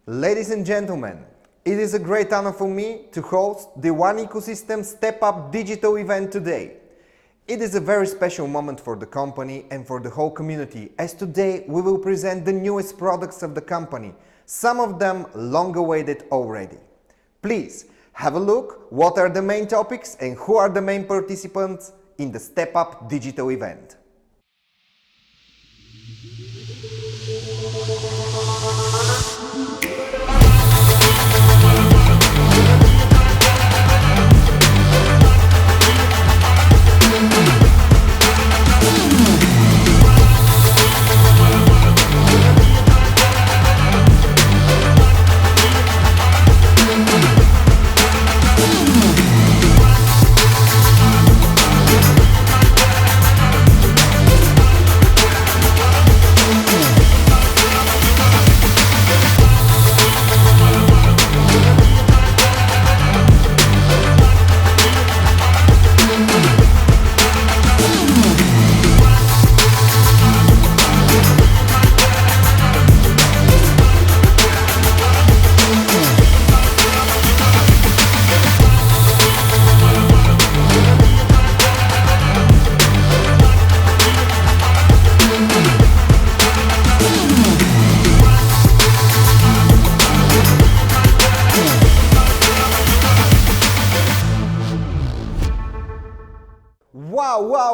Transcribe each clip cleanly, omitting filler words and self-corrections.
Ladies and gentlemen, it is a great honor for me to host the One Ecosystem Step Up digital event today. It is a very special moment for the company and for the whole community, as today we will present the newest products of the company, some of them long awaited already. Please have a look what are the main topics and who are the main participants in the Step Up digital event.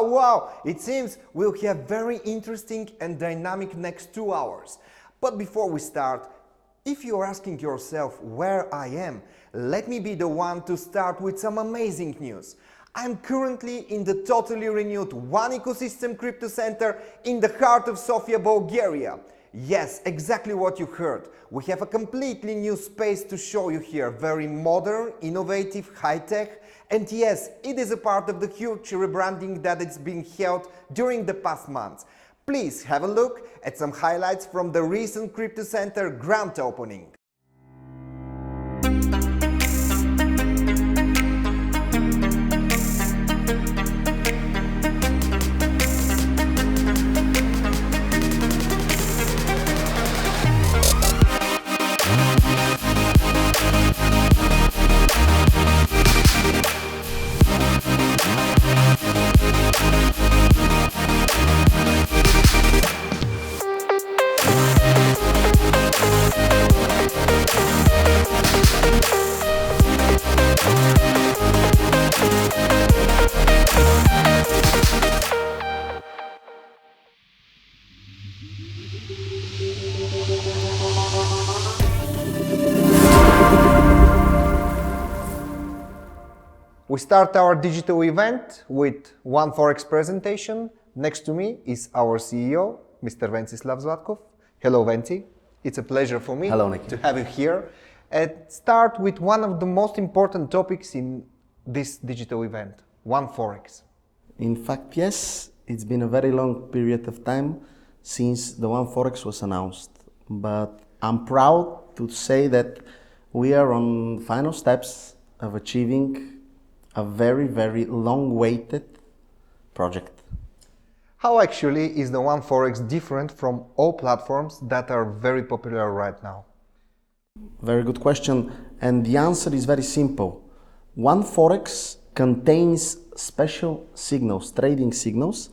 Wow! It seems we'll have very interesting and dynamic next 2 hours. But before we start, if you're asking yourself where I am, let me be the one to start with some amazing news. I'm currently in the totally renewed One Ecosystem Crypto Center in the heart of Sofia, Bulgaria. Yes, exactly what you heard. We have a completely new space to show you here, very modern, innovative, high-tech, and yes, it is a part of the huge rebranding that is being held during the past months. Please have a look at some highlights from the recent Crypto Center grand opening. We start our digital event with One Forex presentation. Next to me is our CEO, Mr. Ventsislav Zlatkov. Hello, Venci. It's a pleasure for me to have you here. And start with one of the most important topics in this digital event, One Forex. In fact, yes, it's been a very long period of time since the One Forex was announced. But I'm proud to say that we are on final steps of achieving a very, very long-awaited project. How actually is the One Forex different from all platforms that are very popular right now? Very good question, and the answer is very simple. One Forex contains special signals, trading signals.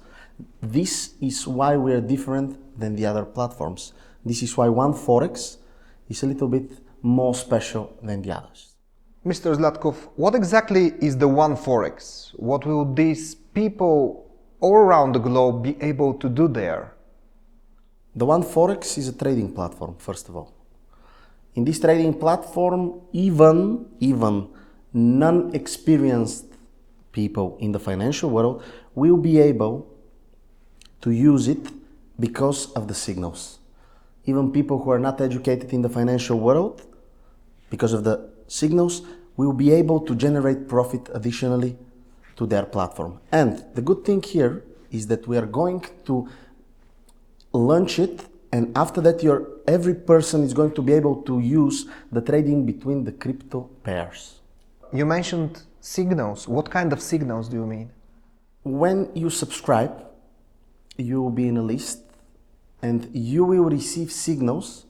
This is why we are different than the other platforms. This is why One Forex is a little bit more special than the others. Mr. Zlatkov, what exactly is the One Forex? What will these people all around the globe be able to do there? The One Forex is a trading platform, first of all. In this trading platform, even non-experienced people in the financial world will be able to use it because of the signals. Even people who are not educated in the financial world, because of the signals, will be able to generate profit additionally to their platform. And the good thing here is that we are going to launch it, and after that every person is going to be able to use the trading between the crypto pairs. You mentioned signals. What kind of signals do you mean? When you subscribe, you will be in a list and you will receive signals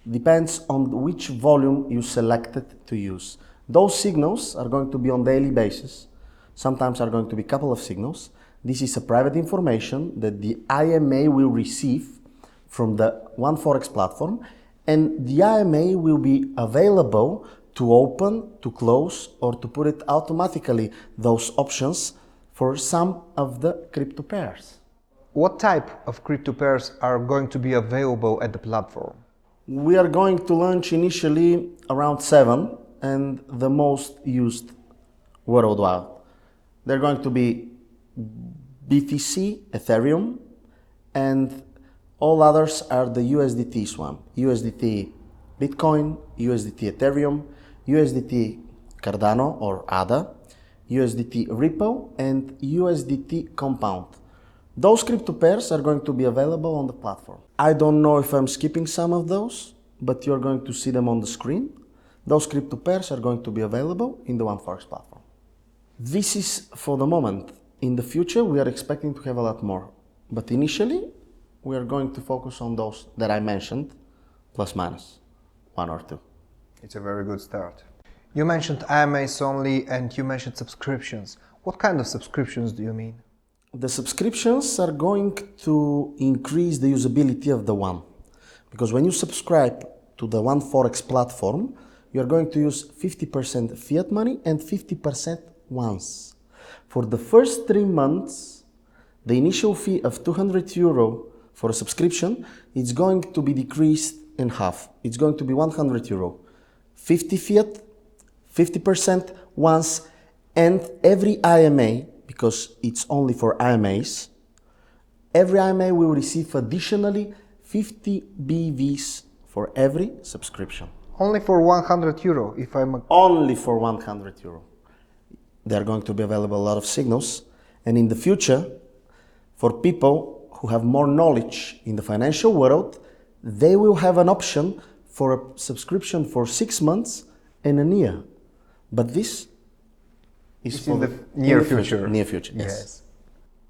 depends on which volume you selected to use. Those signals are going to be on daily basis. Sometimes are going to be a couple of signals. This is a private information that the IMA will receive from the OneForex platform, and the IMA will be available to open, to close, or to put it automatically, those options for some of the crypto pairs. What type of crypto pairs are going to be available at the platform? We are going to launch initially around 7 and the most used worldwide. They're going to be BTC, Ethereum, and all others are the USDTs one. USDT Bitcoin, USDT Ethereum, USDT Cardano or ADA, USDT Ripple, and USDT Compound. Those crypto pairs are going to be available on the platform. I don't know if I'm skipping some of those, but you're going to see them on the screen. Those crypto pairs are going to be available in the OneForex platform. This is for the moment. In the future, we are expecting to have a lot more. But initially, we are going to focus on those that I mentioned, plus minus 1 or 2. It's a very good start. You mentioned IMAs only and you mentioned subscriptions. What kind of subscriptions do you mean? The subscriptions are going to increase the usability of the one. Because when you subscribe to the OneForex platform, you are going to use 50% fiat money and 50% once. For the first 3 months, the initial fee of €200 for a subscription is going to be decreased in half. It's going to be €100. 50 fiat, 50% once, and every IMA, because it's only for IMAs, every IMA will receive additionally 50 BVs for every subscription. Only for €100 if I'm... Only for €100. There are going to be available a lot of signals, and in the future, for people who have more knowledge in the financial world, they will have an option for a subscription for 6 months and a year. But this is for in the near future. Near future, yes.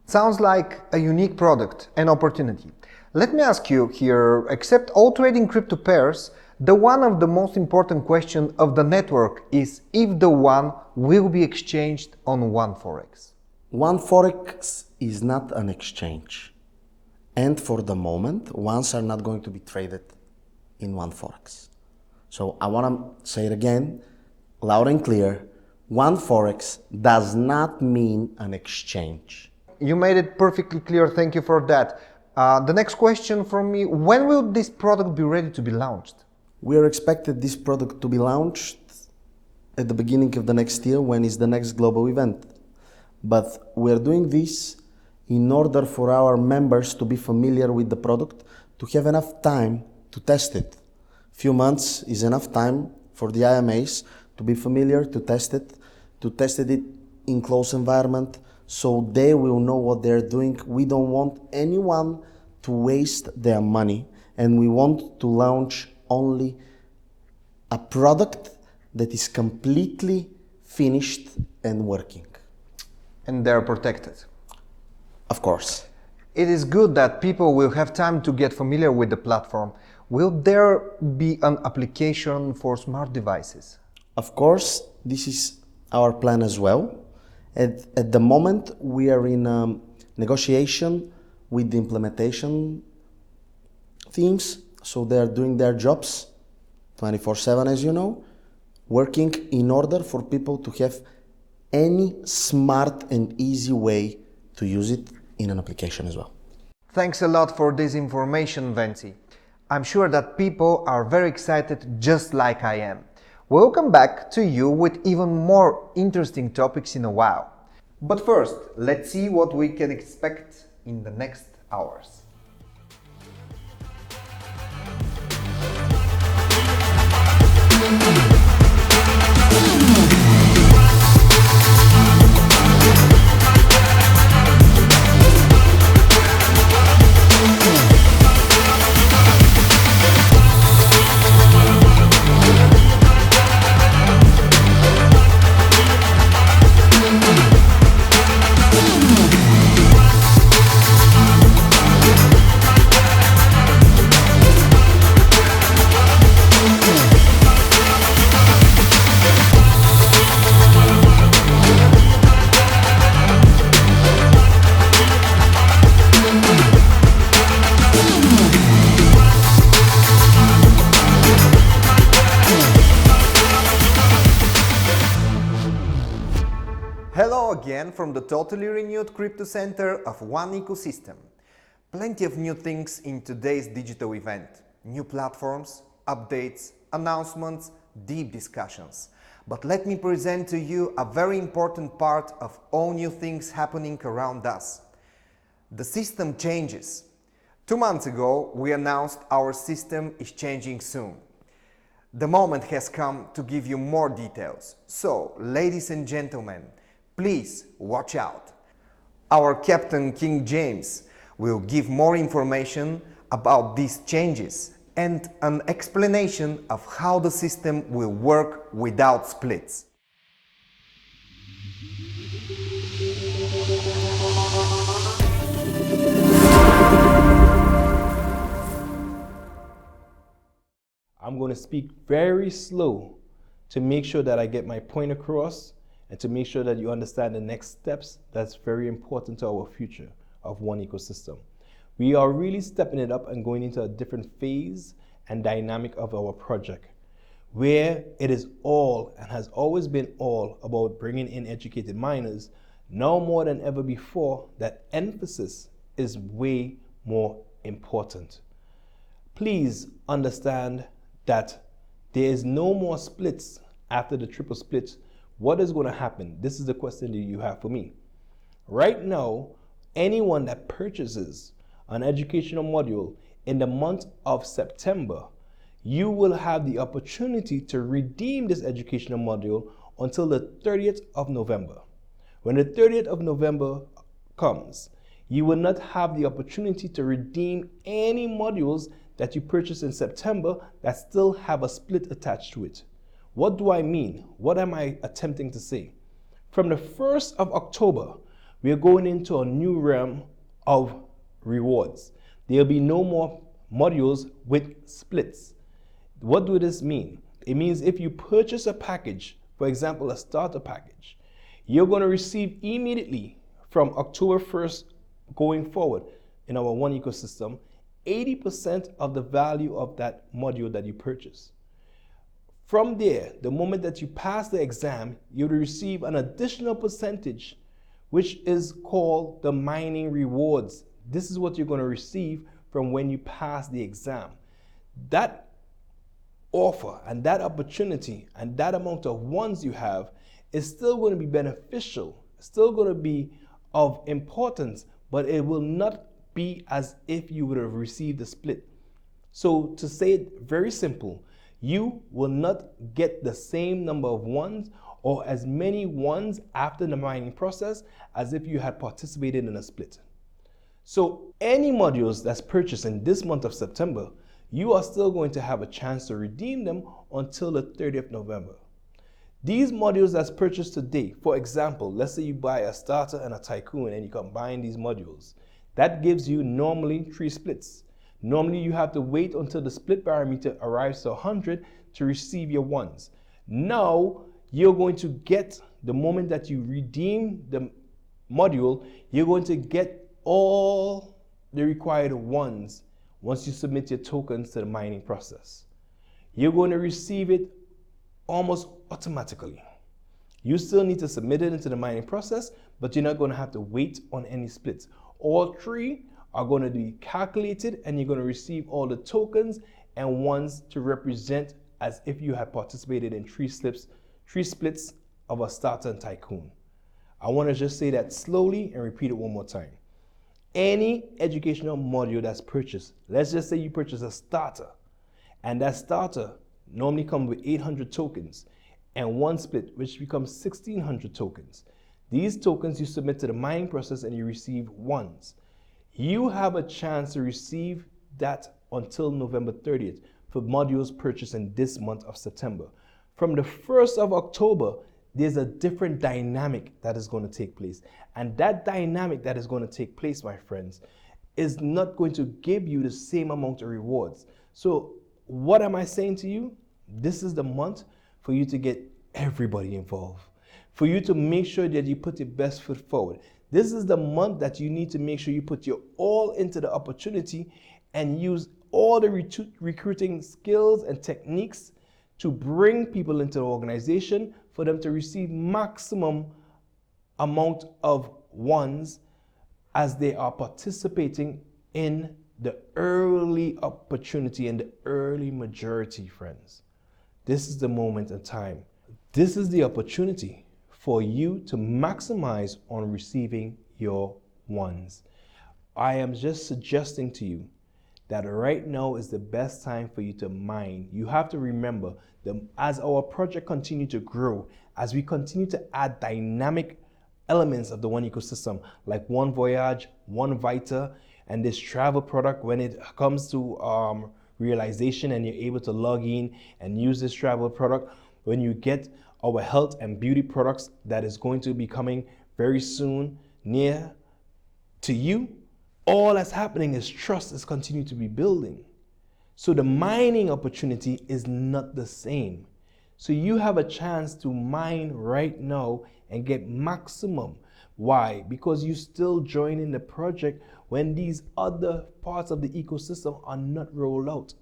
Sounds like a unique product and opportunity. Let me ask you here, except all trading crypto pairs, the one of the most important question of the network is if the one will be exchanged on OneForex. OneForex is not an exchange. And for the moment, ones are not going to be traded in OneForex. So I want to say it again, loud and clear, OneForex does not mean an exchange. You made it perfectly clear, thank you for that. The next question from me, when will this product be ready to be launched? We are expected this product to be launched at the beginning of the next year, when is the next global event. But we are doing this in order for our members to be familiar with the product, to have enough time to test it. Few months is enough time for the IMAs to be familiar, to test it in close environment, so they will know what they're doing. We don't want anyone to waste their money, and we want to launch only a product that is completely finished and working. And they're protected. Of course. It is good that people will have time to get familiar with the platform. Will there be an application for smart devices? Of course, this is our plan as well. At the moment, we are in negotiation with the implementation teams, so they are doing their jobs 24/7, as you know, working in order for people to have any smart and easy way to use it in an application as well. Thanks a lot for this information, Venci. I'm sure that people are very excited just like I am. We'll come back to you with even more interesting topics in a while. But first, let's see what we can expect in the next hours. again from the totally renewed Crypto Center of One Ecosystem. Plenty of new things in today's digital event. New platforms, updates, announcements, deep discussions. But let me present to you a very important part of all new things happening around us. The system changes. 2 months ago, we announced our system is changing soon. The moment has come to give you more details. So, ladies and gentlemen, please watch out. Our Captain King James will give more information about these changes and an explanation of how the system will work without splits. I'm going to speak very slow to make sure that I get my point across and to make sure that you understand the next steps that's very important to our future of One Ecosystem. We are really stepping it up and going into a different phase and dynamic of our project, where it is all and has always been all about bringing in educated miners. Now more than ever before, that emphasis is way more important. Please understand that there is no more splits after the triple splits. What is going to happen? This is the question that you have for me. Right now, anyone that purchases an educational module in the month of September, you will have the opportunity to redeem this educational module until the 30th of November. When the 30th of November comes, you will not have the opportunity to redeem any modules that you purchased in September that still have a split attached to it. What do I mean? What am I attempting to say? From the 1st of October, we are going into a new realm of rewards. There will be no more modules with splits. What does this mean? It means if you purchase a package, for example, a starter package, you're going to receive immediately from October 1st going forward in our One Ecosystem, 80% of the value of that module that you purchase. From there, the moment that you pass the exam, you'll receive an additional percentage, which is called the mining rewards. This is what you're going to receive from when you pass the exam. That offer and that opportunity and that amount of ones you have is still going to be beneficial, still going to be of importance, but it will not be as if you would have received a split. So to say it very simple, you will not get the same number of ones or as many ones after the mining process as if you had participated in a split. So any modules that's purchased in this month of September, you are still going to have a chance to redeem them until the 30th of November. These modules that's purchased today, for example, let's say you buy a starter and a tycoon and you combine these modules. That gives you normally 3 splits. Normally you have to wait until the split parameter arrives to 100 to receive your ones. Now you're going to get, the moment that you redeem the module, you're going to get all the required ones once you submit your tokens to the mining process. You're going to receive it almost automatically. You still need to submit it into the mining process, but you're not going to have to wait on any splits. All 3 are going to be calculated and you're going to receive all the tokens and ones to represent as if you had participated in 3 splits of a starter and tycoon. I want to just say that slowly and repeat it one more time. Any educational module that's purchased, let's just say you purchase a starter, and that starter normally comes with 800 tokens and 1 split, which becomes 1600 tokens. These tokens you submit to the mining process and you receive ones. You have a chance to receive that until November 30th for modules purchased in this month of September. From the 1st of October, there's a different dynamic that is going to take place. And that dynamic that is going to take place, my friends, is not going to give you the same amount of rewards. So what am I saying to you? This is the month for you to get everybody involved, for you to make sure that you put your best foot forward. This is the month that you need to make sure you put your all into the opportunity and use all the recruiting skills and techniques to bring people into the organization for them to receive maximum amount of ones as they are participating in the early opportunity and the early majority, friends. This is the moment in time. This is the opportunity for you to maximize on receiving your ones. I am just suggesting to you that right now is the best time for you to mine. You have to remember that as our project continues to grow, as we continue to add dynamic elements of the One ecosystem, like One Voyage, One Vita, and this travel product, when it comes to realization and you're able to log in and use this travel product, when you get our health and beauty products that is going to be coming very soon near to you, all that's happening is trust is continuing to be building. So the mining opportunity is not the same. So you have a chance to mine right now and get maximum. Why? Because you still joining the project when these other parts of the ecosystem are not rolled out.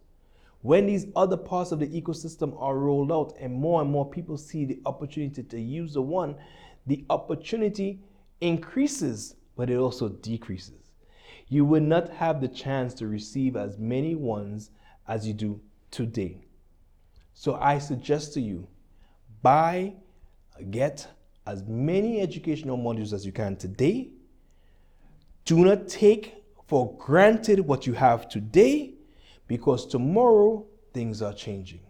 When these other parts of the ecosystem are rolled out and more people see the opportunity to use the one, the opportunity increases, but it also decreases. You will not have the chance to receive as many ones as you do today. So I suggest to you, get as many educational modules as you can today. Do not take for granted what you have today, because tomorrow things are changing.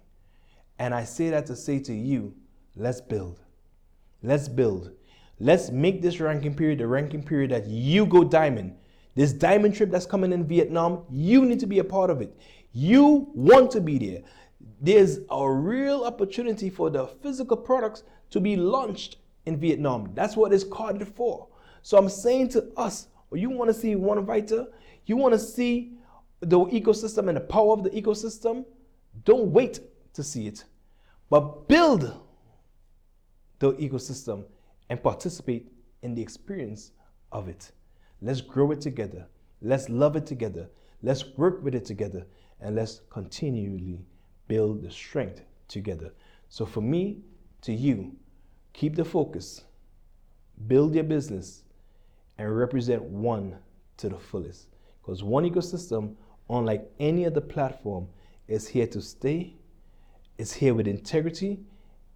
And I say that to say to you, let's build. Let's build. Let's make this ranking period the ranking period that you go diamond. This diamond trip that's coming in Vietnam, you need to be a part of it. You want to be there. There's a real opportunity for the physical products to be launched in Vietnam. That's what it's carded for. So I'm saying to us, you want to see One Vita, you want to see the ecosystem and the power of the ecosystem, don't wait to see it, but build the ecosystem and participate in the experience of it. Let's grow it together. Let's love it together. Let's work with it together. And let's continually build the strength together. So for me, to you, keep the focus, build your business, and represent one to the fullest. Because One ecosystem, unlike any other platform, is here to stay, is here with integrity,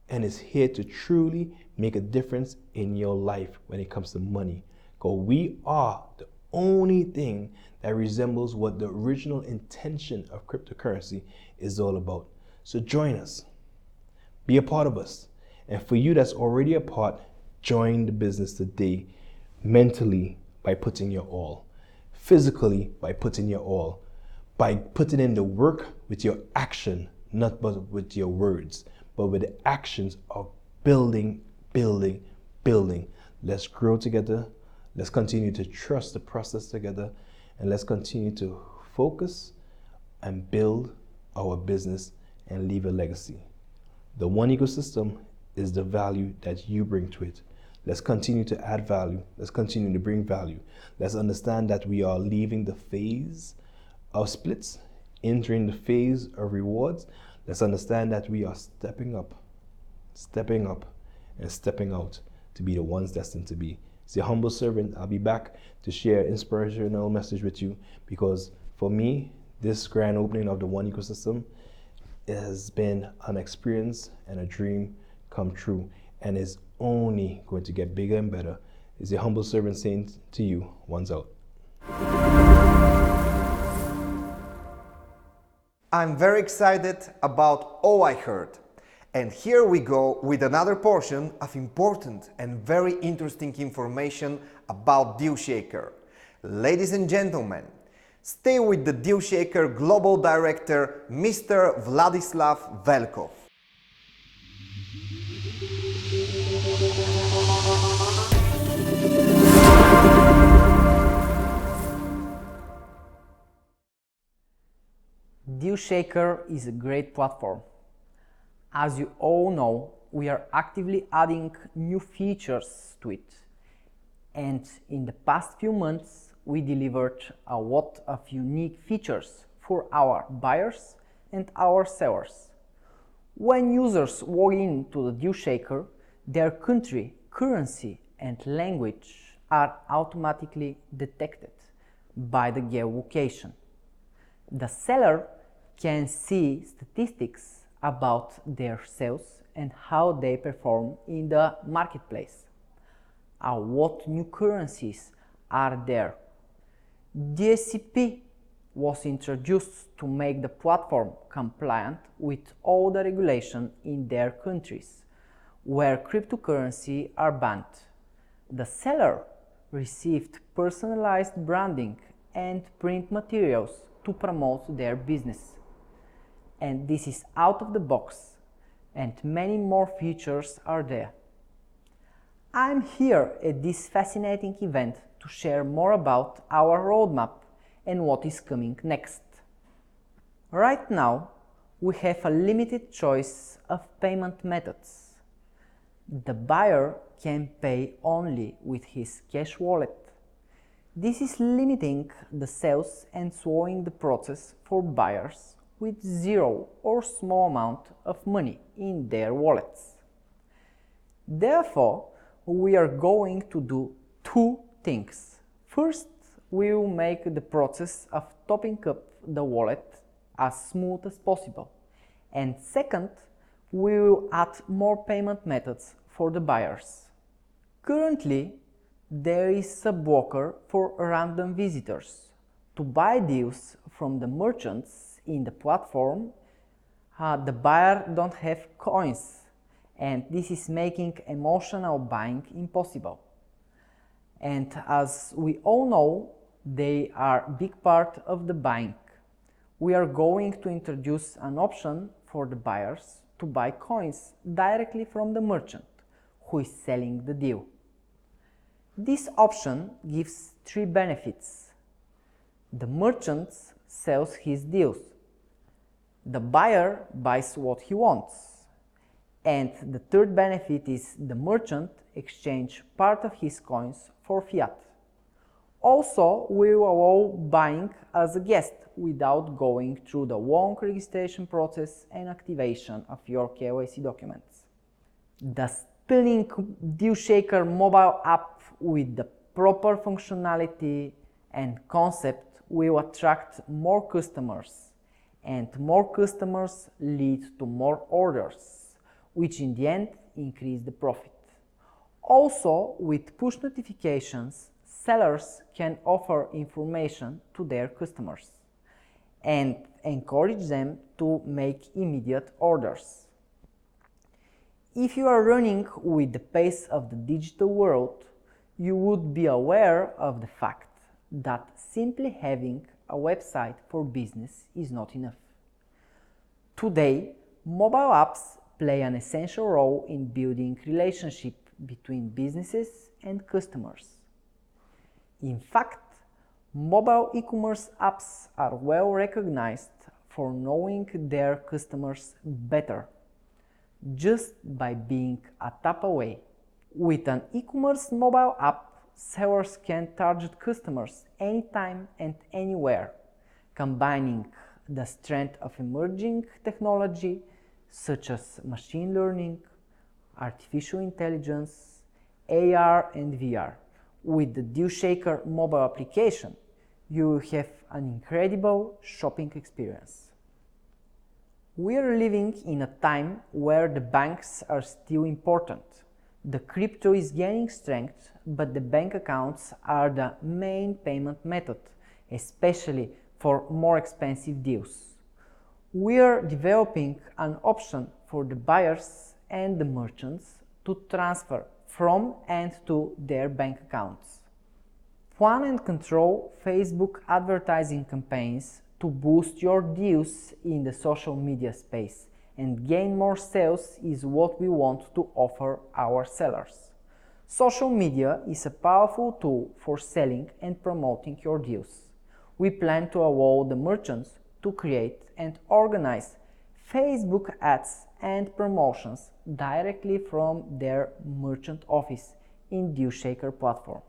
and is here to truly make a difference in your life when it comes to money. Because we are the only thing that resembles what the original intention of cryptocurrency is all about. So join us, be a part of us. And for you that's already a part, join the business today, mentally by putting your all, physically by putting your all, by putting in the work with your action, not but with your words, but with the actions of building. Let's grow together. Let's continue to trust the process together, and let's continue to focus and build our business and leave a legacy. The One ecosystem is the value that you bring to it. Let's continue to add value. Let's continue to bring value. Let's understand that we are leaving the phase of splits, entering the phase of rewards. Let's understand that we are stepping up, and stepping out to be the ones destined to be. It's your humble servant. I'll be back to share an inspirational message with you, because for me, this grand opening of the One ecosystem has been an experience and a dream come true, and is only going to get bigger and better. It's your humble servant saying to you, one's out. I'm very excited about all I heard. And here we go with another portion of important and very interesting information about DealShaker. Ladies and gentlemen, stay with the DealShaker Global Director, Mr. Vladislav Velkov. DealShaker is a great platform. As you all know, we are actively adding new features to it. And in the past few months, we delivered a lot of unique features for our buyers and our sellers. When users log in to the DealShaker, their country, currency, and language are automatically detected by the geolocation. The seller can see statistics about their sales and how they perform in the marketplace. What new currencies are there? DSCP was introduced to make the platform compliant with all the regulation in their countries where cryptocurrency are banned. The seller received personalized branding and print materials to promote their business. And this is out of the box, and many more features are there. I'm here at this fascinating event to share more about our roadmap and what is coming next. Right now, we have a limited choice of payment methods. The buyer can pay only with his cash wallet. This is limiting the sales and slowing the process for buyers with zero or small amount of money in their wallets. Therefore, we are going to do two things. First, we will make the process of topping up the wallet as smooth as possible. And second, we will add more payment methods for the buyers. Currently, there is a blocker for random visitors. To buy deals from the merchants in the platform, the buyer don't have coins, and this is making emotional buying impossible. And as we all know, they are a big part of the buying. We are going to introduce an option for the buyers to buy coins directly from the merchant who is selling the deal. This option gives three benefits. The merchant sells his deals. The buyer buys what he wants. And the third benefit is the merchant exchanges part of his coins for fiat. Also, we will allow buying as a guest without going through the long registration process and activation of your KYC documents. The stunning DealShaker mobile app with the proper functionality and concept will attract more customers, and more customers lead to more orders, which in the end increase the profit. Also, with push notifications, sellers can offer information to their customers and encourage them to make immediate orders. If you are running with the pace of the digital world, you would be aware of the fact that simply having a website for business is not enough. Today, mobile apps play an essential role in building relationship between businesses and customers. In fact, mobile e-commerce apps are well recognized for knowing their customers better, just by being a tap away. With an e-commerce mobile app, sellers can target customers anytime and anywhere, combining the strength of emerging technology such as machine learning, artificial intelligence, AR and VR. With the DealShaker mobile application, you will have an incredible shopping experience. We are living in a time where the banks are still important. The crypto is gaining strength, but the bank accounts are the main payment method, especially for more expensive deals. We are developing an option for the buyers and the merchants to transfer from and to their bank accounts. Plan and control Facebook advertising campaigns to boost your deals in the social media space and gain more sales is what we want to offer our sellers. Social media is a powerful tool for selling and promoting your deals. We plan to allow the merchants to create and organize Facebook ads and promotions directly from their merchant office in DealShaker platform.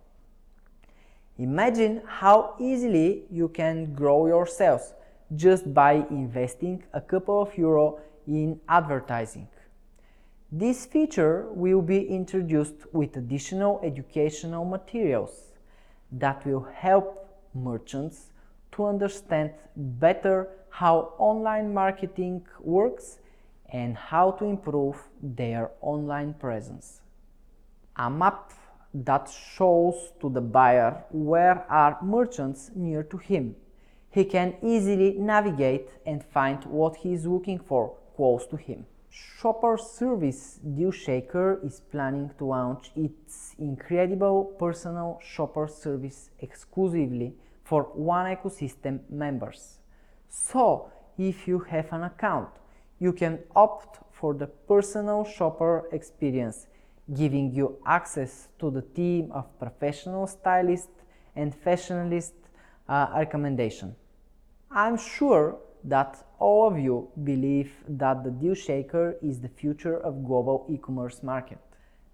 Imagine how easily you can grow your sales just by investing a couple of euro in advertising. This feature will be introduced with additional educational materials that will help merchants to understand better how online marketing works and how to improve their online presence. A map that shows to the buyer where are merchants near to him. He can easily navigate and find what he is looking for close to him. Shopper Service DealShaker is planning to launch its incredible personal shopper service exclusively for One Ecosystem members. So, if you have an account, you can opt for the personal shopper experience, giving you access to the team of professional stylists and fashionist recommendation. I'm sure that all of you believe that the DealShaker is the future of global e-commerce market.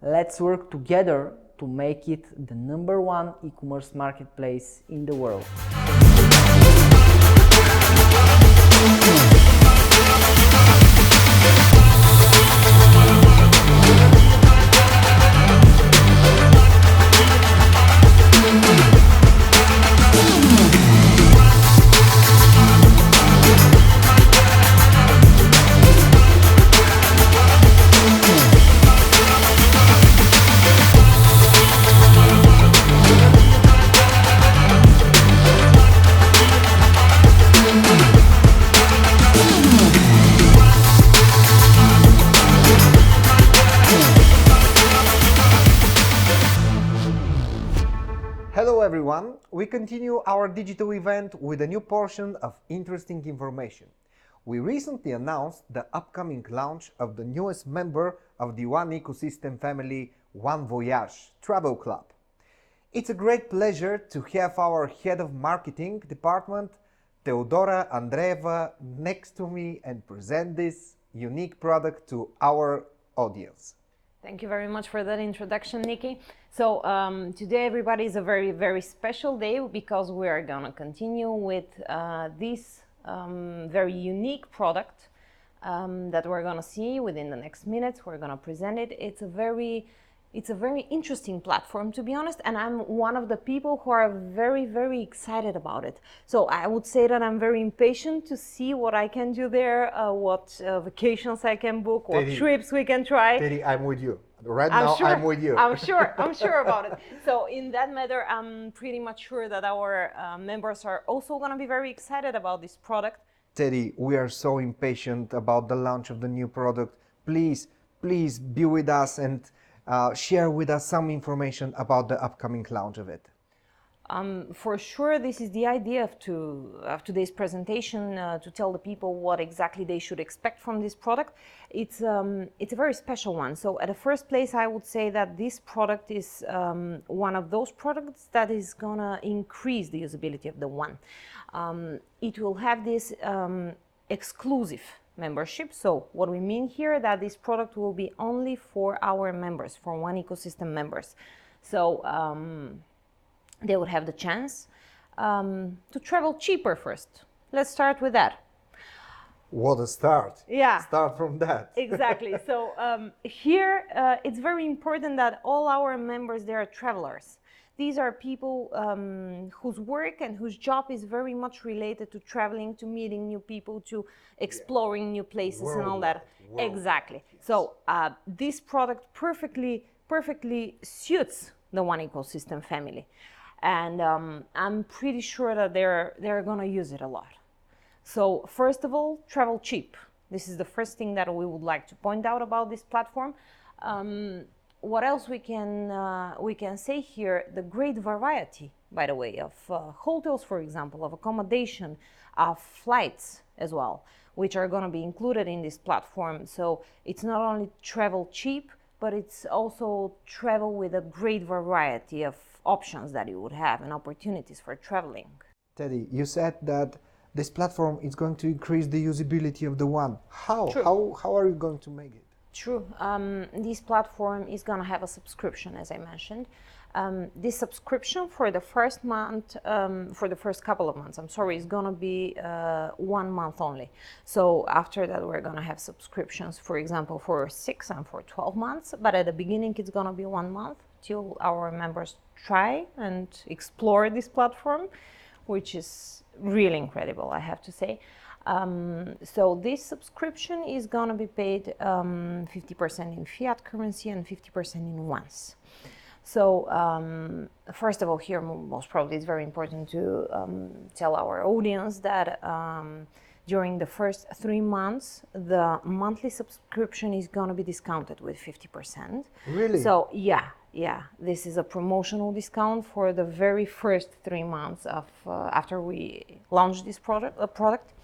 Let's work together to make it the #1 e-commerce marketplace in the world. Hello everyone, we continue our digital event with a new portion of interesting information. We recently announced the upcoming launch of the newest member of the One Ecosystem family, One Voyage Travel Club. It's a great pleasure to have our head of marketing department, Teodora Andreeva, next to me and present this unique product to our audience. Thank you very much for that introduction, Nikki. So today, everybody, is a very, very special day because we are going to continue with this very unique product that we're going to see within the next minutes. We're going to present it. It's a very interesting platform, to be honest, and I'm one of the people who are very, very excited about it. So I would say that I'm very impatient to see what I can do there, what vacations I can book, what trips we can try. Teddy, I'm with you. I'm with you. I'm sure about it. So in that matter, I'm pretty much sure that our members are also going to be very excited about this product. Teddy, we are so impatient about the launch of the new product. Please be with us and share with us some information about the upcoming launch of it. For sure, this is the idea of today's presentation, to tell the people what exactly they should expect from this product. It's a very special one. So at the first place, I would say that this product is one of those products that is going to increase the usability of the One. It will have this exclusive membership. So what we mean here, that this product will be only for our members, for One Ecosystem members. So they would have the chance to travel cheaper first. Let's start with that. What a start. Yeah. Start from that. Exactly. So here it's very important that all our members, they are travelers. These are people whose work and whose job is very much related to traveling, to meeting new people, to exploring new places and all that. Exactly. So this product perfectly suits the One Ecosystem family. And I'm pretty sure that they're going to use it a lot. So first of all, travel cheap. This is the first thing that we would like to point out about this platform. What else we can say here? The great variety, by the way, of hotels, for example, of accommodation, of flights as well, which are going to be included in this platform. So it's not only travel cheap, but it's also travel with a great variety of options that you would have and opportunities for traveling. Teddy, you said that this platform is going to increase the usability of the One. How? True. How are you going to make it? True. This platform is going to have a subscription, as I mentioned. This subscription for the first month, for the first couple of months, I'm sorry, is gonna be 1 month only. So after that, we're gonna have subscriptions, for example, for 6 and for 12 months. But at the beginning, it's gonna be 1 month till our members try and explore this platform, which is really incredible, I have to say. So this subscription is gonna be paid 50% in fiat currency and 50% in ones. So first of all, here most probably it's very important to tell our audience that during the first 3 months, the monthly subscription is going to be discounted with 50%. Really? So yeah, this is a promotional discount for the very first 3 months of after we launch this product.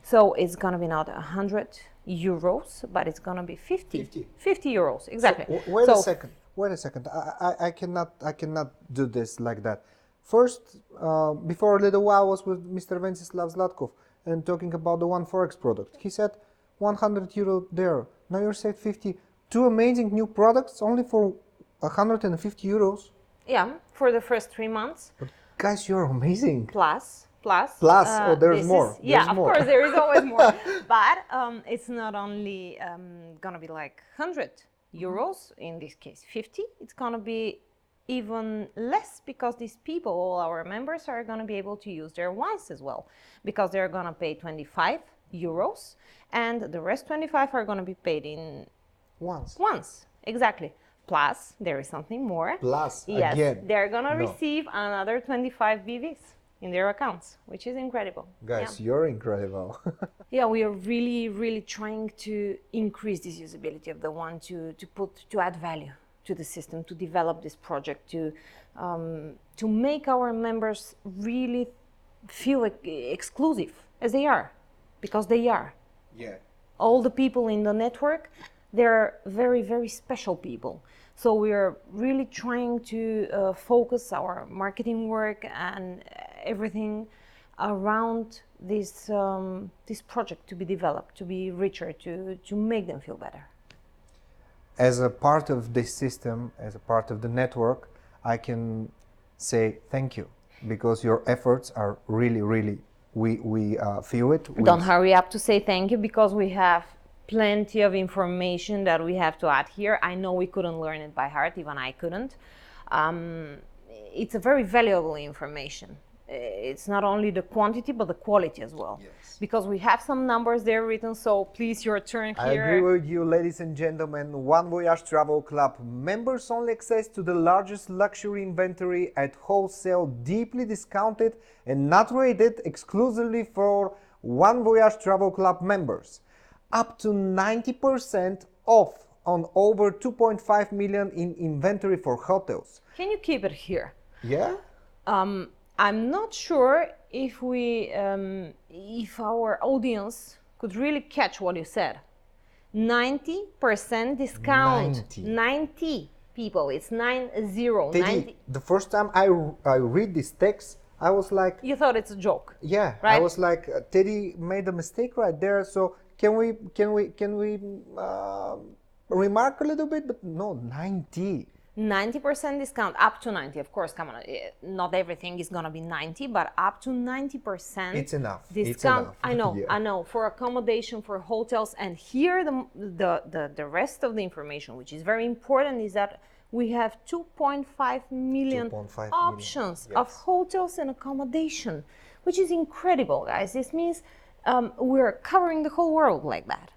So it's going to be not 100 euros, but it's going to be 50 euros, exactly. Wait a second. Wait a second. I cannot do this like that. First, before a little while, I was with Mr. Venceslav Zlatkov and talking about the One Forex product. He said 100 euro there. Now you said 50. Two amazing new products only for 150 euros. Yeah, for the first 3 months. But guys, you're amazing. Plus. Oh, there's more. Yeah, of course, there is always more. But it's not only gonna be like 100 euros, in this case 50. It's gonna be even less because these people, all our members, are gonna be able to use their ones as well, because they're gonna pay 25 euros, and the rest 25 are gonna be paid in ones. Exactly. Plus, there is something more. Plus, yes, again. they're gonna No. receive another 25 BVs in their accounts, which is incredible. Guys, Yeah. you're incredible. Yeah, we are really trying to increase this usability of the one, to add value to the system, to develop this project, to make our members really feel exclusive, as they are, because they are. Yeah. All the people in the network, they're very special people. So we are really trying to focus our marketing work and everything around this this project to be developed, to be richer, to make them feel better. As a part of this system, as a part of the network, I can say thank you, because your efforts are really we feel it. Don't hurry up to say thank you, because we have plenty of information that we have to add here. I know we couldn't learn it by heart, even I couldn't. It's a very valuable information. It's not only the quantity, but the quality as well. Yes. Because we have some numbers there written, so please, your turn I here. agree with you, ladies and gentlemen. One Voyage Travel Club members only access to the largest luxury inventory at wholesale, deeply discounted and not rated, exclusively for One Voyage Travel Club members. Up to 90% off on over 2.5 million in inventory for hotels. Can you keep it here? Yeah? I'm not sure if we, if our audience could really catch what you said. 90% discount. 90 people. It's 90. Teddy, the first time I read this text, I was like, You thought it's a joke. yeah, I Right? was like, Teddy made a mistake right there. So can we remark a little bit? But no, 90. 90% discount, up to 90. Of course, come on, not everything is gonna be 90, but up to 90%. It's enough. Discount. It's enough. I know, Yeah. I know. For accommodation, for hotels, and here the rest of the information, which is very important, is that we have 2.5 million 2.5 million, options of yes. hotels and accommodation, which is incredible, guys. This means we're covering the whole world like that.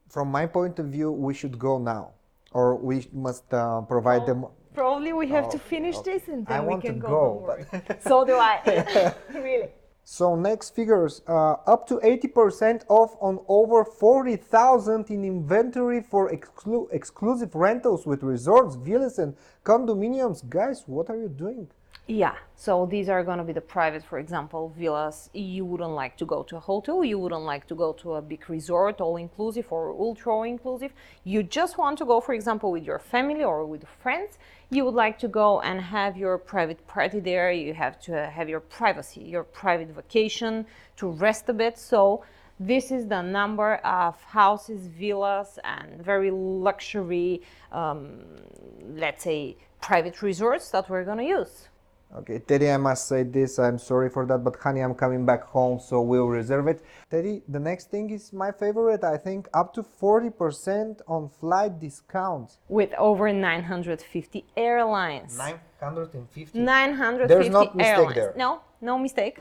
From my point of view, we should go now, or we must provide them. Probably we have to finish this and then I we want can to go. go, don't worry. So do I. Really. So next figures, up to 80% off on over 40,000 in inventory for exclusive rentals with resorts, villas and condominiums. Guys, what are you doing? Yeah, so these are going to be the private, for example, villas. You wouldn't like to go to a hotel, you wouldn't like to go to a big resort, all-inclusive or ultra-inclusive. You just want to go, for example, with your family or with friends. You would like to go and have your private party there. You have to have your privacy, your private vacation, to rest a bit. So This is the number of houses, villas, and very luxury, let's say, private resorts that we're going to use. Okay, Teddy, I must say this, I'm sorry for that, but honey, I'm coming back home, so we'll reserve it. Teddy, the next thing is my favorite, I think up to 40% on flight discounts. With over 950 airlines. 950? 950 There's not mistake airlines. there. No, no mistake.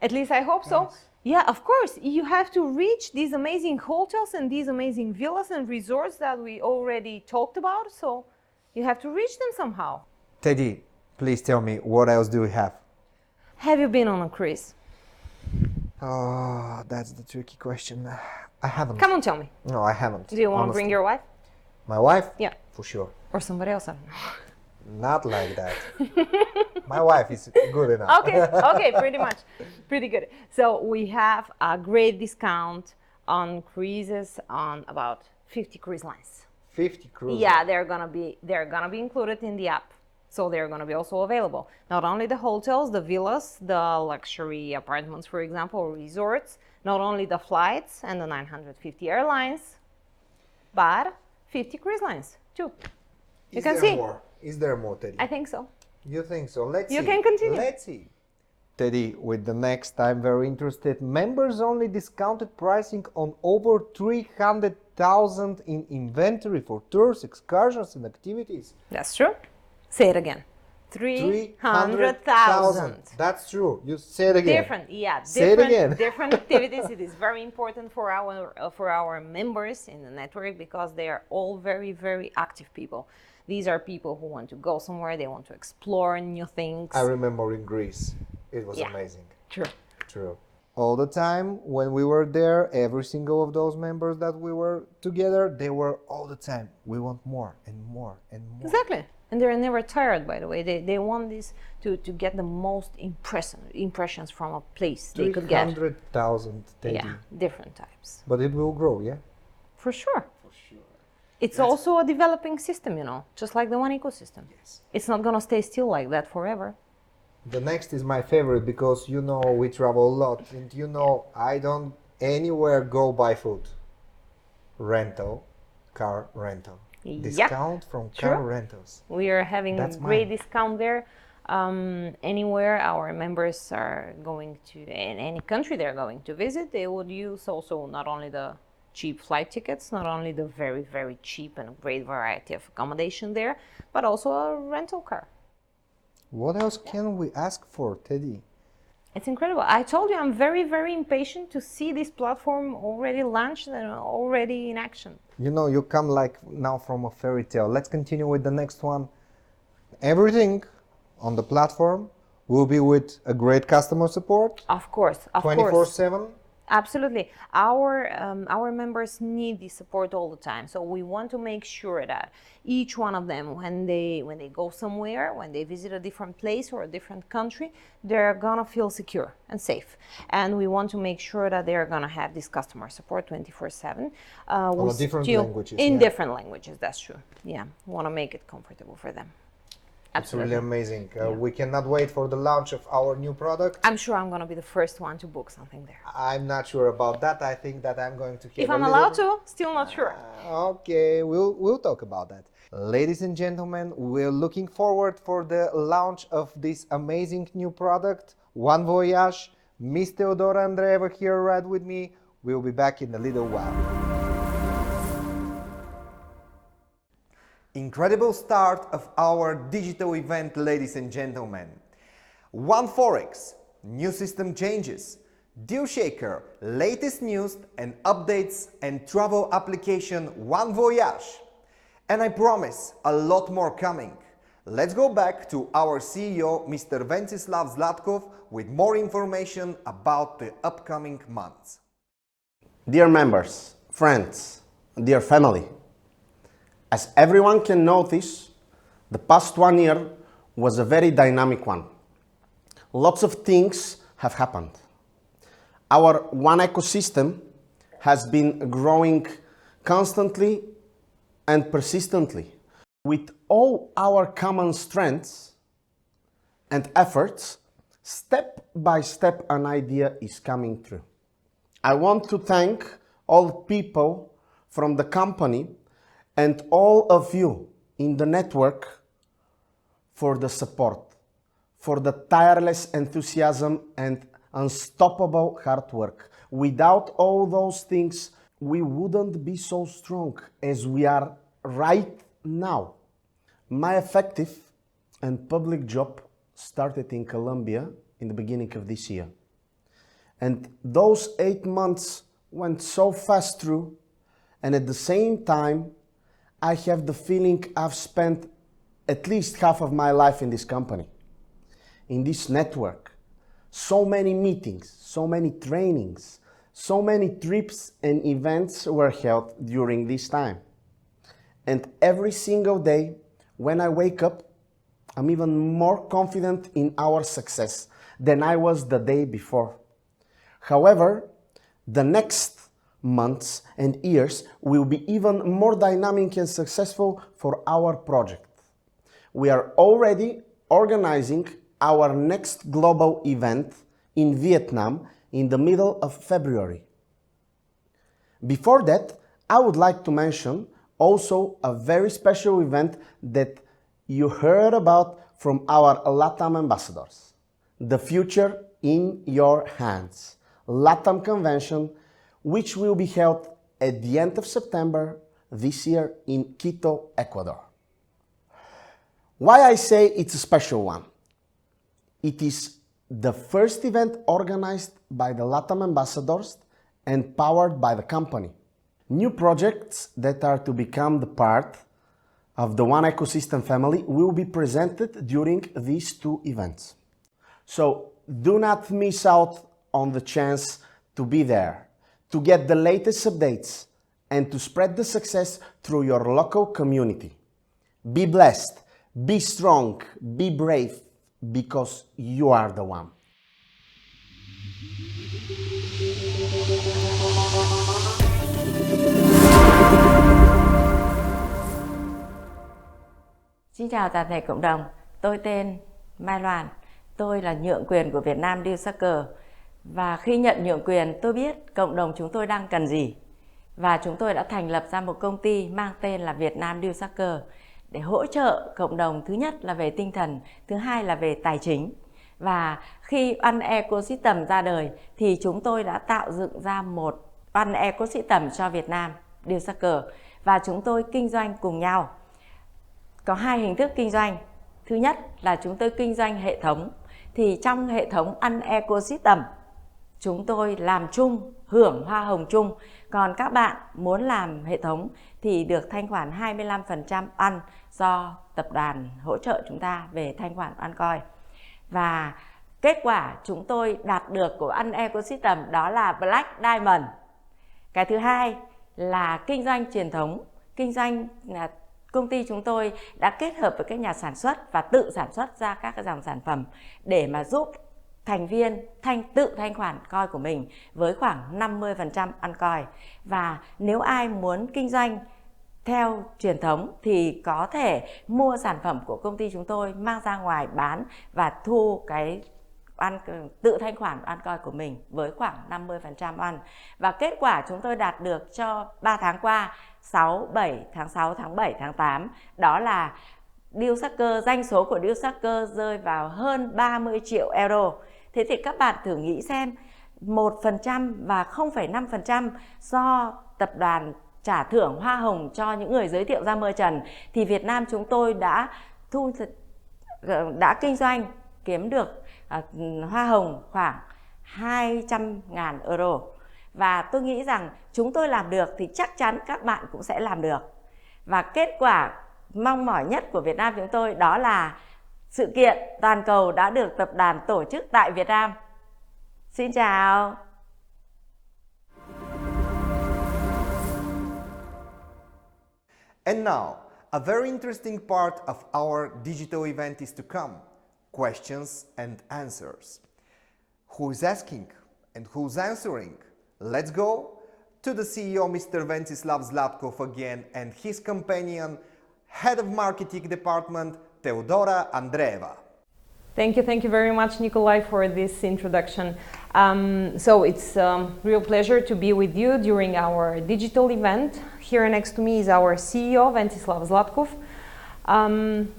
At least I hope so. Yeah, of course. You have to reach these amazing hotels and these amazing villas and resorts that we already talked about. So you have to reach them somehow. Teddy, please tell me, what else do we have? Have you been on a cruise? Oh, that's the tricky question. I haven't. Come on, tell me. No, I haven't. Do you want to bring your wife? My wife? Yeah. For sure. Or somebody else? I don't know. Not like that. My wife is good enough. Okay, pretty much. Pretty good. So we have a great discount on cruises on about 50 cruise lines. 50 cruises. Yeah, they're gonna be included in the app. So they're gonna be also available. Not only the hotels, the villas, the luxury apartments, for example, or resorts, not only the flights and the 950 airlines, but 50 cruise lines too. You can see. Is there more, Teddy? I think so. You think so? Let's see. You can continue. Let's see. Teddy, with the next, I'm very interested. Members only discounted pricing on over 300,000 in inventory for tours, excursions, and activities. That's true. Say it again. 300,000. That's true. You say it again. Say it again. Different activities. It is very important for our members in the network because they are all very, very active people. These are people who want to go somewhere. They want to explore new things. I remember in Greece. It was Yeah. amazing. True. True. All the time when we were there, every single of those members that we were together, they were all the time. We want more and more and more. Exactly. And they're never tired, by the way. They want this to get the most impressions from a place they could get. 300,000, Teddy. Yeah, different types. But it will grow, yeah? For sure. It's also a developing system, just like the one ecosystem. Yes. It's not going to stay still like that forever. The next is my favorite because we travel a lot and I don't anywhere go buy food. Car rental. Yep. Discount from car rentals. We are having That's a great mine. discount there. Anywhere our members are going to, in any country they're going to visit, they would use also not only the cheap flight tickets, not only the very, very cheap and great variety of accommodation there, but also a rental car. What else can we ask for, Teddy? It's incredible. I told you I'm very, very impatient to see this platform already launched and already in action. You come like now from a fairy tale. Let's continue with the next one. Everything on the platform will be with a great customer support. Of course, 24/7. Absolutely. Our members need the support all the time. So we want to make sure that each one of them, when they go somewhere, when they visit a different place or a different country, they're gonna feel secure and safe. And we want to make sure that they're gonna have this customer support 24/7. Different languages, In yeah. different languages, that's true. Yeah, we want to make it comfortable for them. It's really amazing. We cannot wait for the launch of our new product. I'm sure I'm going to be the first one to book something there. I'm not sure about that. I think that I'm going to. If I'm allowed to, still not sure. Okay, we'll talk about that. Ladies and gentlemen, we're looking forward for the launch of this amazing new product, One Voyage. Miss Teodora Andreeva here right with me. We'll be back in a little while. Incredible start of our digital event, ladies and gentlemen. One Forex, new system changes, Deal Shaker, latest news and updates, and travel application One Voyage. And I promise a lot more coming. Let's go back to our CEO, Mr. Venceslav Zlatkov, with more information about the upcoming months. Dear members, friends, dear family, as everyone can notice, the past 1 year was a very dynamic one. Lots of things have happened. Our One ecosystem has been growing constantly and persistently. With all our common strengths and efforts, step by step an idea is coming through. I want to thank all people from the company and all of you in the network for the support, for the tireless enthusiasm and unstoppable hard work. Without all those things, we wouldn't be so strong as we are right now. My effective and public job started in Colombia in the beginning of this year. And those 8 months went so fast through, and at the same time, I have the feeling I've spent at least half of my life in this company, in this network. So many meetings, so many trainings, so many trips and events were held during this time. And every single day, when I wake up, I'm even more confident in our success than I was the day before. However, the next months and years will be even more dynamic and successful for our project. We are already organizing our next global event in Vietnam in the middle of February. Before that, I would like to mention also a very special event that you heard about from our LATAM ambassadors. The Future in Your Hands, LATAM Convention, which will be held at the end of September this year in Quito, Ecuador. Why I say it's a special one? It is the first event organized by the LATAM ambassadors and powered by the company. New projects that are to become the part of the One Ecosystem family will be presented during these two events. So do not miss out on the chance to be there, to get the latest updates, and to spread the success through your local community. Be blessed, be strong, be brave, because you are the one. Xin chào toàn thể cộng đồng, tôi tên Mai Loan, tôi là nhượng quyền của Việt Nam Deal Circle. Và khi nhận nhượng quyền, tôi biết cộng đồng chúng tôi đang cần gì. Và chúng tôi đã thành lập ra một công ty mang tên là Việt Nam Deal Circle để hỗ trợ cộng đồng, thứ nhất là về tinh thần, thứ hai là về tài chính. Và khi One Ecosystem ra đời thì chúng tôi đã tạo dựng ra một One Ecosystem cho Việt Nam Deal Circle. Và chúng tôi kinh doanh cùng nhau. Có hai hình thức kinh doanh. Thứ nhất là chúng tôi kinh doanh hệ thống. Thì trong hệ thống One Ecosystem, chúng tôi làm chung, hưởng hoa hồng chung. Còn các bạn muốn làm hệ thống thì được thanh khoản 25% ăn do tập đoàn hỗ trợ chúng ta về thanh khoản ăn coin. Và kết quả chúng tôi đạt được của One Ecosystem đó là Black Diamond. Cái thứ hai là kinh doanh truyền thống. Kinh doanh công ty chúng tôi đã kết hợp với các nhà sản xuất và tự sản xuất ra các cái dòng sản phẩm để mà giúp thành viên tự thanh khoản coin của mình với khoảng 50% ăn coin. Và nếu ai muốn kinh doanh theo truyền thống thì có thể mua sản phẩm của công ty chúng tôi mang ra ngoài bán và thu cái tự thanh khoản ăn coin của mình với khoảng 50% ăn. Và kết quả chúng tôi đạt được cho 3 tháng qua, 6, 7, tháng 6, tháng 7, tháng 8, đó là Deal Circle, doanh số của Deal Circle rơi vào hơn 30 triệu euro. Thế thì các bạn thử nghĩ xem, 1% và 0,5% do tập đoàn trả thưởng hoa hồng cho những người giới thiệu ra merchant thì Việt Nam chúng tôi đã kinh doanh kiếm được hoa hồng khoảng 200.000 euro. Và tôi nghĩ rằng chúng tôi làm được thì chắc chắn các bạn cũng sẽ làm được. Và kết quả mong mỏi nhất của Việt Nam chúng tôi đó là sự kiện toàn cầu đã được tập đoàn tổ chức tại Việt Nam. Xin chào! And now, a very interesting part of our digital event is to come. Questions and answers. Who is asking and who's answering? Let's go to the CEO, Mr. Ventsislav Zlatkov again, and his companion, Head of Marketing Department, Teodora Andreeva. Thank you very much, Nikolai, for this introduction. So it's a real pleasure to be with you during our digital event. Here next to me is our CEO, Ventislav Zlatkov.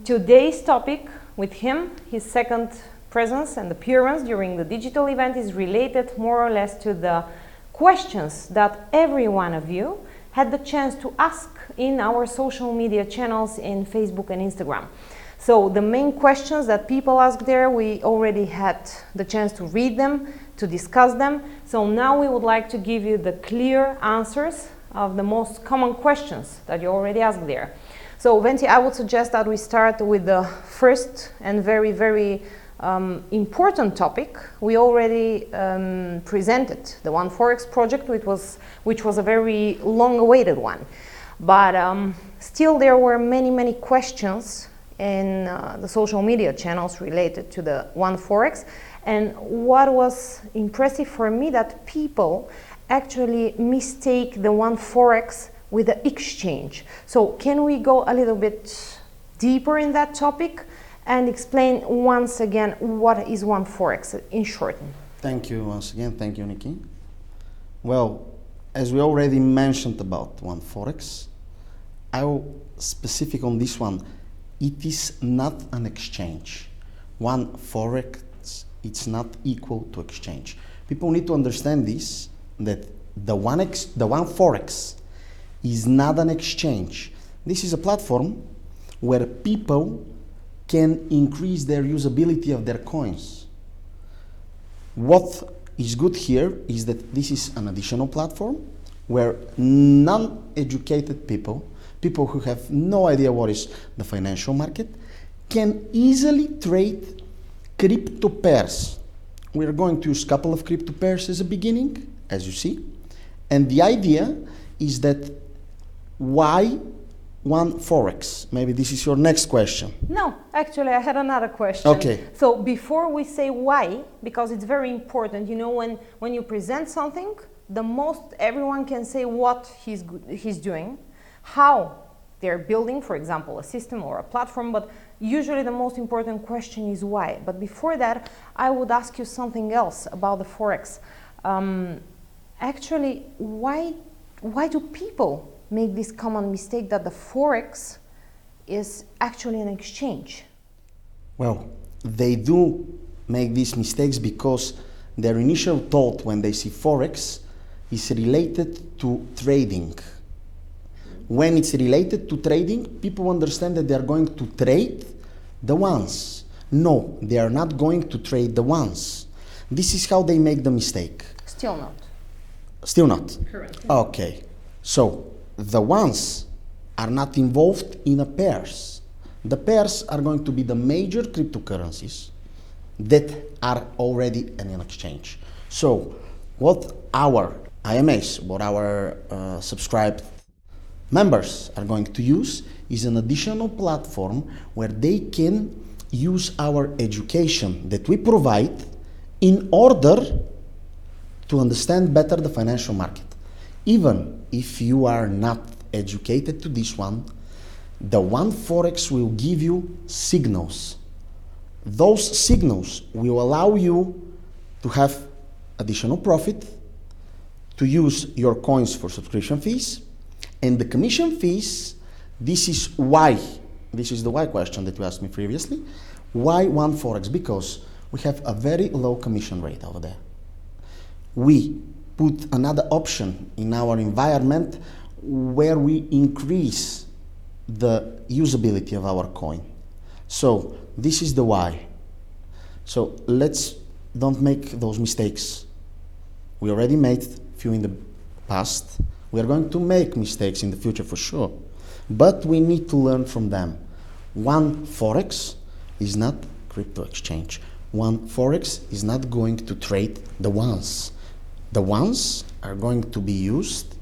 Today's topic with him, his second presence and appearance during the digital event, is related more or less to the questions that every one of you had the chance to ask in our social media channels in Facebook and Instagram. So the main questions that people asked there, we already had the chance to read them, to discuss them. So now we would like to give you the clear answers of the most common questions that you already asked there. So Venti, I would suggest that we start with the first and very important topic. We already presented the One Forex project, which was a very long-awaited one. But still there were many questions in the social media channels related to the One Forex. And what was impressive for me, that people actually mistake the One Forex with the exchange. So can we go a little bit deeper in that topic and explain once again what is One Forex in short? Thank you once again. Thank you, Nikki. Well, as we already mentioned about One Forex, I will specific on this one. It is not an exchange. One Forex, it's not equal to exchange. People need to understand this, that the One Forex is not an exchange. This is a platform where people can increase their usability of their coins. What is good here is that this is an additional platform where non-educated people who have no idea what is the financial market, can easily trade crypto pairs. We are going to use a couple of crypto pairs as a beginning, as you see. And the idea is that why One Forex? Maybe this is your next question. No, actually I had another question. Okay. So before we say why, because it's very important, you know, when you present something, the most everyone can say what he's doing, how they're building, for example, a system or a platform, but usually the most important question is why. But before that, I would ask you something else about the Forex. Actually, why do people make this common mistake that the Forex is actually an exchange? Well, they do make these mistakes because their initial thought when they see Forex is related to trading. When it's related to trading, people understand that they are going to trade the ones. No, they are not going to trade the ones. This is how they make the mistake. Still not. Still not? Correct. Okay. So, the ones are not involved in a pairs. The pairs are going to be the major cryptocurrencies that are already in an exchange. So, what our IMAs, what our subscribed members are going to use is an additional platform where they can use our education that we provide in order to understand better the financial market. Even if you are not educated to this one, the One Forex will give you signals. Those signals will allow you to have additional profit, to use your coins for subscription fees, and the commission fees. This is the why question that you asked me previously. Why One Forex? Because we have a very low commission rate over there. We put another option in our environment where we increase the usability of our coin. So this is the why. So let's don't make those mistakes. We already made a few in the past. We are going to make mistakes in the future for sure, but we need to learn from them. One Forex is not crypto exchange. One Forex is not going to trade the ones. The ones are going to be used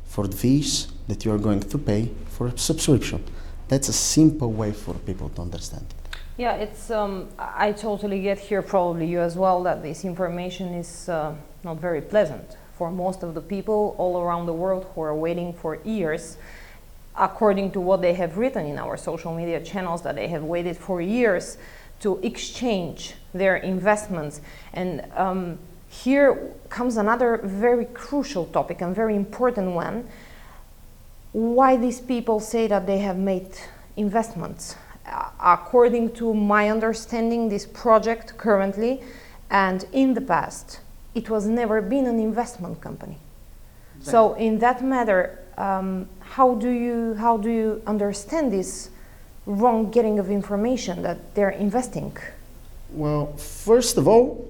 for the fees that you are going to pay for a subscription. That's a simple way for people to understand it. Yeah, it's. I totally get here, probably you as well, that this information is not very pleasant for most of the people all around the world who are waiting for years, according to what they have written in our social media channels, that they have waited for years to exchange their investments. And here comes another very crucial topic and very important one. Why these people say that they have made investments? According to my understanding, this project currently and in the past, it was never been an investment company. So in that matter, how do you understand this wrong getting of information that they're investing? Well, first of all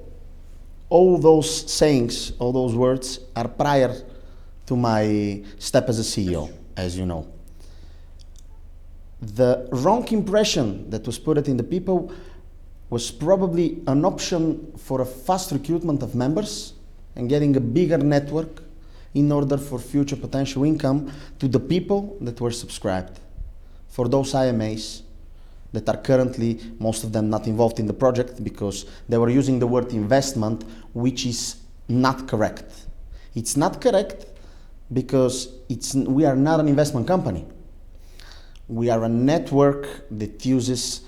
those sayings, all those words are prior to my step as a CEO, as you know. The wrong impression that was put in the people was probably an option for a fast recruitment of members and getting a bigger network in order for future potential income to the people that were subscribed. For those IMAs that are currently, most of them not involved in the project because they were using the word investment, which is not correct. It's not correct because we are not an investment company. We are a network that uses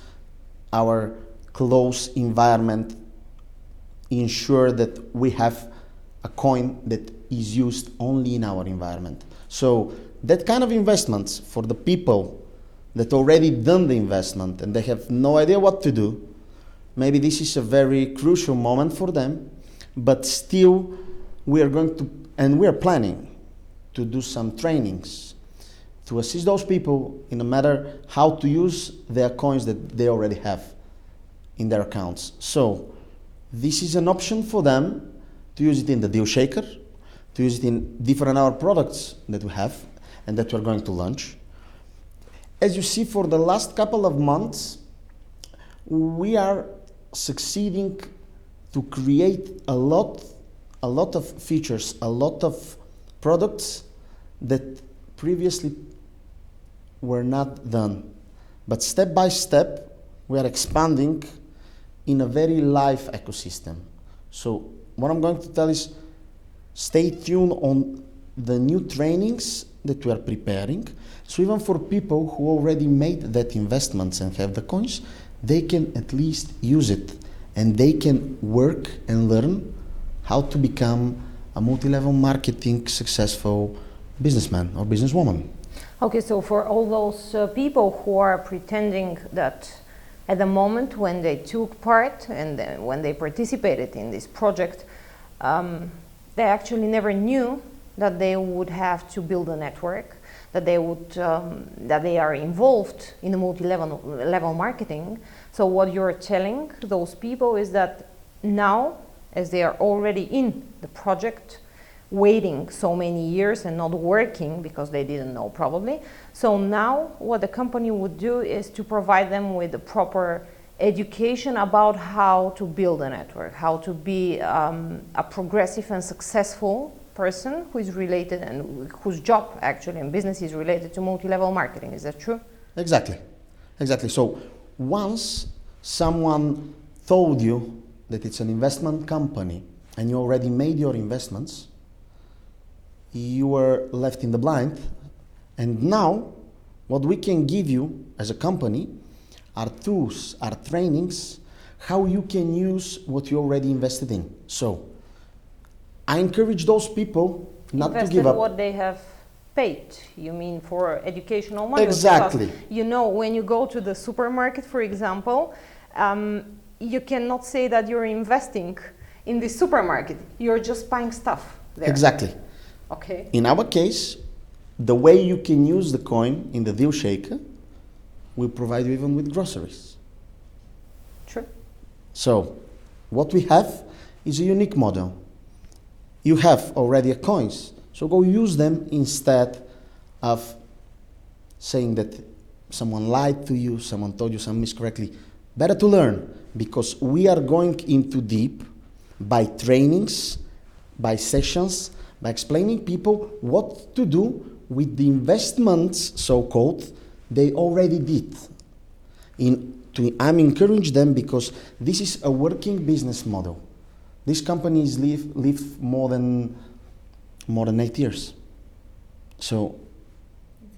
our close environment, ensure that we have a coin that is used only in our environment. So that kind of investments for the people that already done the investment and they have no idea what to do, maybe this is a very crucial moment for them, but still we are going to, and we are planning to do some trainings to assist those people in a matter how to use their coins that they already have in their accounts. So this is an option for them to use it in the Deal Shaker, to use it in different our products that we have and that we're going to launch. As you see, for the last couple of months, we are succeeding to create a lot of features, a lot of products that previously were not done. But step by step, we are expanding in a very live ecosystem. So what I'm going to tell is stay tuned on the new trainings that we are preparing. So even for people who already made that investments and have the coins, they can at least use it and they can work and learn how to become a multi-level marketing successful businessman or businesswoman. Okay, so for all those people who are pretending that at the moment when they took part and when they participated in this project, they actually never knew that they would have to build a network, that they are involved in the multi-level marketing. So what you're telling those people is that now, as they are already in the project, waiting so many years and not working because they didn't know probably. So now what the company would do is to provide them with the proper education about how to build a network, how to be a progressive and successful person who is related and whose job actually and business is related to multi-level marketing. Is that true? Exactly. So once someone told you that it's an investment company and you already made your investments, you were left in the blind. And now what we can give you as a company are tools, are trainings, how you can use what you already invested in. So I encourage those people not to give up. What they have paid, you mean for educational money? Exactly. Because, you know, when you go to the supermarket, for example, you cannot say that you're investing in the supermarket. You're just buying stuff there. Exactly. Okay. In our case, the way you can use the coin in the Deal Shaker will provide you even with groceries. True. So what we have is a unique model. You have already coins, so go use them instead of saying that someone lied to you, someone told you something incorrectly. Better to learn, because we are going into deep by trainings, by sessions, by explaining people what to do with the investments, so-called, they already did. I'm encouraging them because this is a working business model. These companies live more than 8 years. So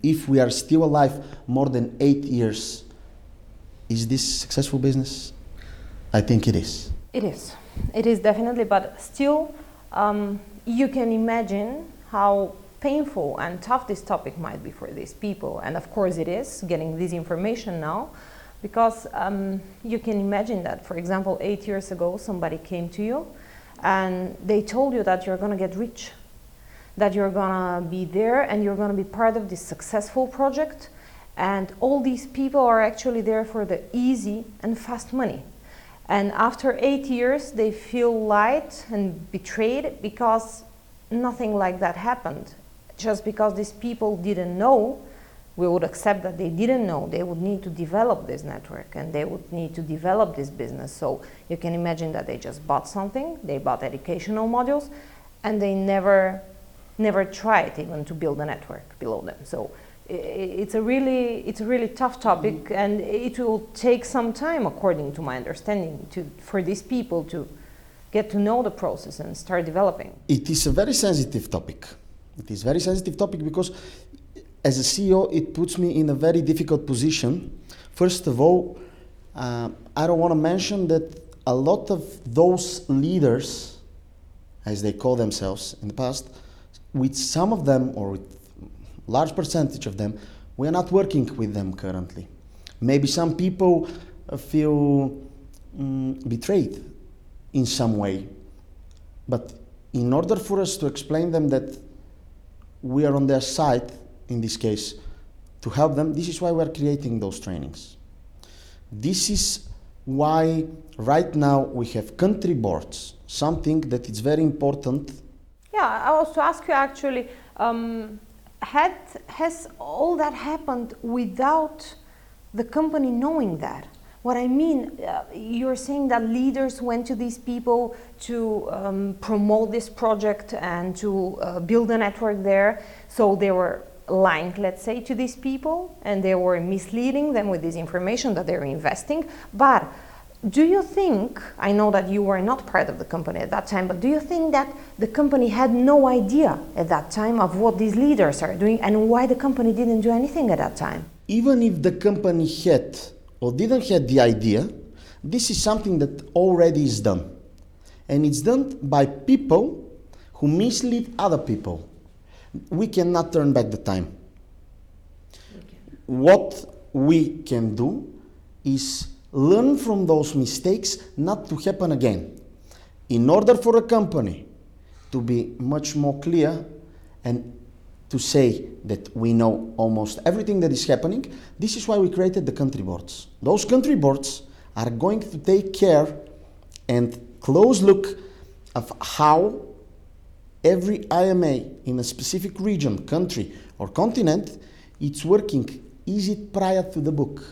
if we are still alive more than 8 years, is this successful business? I think it is. It is. It is definitely, but still, you can imagine how painful and tough this topic might be for these people. And of course it is, getting this information now, because you can imagine that, for example, 8 years ago, somebody came to you and they told you that you're going to get rich, that you're going to be there and you're going to be part of this successful project. And all these people are actually there for the easy and fast money. And after 8 years, they feel lied and betrayed because nothing like that happened. Just because these people didn't know, we would accept that they didn't know. They would need to develop this network and they would need to develop this business. So you can imagine that they just bought something, they bought educational modules, and they never tried even to build a network below them. So it's a really tough topic, and it will take some time, according to my understanding, for these people to get to know the process and start developing. It is a very sensitive topic. It is a very sensitive topic because as a CEO, it puts me in a very difficult position. First of all, I don't want to mention that a lot of those leaders, as they call themselves in the past, with some of them, or with large percentage of them, we are not working with them currently. Maybe some people feel betrayed in some way, but in order for us to explain them that we are on their side, in this case, to help them, this is why we are creating those trainings. This is why right now we have country boards, something that is very important. Yeah, I was to ask you actually, has all that happened without the company knowing that? What I mean, you're saying that leaders went to these people to promote this project and to build a network there, so they were lying, let's say, to these people, and they were misleading them with this information that they're investing. But do you think, I know that you were not part of the company at that time, but do you think that the company had no idea at that time of what these leaders are doing and why the company didn't do anything at that time? Even if the company had or didn't have the idea, this is something that already is done. And it's done by people who mislead other people. We cannot turn back the time. What we can do is learn from those mistakes not to happen again. In order for a company to be much more clear and to say that we know almost everything that is happening, this is why we created the country boards. Those country boards are going to take care and close look of how every IMA in a specific region, country or continent, it's working. Is it prior to the book,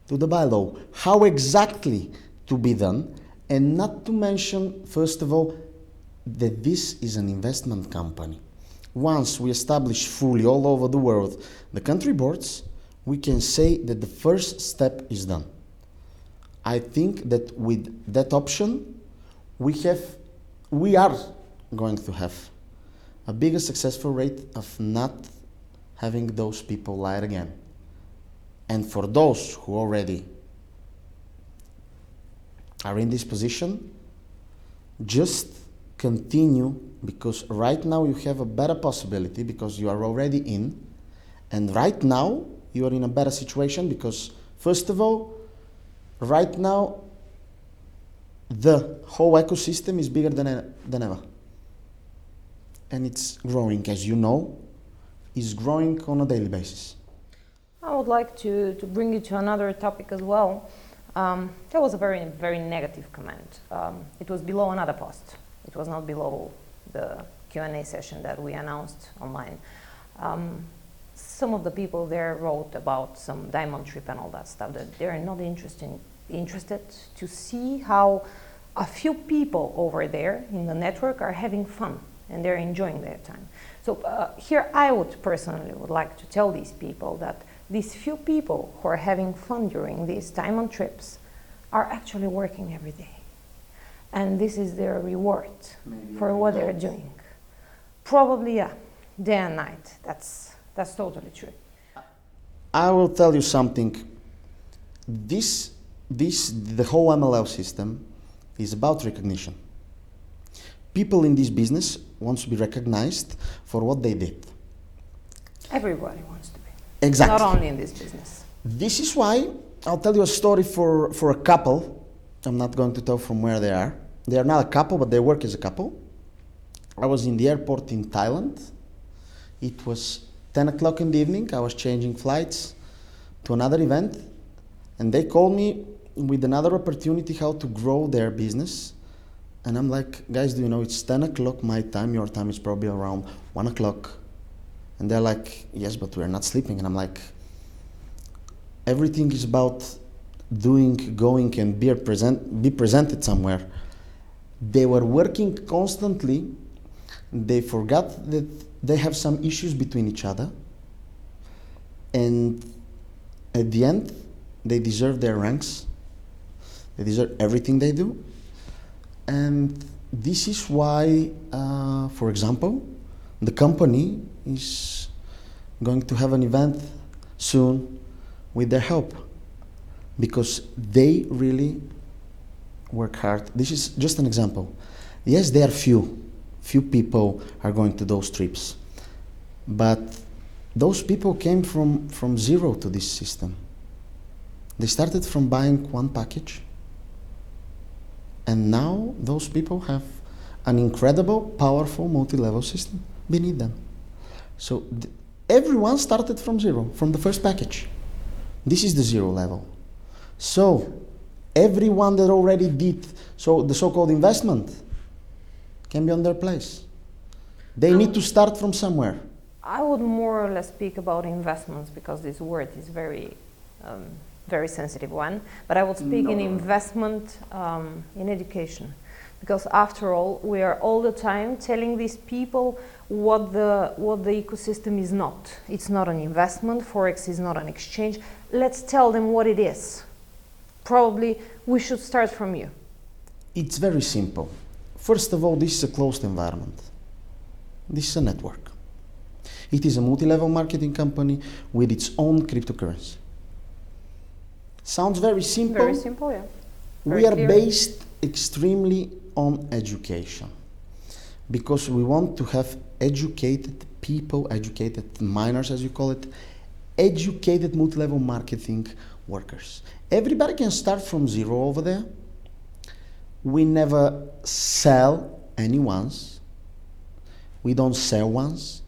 to the bylaw? How exactly to be done? And not to mention, first of all, that this is an investment company. Once we establish fully all over the world the country boards, we can say that the first step is done. I think that with that option, we are going to have a bigger successful rate of not having those people lie again. And for those who already are in this position, just continue, because right now you have a better possibility because you are already in, and right now you are in a better situation because, first of all, right now the whole ecosystem is bigger than ever. And it's growing, as you know, is growing on a daily basis. I would like to bring you to another topic as well. That was a very, very negative comment. It was below another post. It was not below the Q&A session that we announced online. Some of the people there wrote about some diamond trip and all that stuff, that they're not interested to see how a few people over there in the network are having fun and they're enjoying their time. So here I would personally like to tell these people that these few people who are having fun during these diamond trips are actually working every day. And this is their reward for what they're doing. Probably, yeah, day and night. That's totally true. I will tell you something. This the whole MLM system is about recognition. People in this business want to be recognized for what they did. Everybody wants to be. Exactly. Not only in this business. This is why I'll tell you a story for a couple. I'm not going to tell from where they are. They are not a couple, but they work as a couple. I was in the airport in Thailand. It was 10 o'clock in the evening. I was changing flights to another event, and they called me with another opportunity how to grow their business. And I'm like, guys, do you know it's 10 o'clock my time, your time is probably around 1 o'clock. And they're like, yes, but we're not sleeping. And I'm like, everything is about doing, going, and be presented somewhere. They were working constantly. They forgot that they have some issues between each other. And at the end, they deserve their ranks. They deserve everything they do. And this is why, for example, the company is going to have an event soon with their help, because they really work hard. This is just an example. Yes, there are few people are going to those trips, but those people came from zero to this system. They started from buying one package, and now those people have an incredible, powerful, multi-level system beneath them. So everyone started from zero, from the first package. This is the zero level. So everyone that already did the so-called investment can be on their place. They need to start from somewhere. I would more or less speak about investments, because this word is very sensitive one. But I would speak in investment in education, because after all, we are all the time telling these people what the ecosystem is not. It's not an investment. Forex is not an exchange. Let's tell them what it is. Probably we should start from you. It's very simple. First of all, this is a closed environment. This is a network. It is a multi-level marketing company with its own cryptocurrency. Sounds very simple. Very simple, yeah. We are based extremely on education, because we want to have educated people, educated miners as you call it, educated multi-level marketing workers. Everybody can start from zero over there. We never sell any ones. We don't sell ones.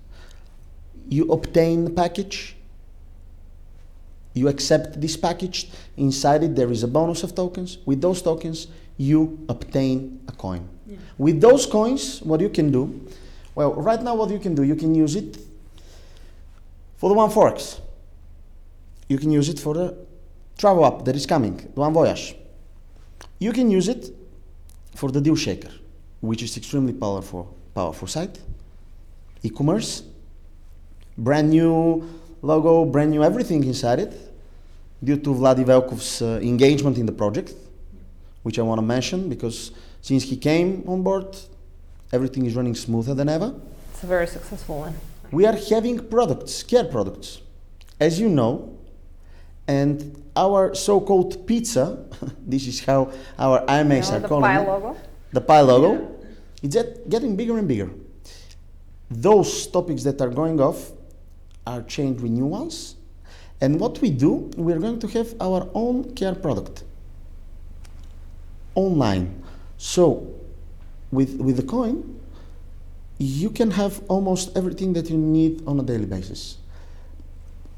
You obtain the package. You accept this package. Inside it there is a bonus of tokens. With those tokens you obtain a coin. Yeah. With those coins, what you can do, well, right now what you can do, you can use it for the One Forex. You can use it for the travel app that is coming, the One Voyage. You can use it for the Deal Shaker, which is extremely powerful site. E-commerce, brand new logo, brand new everything inside it, due to Vladi Velkov's engagement in the project, which I want to mention, because since he came on board, everything is running smoother than ever. It's a very successful one. We are having products, care products, as you know, and our so-called pizza, this is how our IMAs are calling it. Logo. The Pi logo, it's getting bigger and bigger. Those topics that are going off are changed with new ones. And what we do, we're going to have our own care product online. So with the coin, you can have almost everything that you need on a daily basis.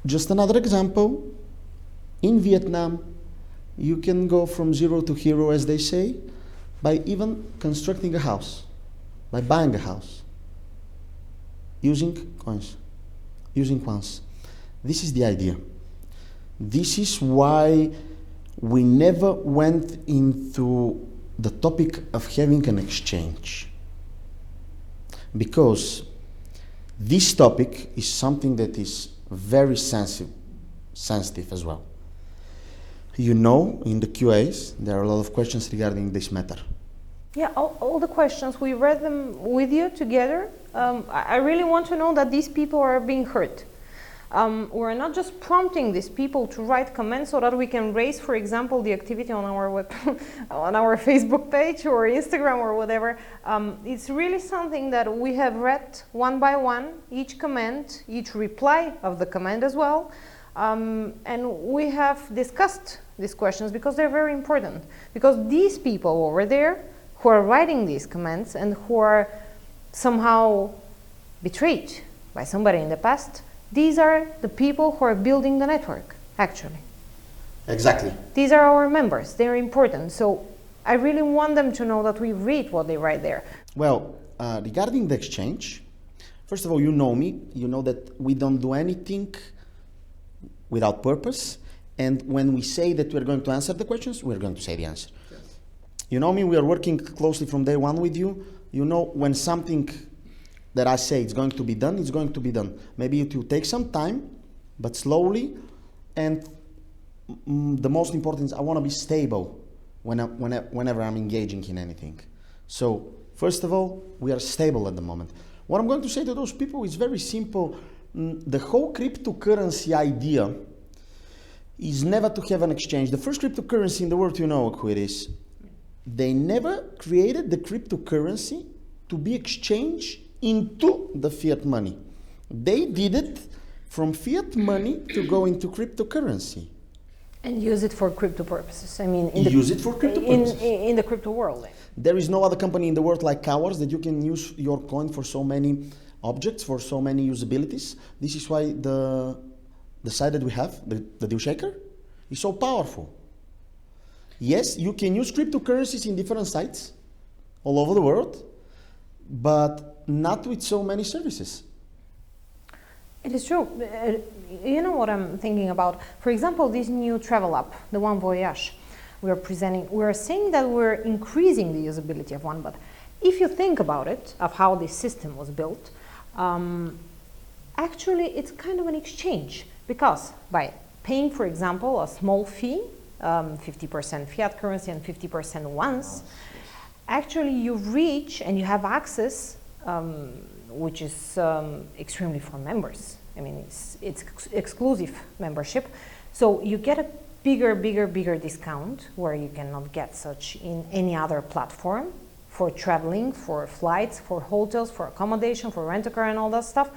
Just another example, in Vietnam, you can go from zero to hero, as they say, by even constructing a house, by buying a house, using coins, using quants. This is the idea. This is why we never went into the topic of having an exchange, because this topic is something that is very sensitive as well. You know, in the QAs, there are a lot of questions regarding this matter. Yeah, all the questions, we read them with you together. I really want to know that these people are being heard. we're not just prompting these people to write comments so that we can raise, for example, the activity on our web, on our Facebook page or Instagram or whatever. It's really something that we have read one by one, each comment, each reply of the comment as well. And we have discussed these questions because they're very important. Because these people over there who are writing these comments and who are somehow betrayed by somebody in the past, these are the people who are building the network, actually. Exactly. These are our members. They're important. So I really want them to know that we read what they write there. Well, regarding the exchange, first of all, you know me. You know that we don't do anything without purpose. And when we say that we're going to answer the questions, we're going to say the answer. Yes. You know me, we are working closely from day one with you. You know when something that I say it's going to be done, it's going to be done. Maybe it will take some time, but slowly. And the most important is I want to be stable whenever I'm engaging in anything. So first of all, we are stable at the moment. What I'm going to say to those people is very simple. The whole cryptocurrency idea is never to have an exchange. The first cryptocurrency in the world, you know who it is. They never created the cryptocurrency to be exchanged into the fiat money. They did it from fiat money to go into cryptocurrency. And use it for crypto purposes. I mean, use it for crypto purposes. In the crypto world. There is no other company in the world like ours that you can use your coin for so many objects, for so many usabilities. This is why the site that we have, the Deal Shaker, is so powerful. Yes, you can use cryptocurrencies in different sites all over the world, but not with so many services. It is true. You know what I'm thinking about? For example, this new travel app, the One Voyage, we are saying that we're increasing the usability of One, but if you think about it, of how this system was built, actually it's kind of an exchange, because by paying, for example, a small fee, 50% fiat currency and 50% ones, actually you reach and you have access, which is extremely for members. I mean, it's exclusive membership. So you get a bigger discount where you cannot get such in any other platform for traveling, for flights, for hotels, for accommodation, for rent-a-car and all that stuff.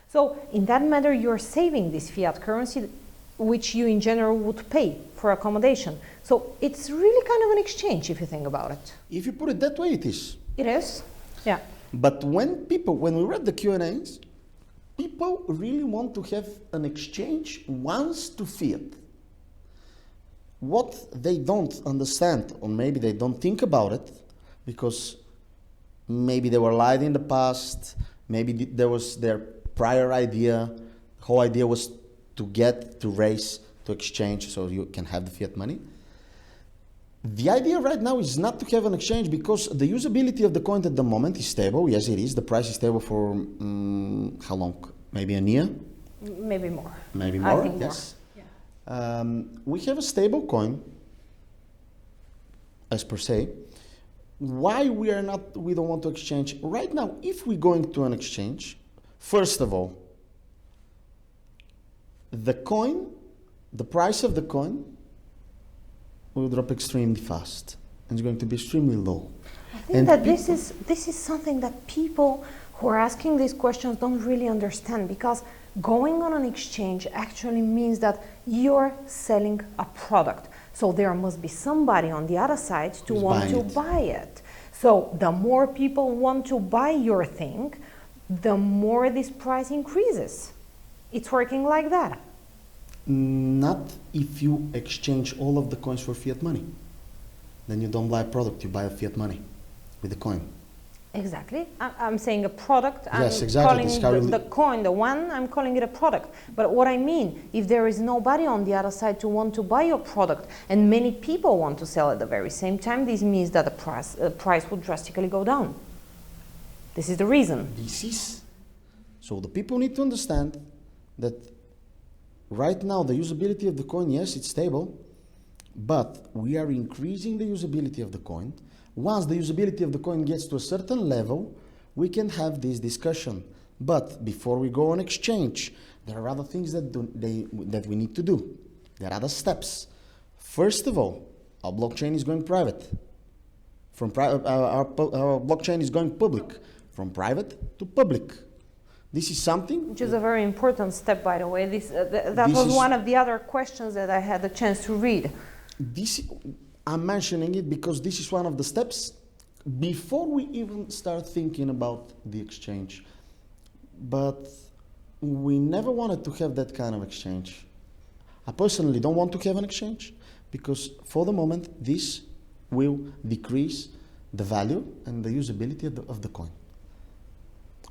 So in that matter, you're saving this fiat currency, which you in general would pay for accommodation. So it's really kind of an exchange if you think about it. If you put it that way, it is. It is, yeah. But when we read the Q&As, people really want to have an exchange once to fiat. What they don't understand, or maybe they don't think about it, because maybe they were lied in the past, maybe there was their prior idea, the whole idea was to raise, to exchange, so you can have the fiat money. The idea right now is not to have an exchange because the usability of the coin at the moment is stable. Yes, it is. The price is stable for how long? Maybe a year? Maybe more. Maybe more, I think yes. More. Yeah. We have a stable coin, as per se. Why we don't want to exchange? Right now, if we go into an exchange, first of all, the price of the coin will drop extremely fast and it's going to be extremely low. I think that this is something that people who are asking these questions don't really understand, because going on an exchange actually means that you're selling a product. So there must be somebody on the other side to want to buy it. So the more people want to buy your thing, the more this price increases. It's working like that. Not if you exchange all of the coins for fiat money. Then you don't buy a product, you buy a fiat money with the coin. Exactly. I'm saying a product. Yes, I'm exactly. calling the coin, the one, I'm calling it a product. But what I mean, if there is nobody on the other side to want to buy your product and many people want to sell at the very same time, this means that the price will drastically go down. This is the reason. So the people need to understand that right now the usability of the coin, yes, it's stable, but we are increasing the usability of the coin. Once the usability of the coin gets to a certain level, we can have this discussion. But before we go on exchange, there are other things that we need to do. There are other steps. First of all, our blockchain is going private. Our blockchain is going public, from private to public. This is something Which is a very important step, by the way. That was one of the other questions that I had the chance to read. I'm mentioning it because this is one of the steps before we even start thinking about the exchange. But we never wanted to have that kind of exchange. I personally don't want to have an exchange because for the moment this will decrease the value and the usability of the coin.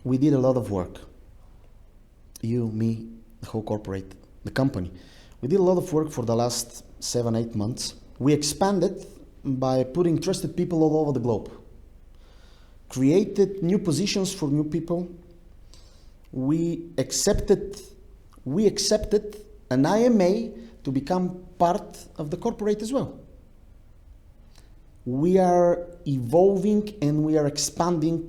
We did a lot of work. You, me, the whole corporate, the company. We did a lot of work for the last 7-8 months. We expanded by putting trusted people all over the globe. Created new positions for new people. We accepted an IMA to become part of the corporate as well. We are evolving and we are expanding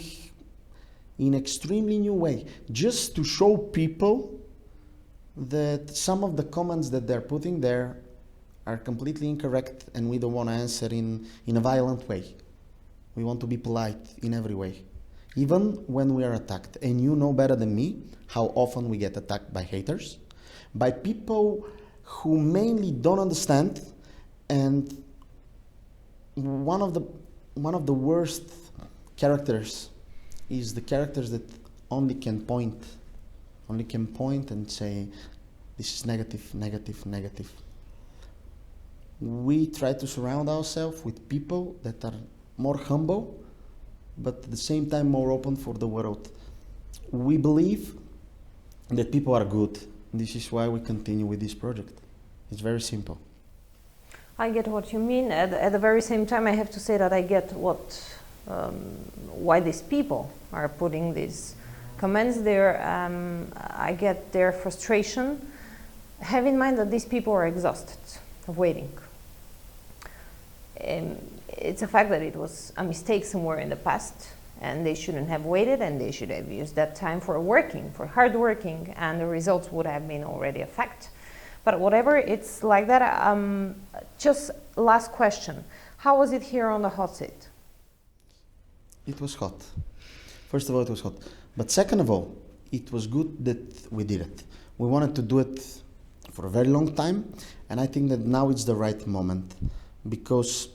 in extremely new way, just to show people that some of the comments that they're putting there are completely incorrect and we don't want to answer in a violent way. We want to be polite in every way, even when we are attacked. And you know better than me how often we get attacked by haters, by people who mainly don't understand. And one of the worst characters is the characters that only can point and say, this is negative, negative, negative. We try to surround ourselves with people that are more humble, but at the same time more open for the world. We believe that people are good. This is why we continue with this project. It's very simple. I get what you mean. At the very same time, I have to say that I get why these people are putting these comments there. I get their frustration. Have in mind that these people are exhausted of waiting. It's a fact that it was a mistake somewhere in the past, and they shouldn't have waited, and they should have used that time for hard working, and the results would have been already a fact. But whatever, it's like that. Just last question. How was it here on the hot seat? It was hot. First of all, it was hot. But second of all, it was good that we did it. We wanted to do it for a very long time, and I think that now it's the right moment because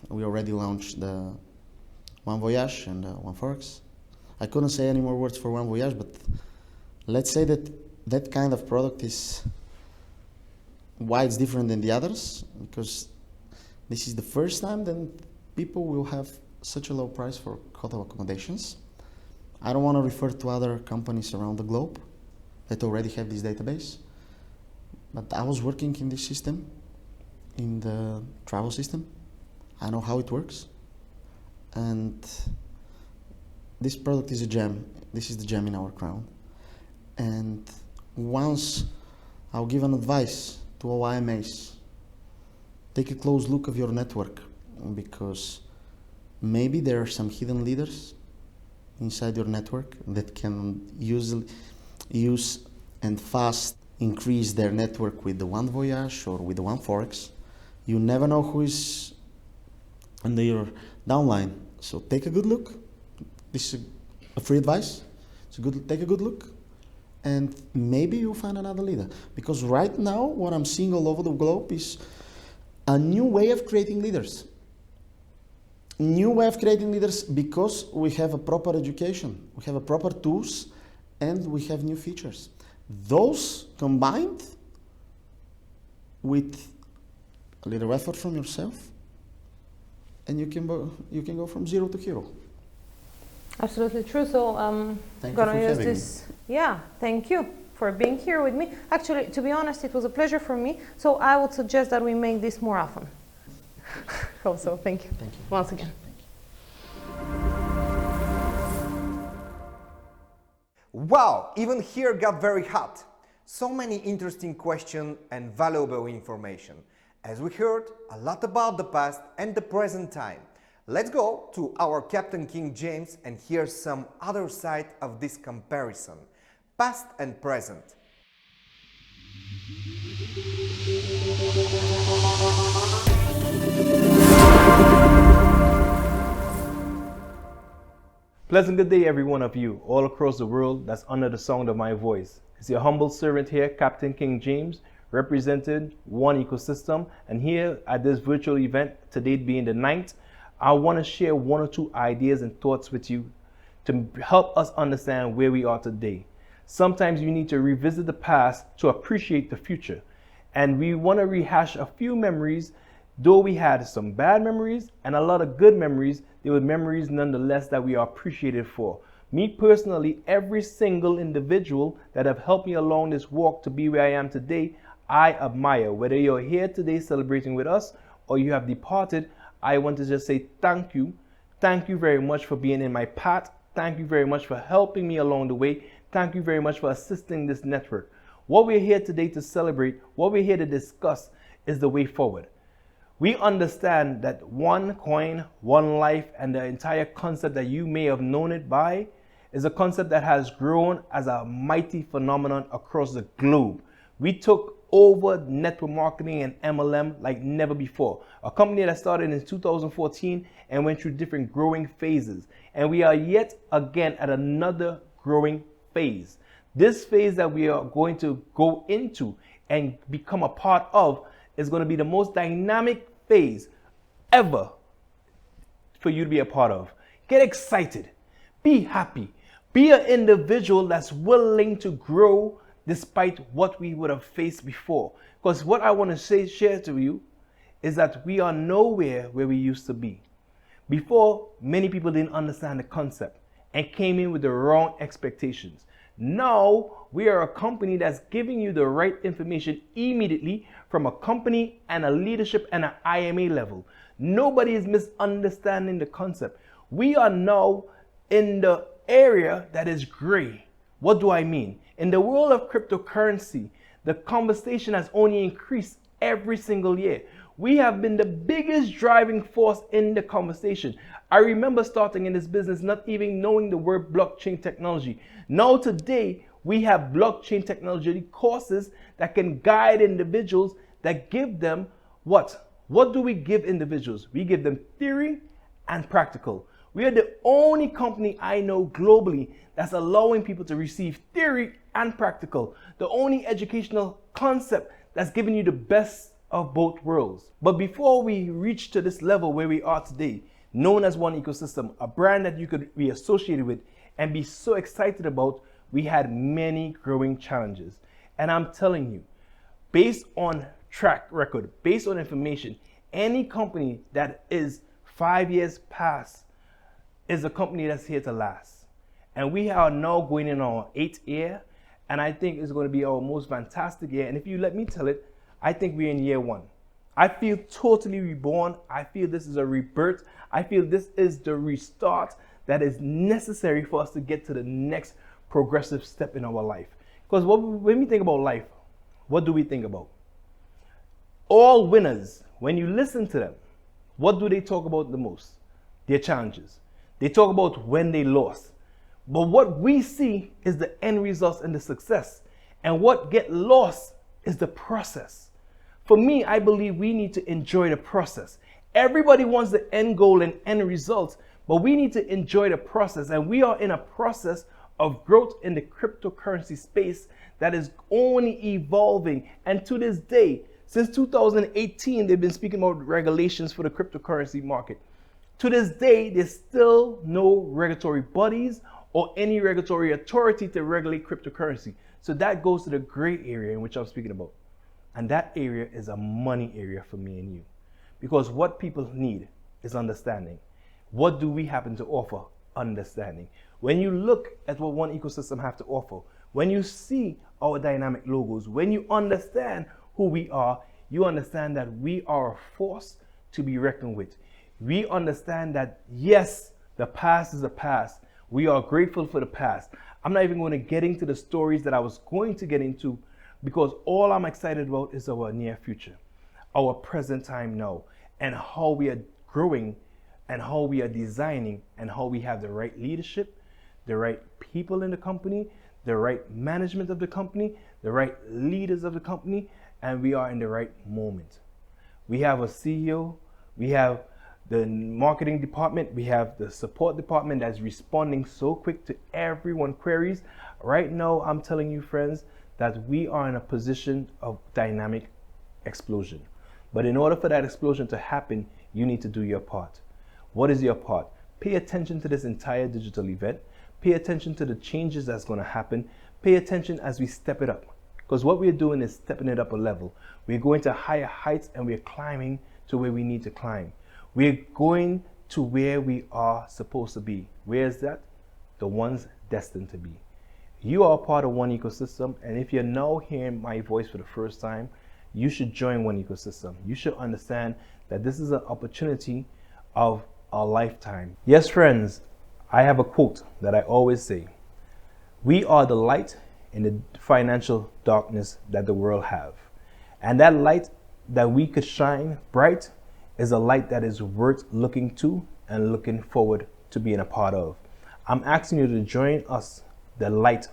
we already launched the One Voyage and One Forex. I couldn't say any more words for One Voyage, but let's say that that kind of product is why it's different than the others, because this is the first time that people will have such a low price for hotel accommodations. I don't want to refer to other companies around the globe that already have this database, but I was working in this system, in the travel system. I know how it works, and this product is a gem. This is the gem in our crown. And once I'll give an advice to all IMAs, take a close look of your network, because maybe there are some hidden leaders inside your network that can use and fast increase their network with the One Voyage or with the One Forex. You never know who is under your downline. So take a good look. This is a free advice. Take a good look, and maybe you'll find another leader. Because right now, what I'm seeing all over the globe is a new way of creating leaders. New way of creating leaders because we have a proper education, we have a proper tools, and we have new features. Those combined with a little effort from yourself, and you can go from zero to hero. Absolutely true. So Thank you gonna for use having this. Yeah, thank you for being here with me. Actually, to be honest, it was a pleasure for me. So I would suggest that we make this more often. Also, thank you. Thank you. Once again. Wow, even here got very hot. So many interesting questions and valuable information. As we heard a lot about the past and the present time. Let's go to our Captain King James and hear some other side of this comparison, past and present. Pleasant good day, every one of you, all across the world that's under the sound of my voice. It's your humble servant here, Captain King James, representing One Ecosystem. And here at this virtual event, today being the 9th, I want to share one or two ideas and thoughts with you to help us understand where we are today. Sometimes you need to revisit the past to appreciate the future. And we want to rehash a few memories. Though we had some bad memories and a lot of good memories, they were memories nonetheless that we are appreciated for. Me personally, every single individual that have helped me along this walk to be where I am today, I admire. Whether you're here today celebrating with us or you have departed, I want to just say thank you. Thank you very much for being in my path. Thank you very much for helping me along the way. Thank you very much for assisting this network. What we're here today to celebrate, what we're here to discuss is the way forward. We understand that one coin, one life, and the entire concept that you may have known it by is a concept that has grown as a mighty phenomenon across the globe. We took over network marketing and MLM like never before. A company that started in 2014 and went through different growing phases. And we are yet again at another growing phase. This phase that we are going to go into and become a part of is going to be the most dynamic phase ever for you to be a part of. Get excited, be happy, be an individual that's willing to grow despite what we would have faced before. Because what I want to share to you is that we are nowhere where we used to be. Before, many people didn't understand the concept and came in with the wrong expectations. Now, we are a company that's giving you the right information immediately from a company and a leadership and an IMA level. Nobody is misunderstanding the concept. We are now in the area that is gray. What do I mean? In the world of cryptocurrency, the conversation has only increased every single year. We have been the biggest driving force in the conversation. I remember starting in this business not even knowing the word blockchain technology. Now today, we have blockchain technology courses that can guide individuals, that give them what? What do we give individuals? We give them theory and practical. We are the only company I know globally that's allowing people to receive theory and practical. The only educational concept that's giving you the best of both worlds. But before we reach to this level where we are today, known as One Ecosystem, a brand that you could be associated with and be so excited about, we had many growing challenges. And I'm telling you, based on track record, based on information, any company that is 5 years past is a company that's here to last. And we are now going in our 8th year, and I think it's going to be our most fantastic year. And if you let me tell it, I think we're in year 1. I feel totally reborn. I feel this is a rebirth. I feel this is the restart that is necessary for us to get to the next progressive step in our life. Because when we think about life, what do we think about? All winners, when you listen to them, what do they talk about the most? Their challenges. They talk about when they lost. But what we see is the end results and the success. And what get lost is the process. For me, I believe we need to enjoy the process. Everybody wants the end goal and end results, but we need to enjoy the process. And we are in a process of growth in the cryptocurrency space that is only evolving. And to this day, since 2018, they've been speaking about regulations for the cryptocurrency market. To this day, there's still no regulatory bodies or any regulatory authority to regulate cryptocurrency. So that goes to the gray area in which I'm speaking about. And that area is a money area for me and you. Because what people need is understanding. What do we happen to offer? Understanding. When you look at what One Ecosystem have to offer, when you see our dynamic logos, when you understand who we are, you understand that we are a force to be reckoned with. We understand that, yes, the past is the past. We are grateful for the past. I'm not even going to get into the stories that I was going to get into, because all I'm excited about is our near future, our present time now, and how we are growing and how we are designing and how we have the right leadership, the right people in the company, the right management of the company, the right leaders of the company, and we are in the right moment. We have a CEO, we have the marketing department, we have the support department that's responding so quick to everyone's queries. Right now, I'm telling you, friends, that we are in a position of dynamic explosion. But in order for that explosion to happen, you need to do your part. What is your part? Pay attention to this entire digital event. Pay attention to the changes that's going to happen. Pay attention as we step it up. Because what we're doing is stepping it up a level. We're going to higher heights and we're climbing to where we need to climb. We're going to where we are supposed to be. Where is that? The ones destined to be. You are part of One Ecosystem, and if you're now hearing my voice for the first time, you should join One Ecosystem. You should understand that this is an opportunity of a lifetime. Yes, friends, I have a quote that I always say. We are the light in the financial darkness that the world have. And that light that we could shine bright is a light that is worth looking to and looking forward to being a part of. I'm asking you to join us, the light,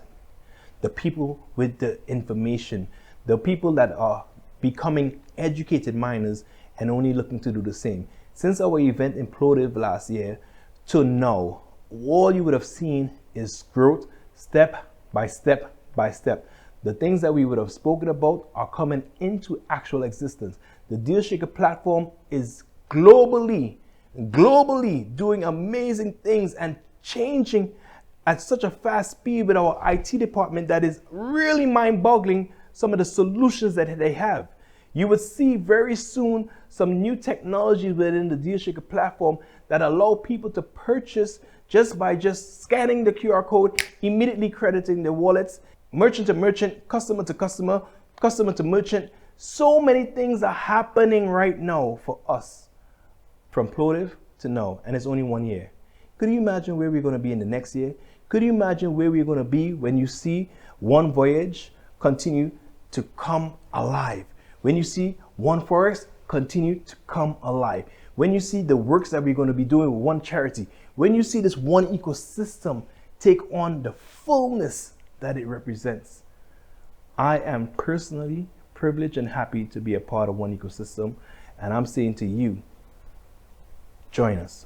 the people with the information, the people that are becoming educated miners and only looking to do the same. Since our event imploded last year to now, all you would have seen is growth step by step by step. The things that we would have spoken about are coming into actual existence. The DealShaker platform is globally doing amazing things and changing at such a fast speed with our IT department that is really mind-boggling some of the solutions that they have. You would see very soon some new technologies within the DealShaker platform that allow people to purchase just by scanning the QR code, immediately crediting their wallets, merchant to merchant, customer to customer, customer to merchant. So many things are happening right now for us from Plotiv to now, and it's only 1 year. Could you imagine where we're going to be in the next year? Could you imagine where we're going to be when you see One Voyage continue to come alive? When you see One Forest continue to come alive? When you see the works that we're going to be doing with One Charity? When you see this One Ecosystem take on the fullness that it represents? I am personally privileged and happy to be a part of One Ecosystem, and I'm saying to you, join us.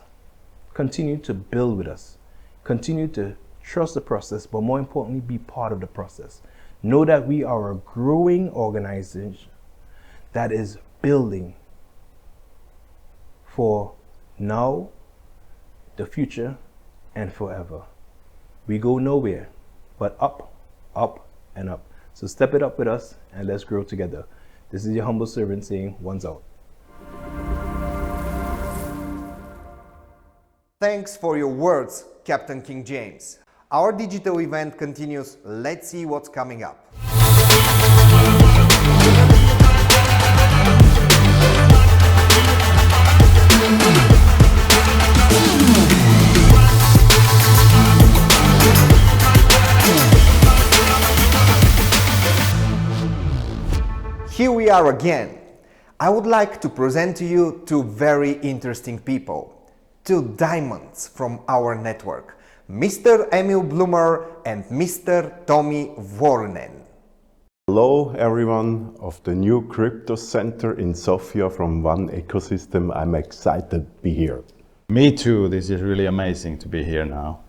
Continue to build with us. Continue to trust the process, but more importantly, be part of the process. Know that we are a growing organization that is building for now, the future, and forever. We go nowhere, but up, up, and up. So step it up with us and let's grow together. This is your humble servant saying, one's out. Thanks for your words, Captain King James. Our digital event continues. Let's see what's coming up. Here we are again. I would like to present to you two very interesting people. Two diamonds from our network, Mr. Emil Blumer and Mr. Tommy Vornen. Hello everyone of the new Crypto Center in Sofia from One Ecosystem. I'm excited to be here. Me too. This is really amazing to be here now.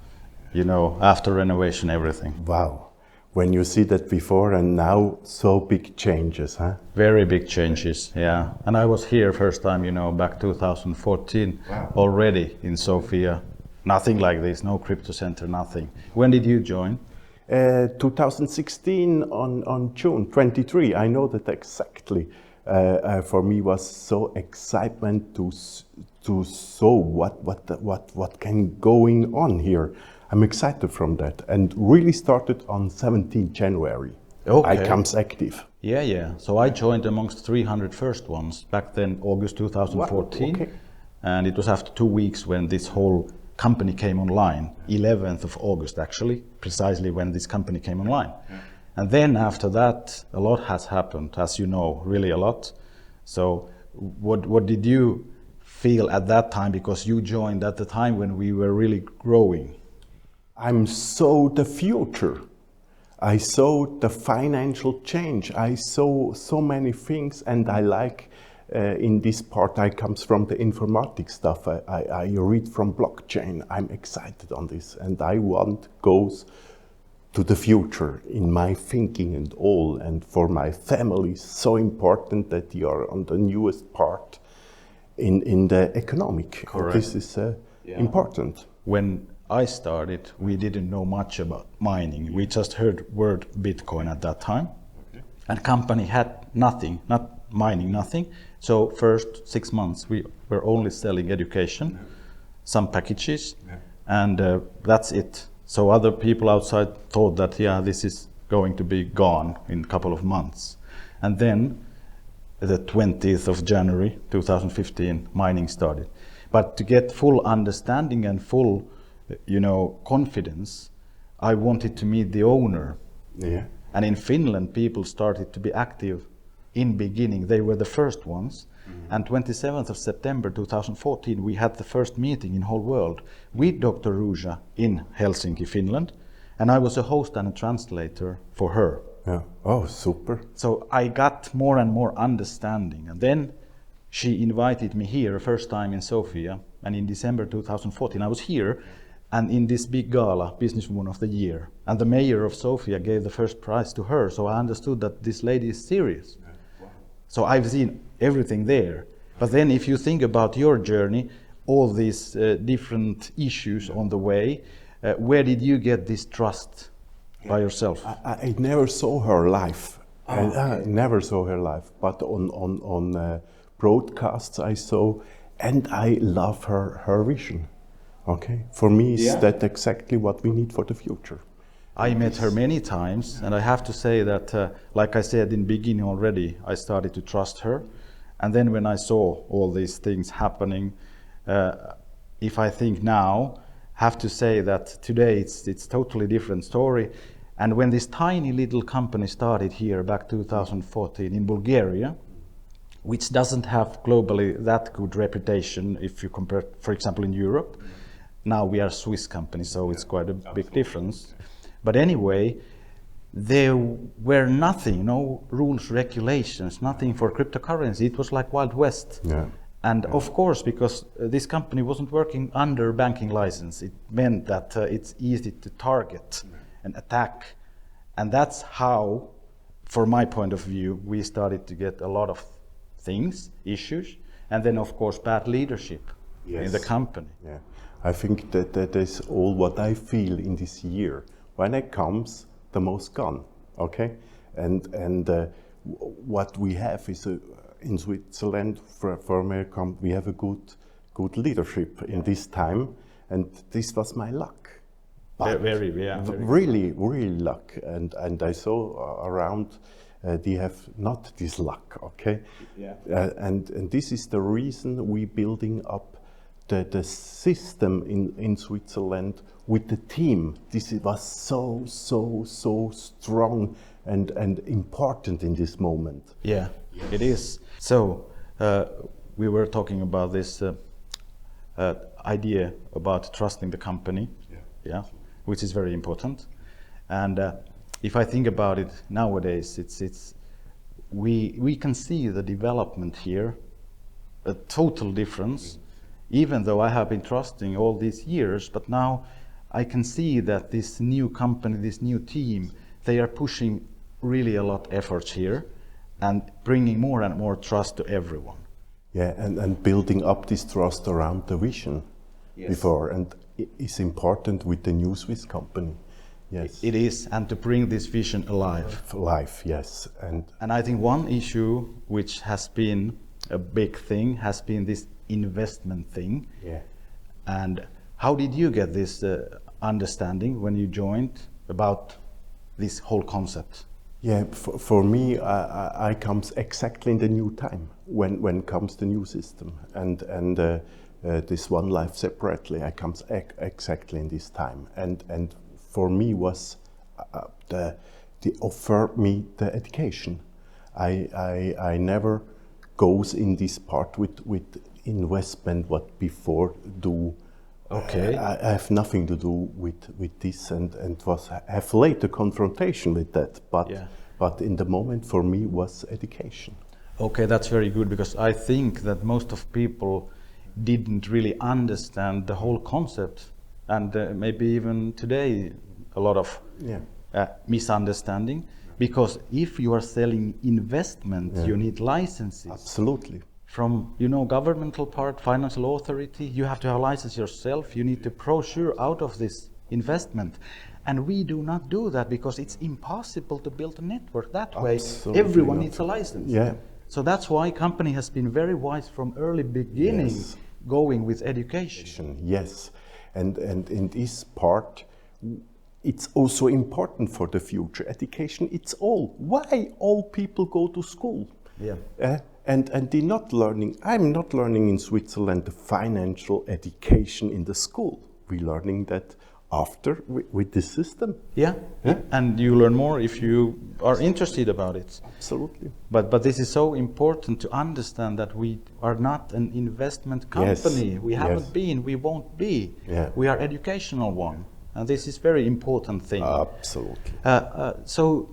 You know, after renovation, everything. Wow. When you see that before and now, so big changes, huh? Very big changes, yeah. And I was here first time, you know, back 2014, Wow. already in Sofia. Nothing like this, no crypto center, nothing. When did you join? 2016 on June 23. I know that exactly. For me was so excitement to saw what can going on here. I'm excited from that and really started on 17 January. Okay. I comes active. Yeah. So I joined amongst 300 first ones back then, August 2014. Wow, okay. And it was after 2 weeks when this whole company came online, 11th of August actually, precisely when this company came online. And then after that, a lot has happened, as you know, really a lot. So what did you feel at that time, because you joined at the time when we were really growing? I'm so the future. I saw the financial change. I saw so many things, and I like in this part. I comes from the informatics stuff. I read from blockchain. I'm excited on this, and I want goes to the future in my thinking and all. And for my family, so important that you are on the newest part in the economic. Correct. This is important. When I started, we didn't know much about mining. We just heard word Bitcoin at that time. And company had nothing, not mining, nothing. So first 6 months we were only selling education, some packages, and that's it. So other people outside thought that, yeah, this is going to be gone in a couple of months. And then the 20th of January 2015, mining started. But to get full understanding and full, confidence, I wanted to meet the owner. Yeah. And in Finland, people started to be active in beginning. They were the first ones. And 27th of September 2014, we had the first meeting in whole world with Dr. Ruja in Helsinki, Finland. And I was a host and a translator for her. Yeah. Oh, super. So I got more and more understanding. And then she invited me here first time in Sofia. And in December 2014, I was here. And in this big gala, Businesswoman of the Year, and the mayor of Sofia gave the first prize to her. So I understood that this lady is serious. So I've seen everything there. But then if you think about your journey, all these different issues on the way, where did you get this trust by yourself? I never saw her live. I never saw her live, but on broadcasts I saw, and I love her vision. Okay, for me, is that exactly what we need for the future? I met her many times, and I have to say that, like I said in the beginning already, I started to trust her. And then when I saw all these things happening, if I think now, have to say that today it's totally different story. And when this tiny little company started here back 2014 in Bulgaria, which doesn't have globally that good reputation if you compare, for example, in Europe. Now we are a Swiss company, so it's quite a big difference. But anyway, there were nothing, no rules, regulations, nothing for cryptocurrency. It was like Wild West. Yeah. And of course, because this company wasn't working under banking license, it meant that it's easy to target and attack. And that's how, from my point of view, we started to get a lot of things, issues, and then of course bad leadership in the company. Yeah. I think that is all what I feel in this year. When it comes, the most gone, okay? And what we have is in Switzerland, for America, we have a good leadership in this time, and this was my luck. Really luck. And I saw around they have not this luck, okay? Yeah. And this is the reason we building up the system in Switzerland with the team. This was so strong and important in this moment. Yeah, it is. So we were talking about this idea about trusting the company, which is very important. And if I think about it nowadays, we can see the development here, a total difference. Even though I have been trusting all these years, but now I can see that this new company, this new team, they are pushing really a lot of efforts here and bringing more and more trust to everyone. Yeah, and building up this trust around the vision before, and it's important with the new Swiss company. Yes, it is, and to bring this vision alive. Alive, yes. And I think one issue which has been a big thing has been this investment thing. Yeah. And how did you get this understanding when you joined about this whole concept? Yeah, for me, I comes exactly in the new time when comes the new system, and this one life separately. I comes exactly in this time, and for me was the offer me the education. I never goes in this part with investment what before do Okay. I have nothing to do with this, and have later confrontation with that. But in the moment, for me, was education. Okay, that's very good, because I think that most of people didn't really understand the whole concept, and maybe even today a lot of misunderstanding, because if you are selling investment, you need licenses. Absolutely. From governmental part, financial authority, you have to have a license yourself. You need to brochure out of this investment, and we do not do that because it's impossible to build a network that way. Absolutely Everyone not. needs a license. Yeah. So that's why company has been very wise from early beginning, Yes. going with education. Yes, and in this part, it's also important for the future. Education, it's all. Why all people go to school? Yeah. And they're not learning. I'm not learning in Switzerland the financial education in the school. We're learning that after with the system. Yeah. And you learn more if you are interested about it. Absolutely. But this is so important to understand that we are not an investment company. Yes. We haven't been, we won't be. Yeah. We are educational one. And this is very important thing. Absolutely. So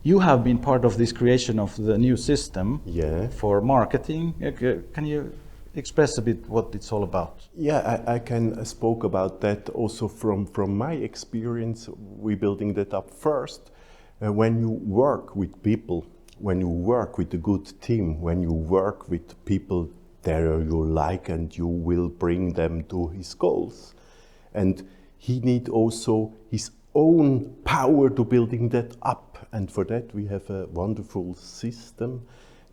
you have been part of this creation of the new system for marketing. Can you express a bit what it's all about? Yeah, I can spoke about that also from my experience. We building that up first. When you work with people, when you work with a good team, when you work with people that you like and you will bring them to his goals. And he need also his own power to building that up. And for that we have a wonderful system.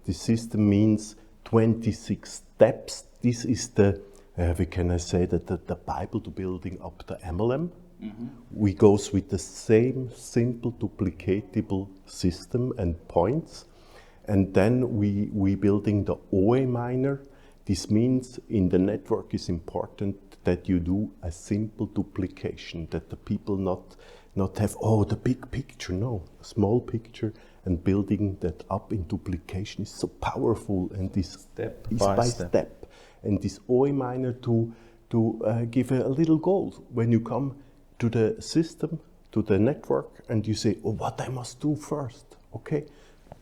The system means 26 steps. This is the, we can say that the Bible to building up the MLM. Mm-hmm. We goes with the same simple duplicatable system and points. And then we building the OA miner. This means in the network is important that you do a simple duplication, that the people not have, the big picture, no, a small picture, and building that up in duplication is so powerful, and this step by step. And this OA miner to give a little goal. When you come to the system, to the network, and you say, what I must do first, okay?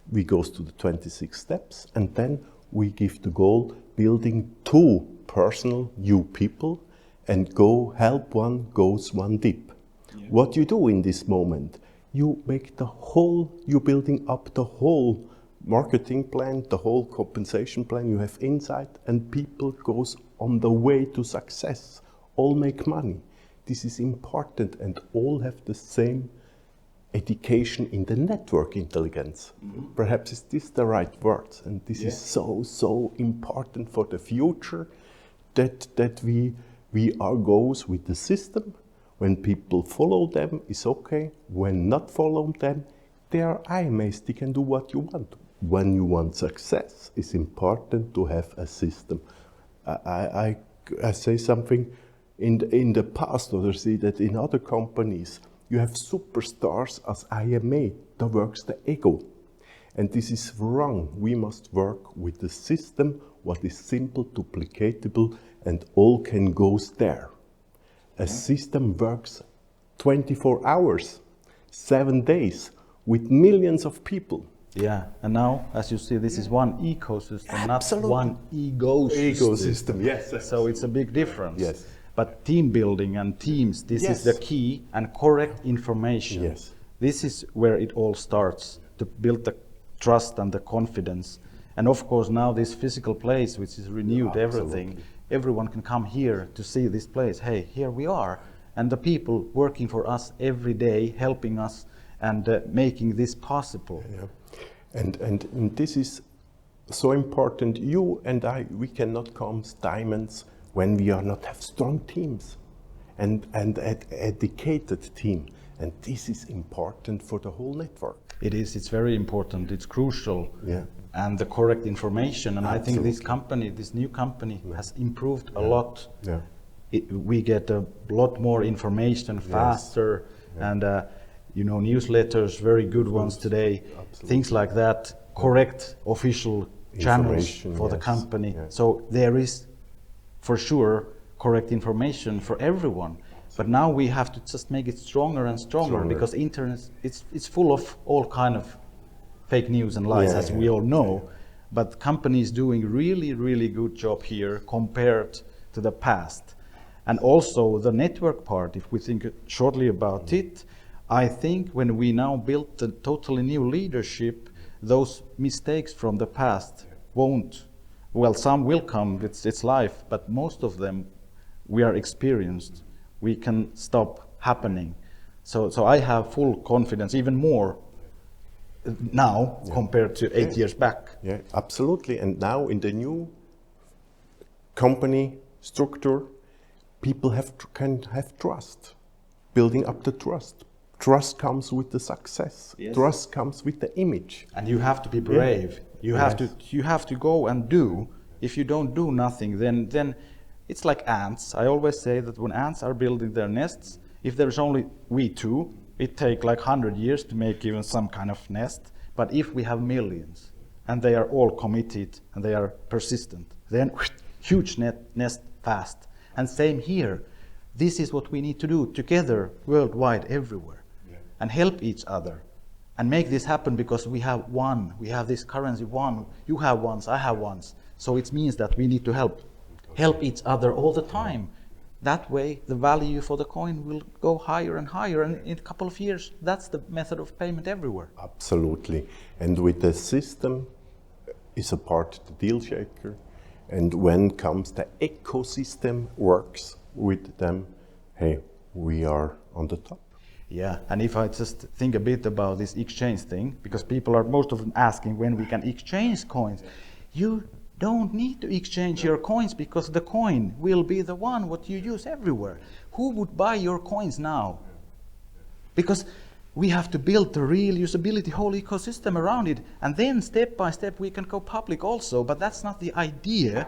We goes to the 26 steps, and then we give the goal, building 2 personal new people, and go help one, goes one deep. Yeah. What you do in this moment, you make you're building up the whole marketing plan, the whole compensation plan, you have insight, and people goes on the way to success. All make money. This is important, and all have the same education in the network intelligence. Mm-hmm. Perhaps is this the right word? And this is so important for the future, that we are goes with the system. When people follow them, it's okay. When not follow them, they are amazed. They can do what you want. When you want success, it's important to have a system. I say something in the past, or see that in other companies, you have superstars as IMA, that works the ego. And this is wrong. We must work with the system, what is simple, duplicatable, and all can go there. A system works 24 hours, 7 days, with millions of people. Yeah, and now, as you see, this is one ecosystem, Absolutely. not one ecosystem. Yes. So it's a big difference. Yes. But team building and teams, this is the key, and correct information. Yes. This is where it all starts, to build the trust and the confidence. And of course now this physical place, which is renewed everything, everyone can come here to see this place. Hey, here we are. And the people working for us every day, helping us and making this possible. Yeah. And this is so important. You and I, we cannot come as diamonds when we are not have strong teams and educated team. And this is important for the whole network. It is, it's very important, it's crucial. Yeah. And the correct information. And Absolutely. I think this company, this new company has improved a lot. Yeah. We get a lot more information faster, and newsletters, very good ones today. Absolutely. Things like that, correct official channels for the company. Yeah. So there is, for sure, correct information for everyone. But now we have to just make it stronger and stronger, because internet it's full of all kind of fake news and lies, as we all know. But companies doing really good job here compared to the past. And also the network part, if we think shortly about it, I think when we now build the totally new leadership, those mistakes from the past won't, well, some will come, it's life, but most of them we are experienced. We can stop happening. So I have full confidence, even more now compared to 8 years back. Yeah, absolutely. And now in the new company structure, people can have trust, building up the trust. Trust comes with the success. Yes. Trust comes with the image. And you have to be brave. You have to go and do. If you don't do nothing, then it's like ants. I always say that when ants are building their nests, if there's only we two, it takes like 100 years to make even some kind of nest. But if we have millions, and they are all committed and they are persistent, then huge nest fast. And same here. This is what we need to do together, worldwide, everywhere, and help each other and make this happen, because we have one. We have this currency one. You have ones, I have ones. So it means that we need to help each other all the time. That way, the value for the coin will go higher and higher, and in a couple of years, that's the method of payment everywhere. Absolutely. And with the system is a part of the deal shaker. And when comes the ecosystem works with them, hey, we are on the top. Yeah, and if I just think a bit about this exchange thing, because people are most of them asking when we can exchange coins. You don't need to exchange your coins, because the coin will be the one what you use everywhere. Who would buy your coins now? Because we have to build the real usability, whole ecosystem around it, and then step by step we can go public also, but that's not the idea.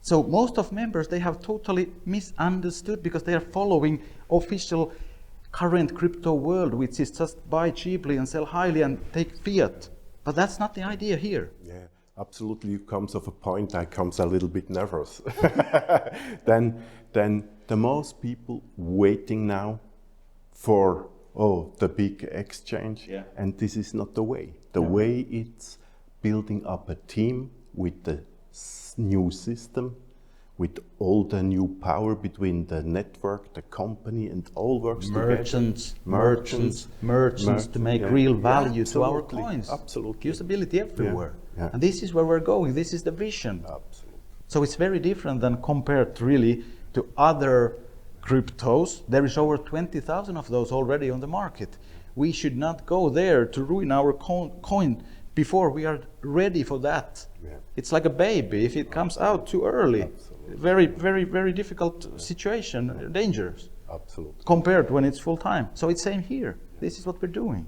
So most of members, they have totally misunderstood, because they are following official current crypto world, which is just buy cheaply and sell highly and take fiat. But that's not the idea here. Yeah, absolutely. It comes of a point I comes a little bit nervous. then the most people waiting now for the big exchange, and this is not the way. The way it's building up a team with the new system, with all the new power between the network, the company, and all works merchants, together. Merchants to make real value to our coins. Absolutely. Usability everywhere. Yeah. And this is where we're going. This is the vision. Absolutely. So it's very different than compared really to other cryptos. There is over 20,000 of those already on the market. We should not go there to ruin our coin before we are ready for that. Yeah. It's like a baby. If it comes out too early, very difficult situation, dangerous. Absolutely. Compared when it's full time. So it's same here. This is what we're doing.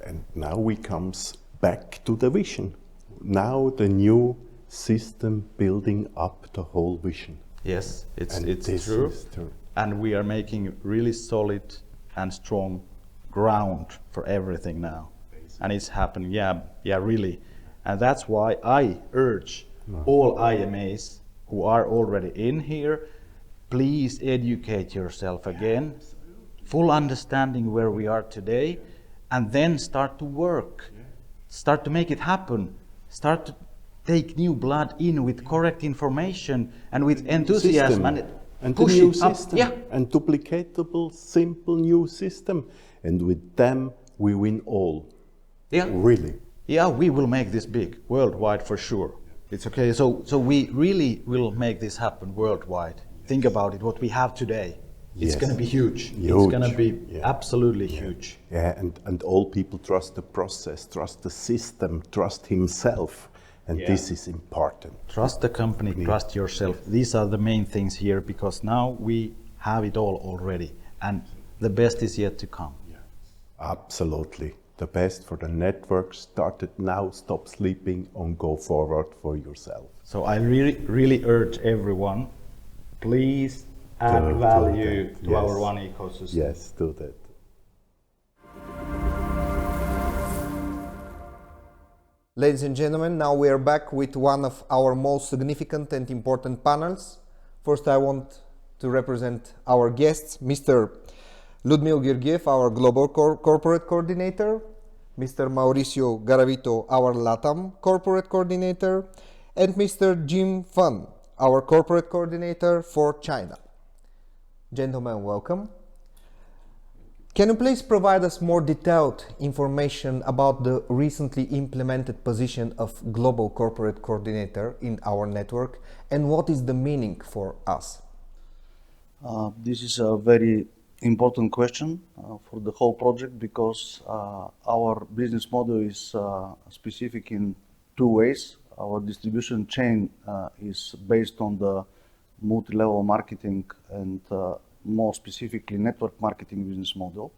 And now we comes back to the vision. Now the new system building up the whole vision. Yes, it's this true. is true. And we are making really solid and strong ground for everything now. And it's happening, really. And that's why I urge all IMAs who are already in here, please educate yourself again, full understanding where we are today, and then start to work, start to make it happen, start to take new blood in with correct information and with enthusiasm and push the new it up. system, Yeah. and duplicatable, simple new system, and with them we win all. Yeah. Really. Yeah, we will make this big, worldwide for sure. It's okay. So we really will make this happen worldwide. Think about it, what we have today. It's Yes. going to be huge. It's Huge. going to be Yeah. absolutely huge. Yeah, and all people trust the process, trust the system, trust himself, and this is important. Trust the company, trust yourself. These are the main things here, because now we have it all already, and the best is yet to come. Absolutely. The best for the network started now. Stop sleeping and go forward for yourself. So I really urge everyone, please add Do value that. to Yes. our one ecosystem. Yes, do that. Ladies and gentlemen, now we are back with one of our most significant and important panels. First, I want to represent our guests, Mr. Ludmil Georgiev, our Global Corporate Coordinator, Mr. Mauricio Garavito, our LATAM Corporate Coordinator, and Mr. Jin Fun, our Corporate Coordinator for China. Gentlemen, welcome. Can you please provide us more detailed information about the recently implemented position of Global Corporate Coordinator in our network, and what is the meaning for us? This is a very important question for the whole project because our business model is specific in two ways. Our distribution chain is based on the multi-level marketing and more specifically network marketing business model.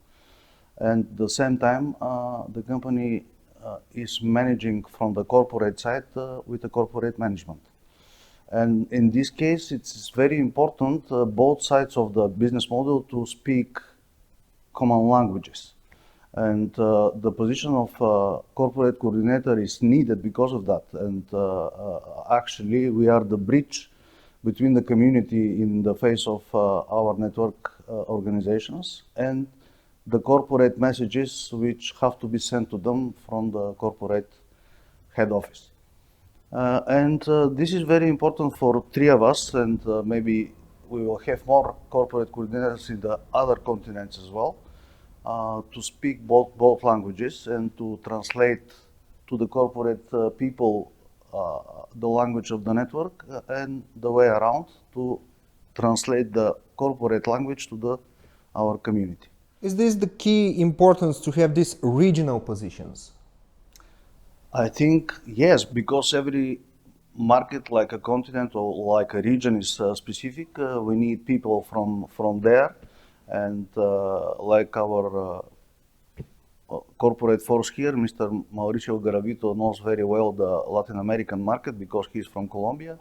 And at the same time, the company is managing from the corporate side with the corporate management. And in this case, it's very important both sides of the business model to speak common languages. And the position of corporate coordinator is needed because of that. And actually, we are the bridge between the community in the face of our network organizations and the corporate messages which have to be sent to them from the corporate head office. This is very important for three of us, and maybe we will have more corporate coordinators in the other continents as well, to speak both languages and to translate to the corporate people the language of the network and the way around to translate the corporate language to our community. Is this the key importance to have these regional positions? I think yes, because every market, like a continent or like a region, is specific. We need people from there, and like our corporate force here, Mr. Mauricio Garavito knows very well the Latin American market because he's from Colombia,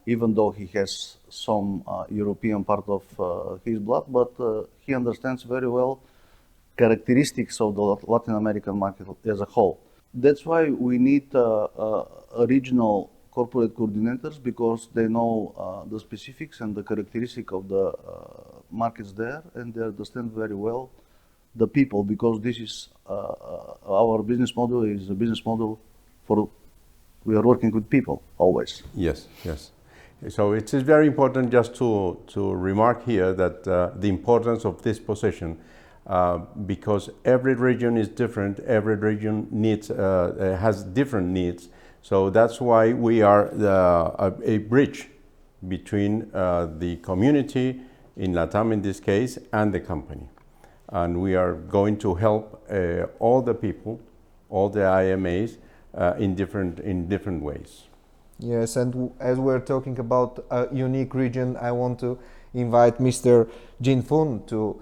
even though he has some European part of his blood, but he understands very well characteristics of the Latin American market as a whole. That's why we need regional corporate coordinators, because they know the specifics and the characteristics of the markets there, and they understand very well the people, because this is our business model is a business model for we are working with people always. Yes, yes. So it is very important just to remark here that the importance of this position, because every region is different, every region needs has different needs. So that's why we are a bridge between the community in LATAM in this case and the company. And we are going to help all the people, all the IMAs in different ways. Yes, and as we're talking about a unique region, I want to invite Mr. Jin Fun to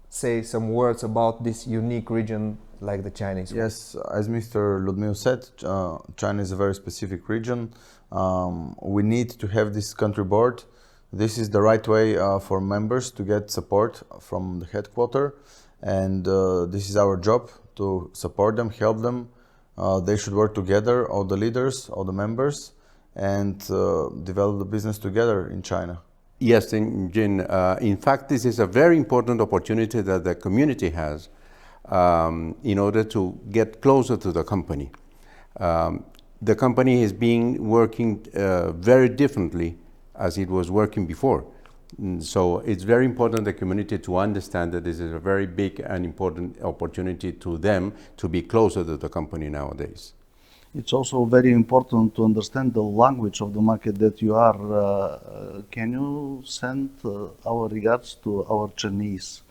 say some words about this unique region like the Chinese. Yes, as Mr. Ludmil said, China is a very specific region. We need to have this country board. This is the right way for members to get support from the headquarters, and this is our job to support them, help them. They should work together, all the leaders, all the members, and develop the business together in China. Yes, Jin, in fact, this is a very important opportunity that the community has in order to get closer to the company. The company is working very differently as it was working before. So it's very important the community to understand that this is a very big and important opportunity to them to be closer to the company nowadays. It's also very important to understand the language of the market that you are. Can you send our regards to our Chinese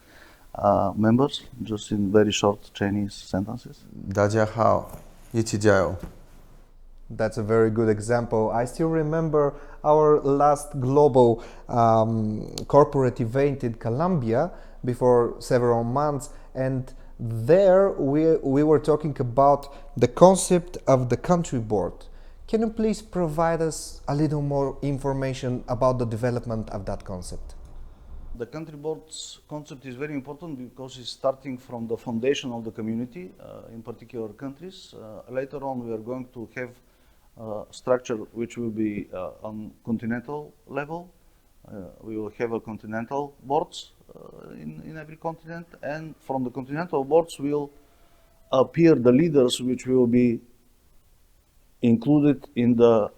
members, just in very short Chinese sentences? 大家好，一起加油。 That's a very good example. I still remember our last global corporate event in Colombia before several months, and there we were talking about the concept of the country board. Can you please provide us a little more information about the development of that concept? The country board's concept is very important because it's starting from the foundation of the community, in particular countries. Later on, we are going to have structure which will be on continental level, We will have a continental boards in every continent, and from the continental boards will appear the leaders which will be included in the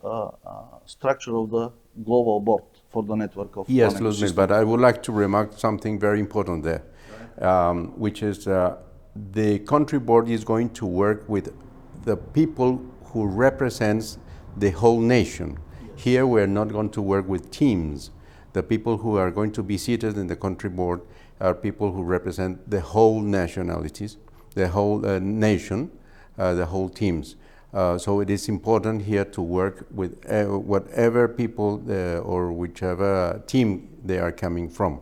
structure of the global board for the network of Yes, financial Ludmil, systems. but I would like to remark something very important there, which is the country board is going to work with the people who represents the whole nation. Here we are not going to work with teams. The people who are going to be seated in the country board are people who represent the whole nationalities, the whole nation, the whole teams. So it is important here to work with whatever people or whichever team they are coming from.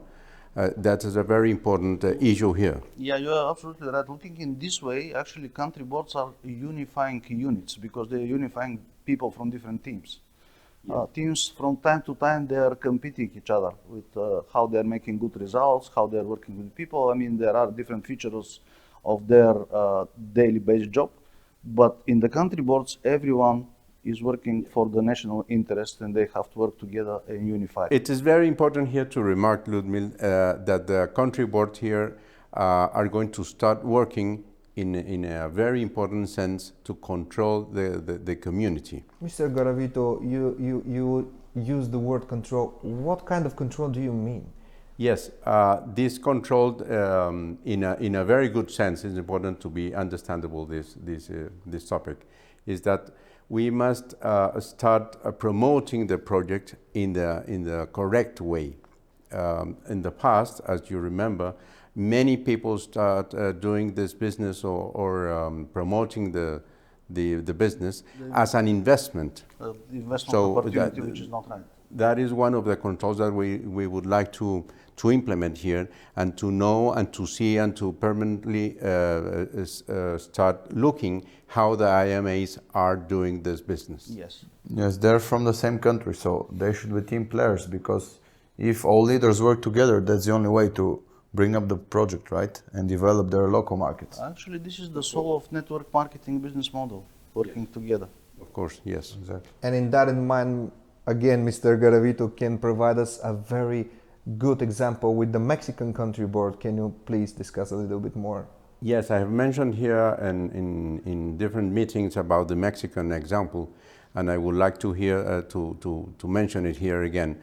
That is a very important issue here. Yeah, you are absolutely right. Looking in this way, actually country boards are unifying units because they are unifying people from different teams. Teams from time to time they are competing each other with how they are making good results, how they are working with people. I mean, there are different features of their daily based job, but in the country boards, everyone is working for the national interest and they have to work together and unify. It is very important here to remark, Ludmil, that the country board here are going to start working in a very important sense to control the community. Mr. Garavito, you use the word control. What kind of control do you mean? Yes, this controlled in a very good sense. It's important to be understandable. This topic is that we must start promoting the project in the correct way. In the past, as you remember, many people start doing this business or promoting the business as an investment. Investment So opportunity, which is not right. That is one of the controls that we would like to implement here, and to know and to see and to permanently start looking how the IMAs are doing this business. Yes. Yes, they're from the same country, so they should be team players, because if all leaders work together, that's the only way to bring up the project, right? And develop their local markets. Actually, this is the soul of network marketing business model, working together. Of course, yes. Exactly. And in that in mind, again, Mr. Garavito can provide us a very good example with the Mexican country board. Can you please discuss a little bit more? Yes, I have mentioned here in different meetings about the Mexican example, and I would like to hear to mention it here again.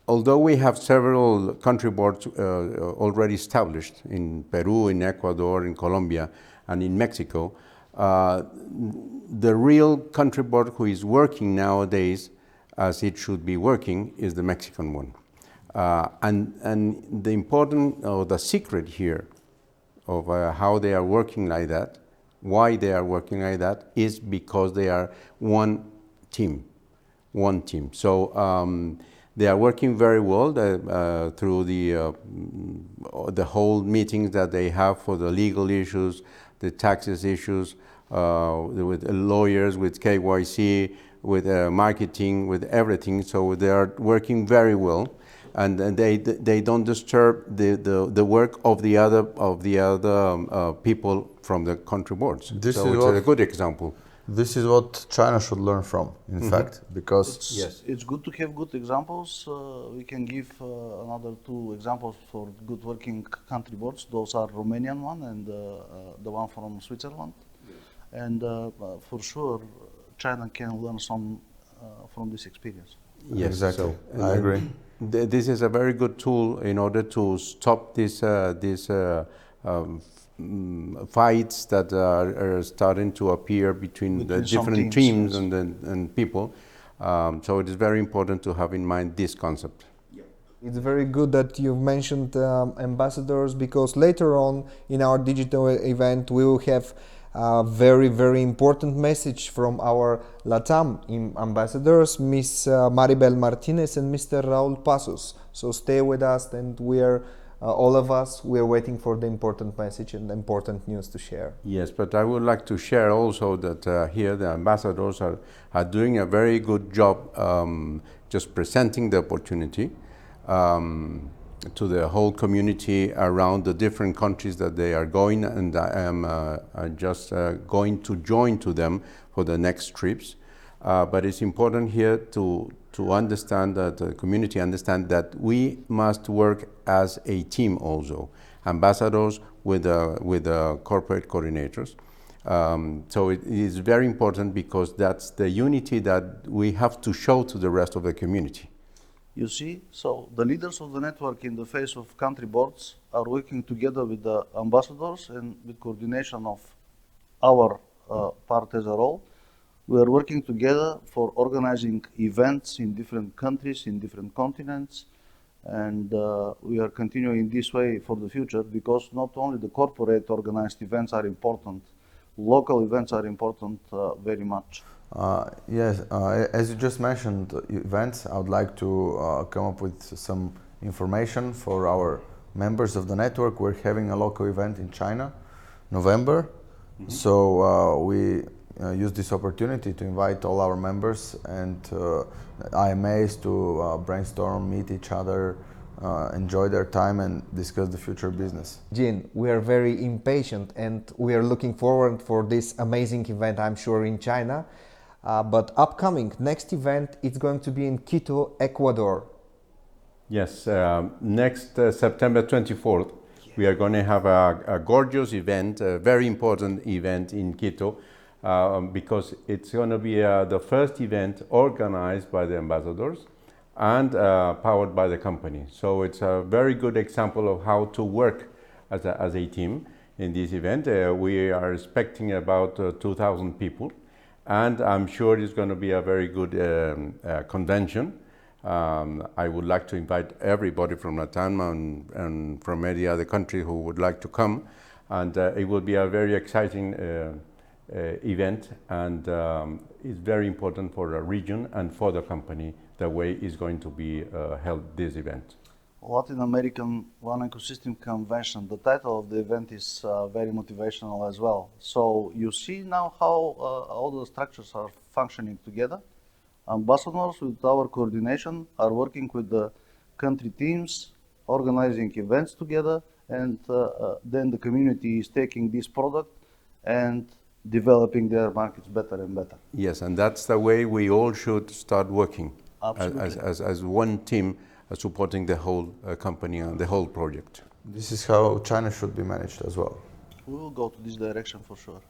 Although we have several country boards already established in Peru, in Ecuador, in Colombia, and in Mexico, the real country board who is working nowadays as it should be working is the Mexican one. And the important, or the secret here of how they are working like that, why they are working like that, is because they are one team. So they are working very well through the whole meetings that they have for the legal issues, the taxes issues, with lawyers, with KYC, with marketing, with everything. So they are working very well, and they don't disturb the work of the other people from the country boards. So it's a good example. This is what China should learn from, in fact, because it's good to have good examples. We can give another two examples for good working country boards. Those are Romanian one and the one from Switzerland. And for sure, China can learn some from this experience. Yes, exactly. So, I agree. This is a very good tool in order to stop this fights that are starting to appear between the different teams and people. So it is very important to have in mind this concept. It's very good that you've mentioned ambassadors, because later on in our digital event we will have a very, very important message from our LATAM ambassadors, Ms. Maribel Martinez and Mr. Raul Pasos. So stay with us, and we are all of us, we are waiting for the important message and important news to share. Yes, but I would like to share also that here the ambassadors are doing a very good job just presenting the opportunity to the whole community around the different countries that they are going, and I am just going to join to them for the next trips. But it's important here to understand that the community understand that we must work as a team also, ambassadors with the corporate coordinators. So it is very important because that's the unity that we have to show to the rest of the community. You see, so the leaders of the network in the face of country boards are working together with the ambassadors and with coordination of our part as a whole. We are working together for organizing events in different countries, in different continents, and we are continuing this way for the future because not only the corporate organized events are important, local events are important very much. Yes, as you just mentioned events, I would like to come up with some information for our members of the network. We're having a local event in China, November. So we use this opportunity to invite all our members and IMAs to brainstorm, meet each other, enjoy their time and discuss the future business. Jin, we are very impatient and we are looking forward for this amazing event, I'm sure, in China. But upcoming next event, it's going to be in Quito, Ecuador. Yes, next September 24th, we are going to have a gorgeous event, a very important event in Quito, because it's going to be the first event organized by the ambassadors and powered by the company. So it's a very good example of how to work as a team in this event. We are expecting about 2,000 people, and I'm sure it's going to be a very good convention. I would like to invite everybody from Latam and from any other country who would like to come, and it will be a very exciting event, and it's very important for the region and for the company the way it's going to be held this event. Latin American One Ecosystem Convention, the title of the event is very motivational as well. So you see now how all the structures are functioning together. Ambassadors with our coordination are working with the country teams, organizing events together, and then the community is taking this product and developing their markets better and better. Yes, and that's the way we all should start working as one team, supporting the whole company and the whole project. This is how China should be managed as well. We will go to this direction for sure.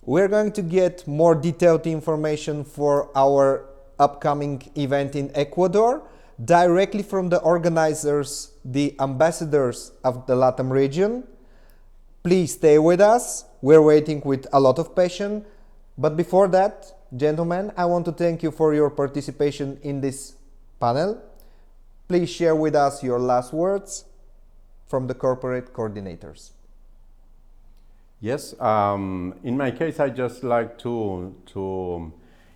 We're going to get more detailed information for our upcoming event in Ecuador directly from the organizers, the ambassadors of the LATAM region. Please stay with us. We're waiting with a lot of passion. But before that, gentlemen, I want to thank you for your participation in this panel. Please share with us your last words from the corporate coordinators. Yes, in my case, I just like to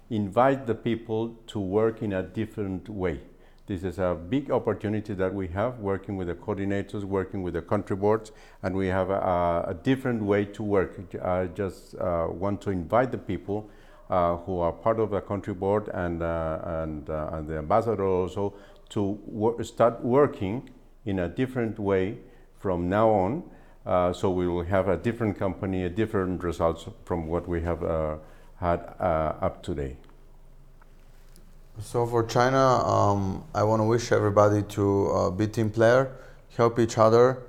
invite the people to work in a different way. This is a big opportunity that we have, working with the coordinators, working with the country boards, and we have a different way to work. I just want to invite the people who are part of the country board and the ambassador also to start working in a different way from now on. So we will have a different company, a different results from what we have had up today. So for China, I want to wish everybody to be team player, help each other.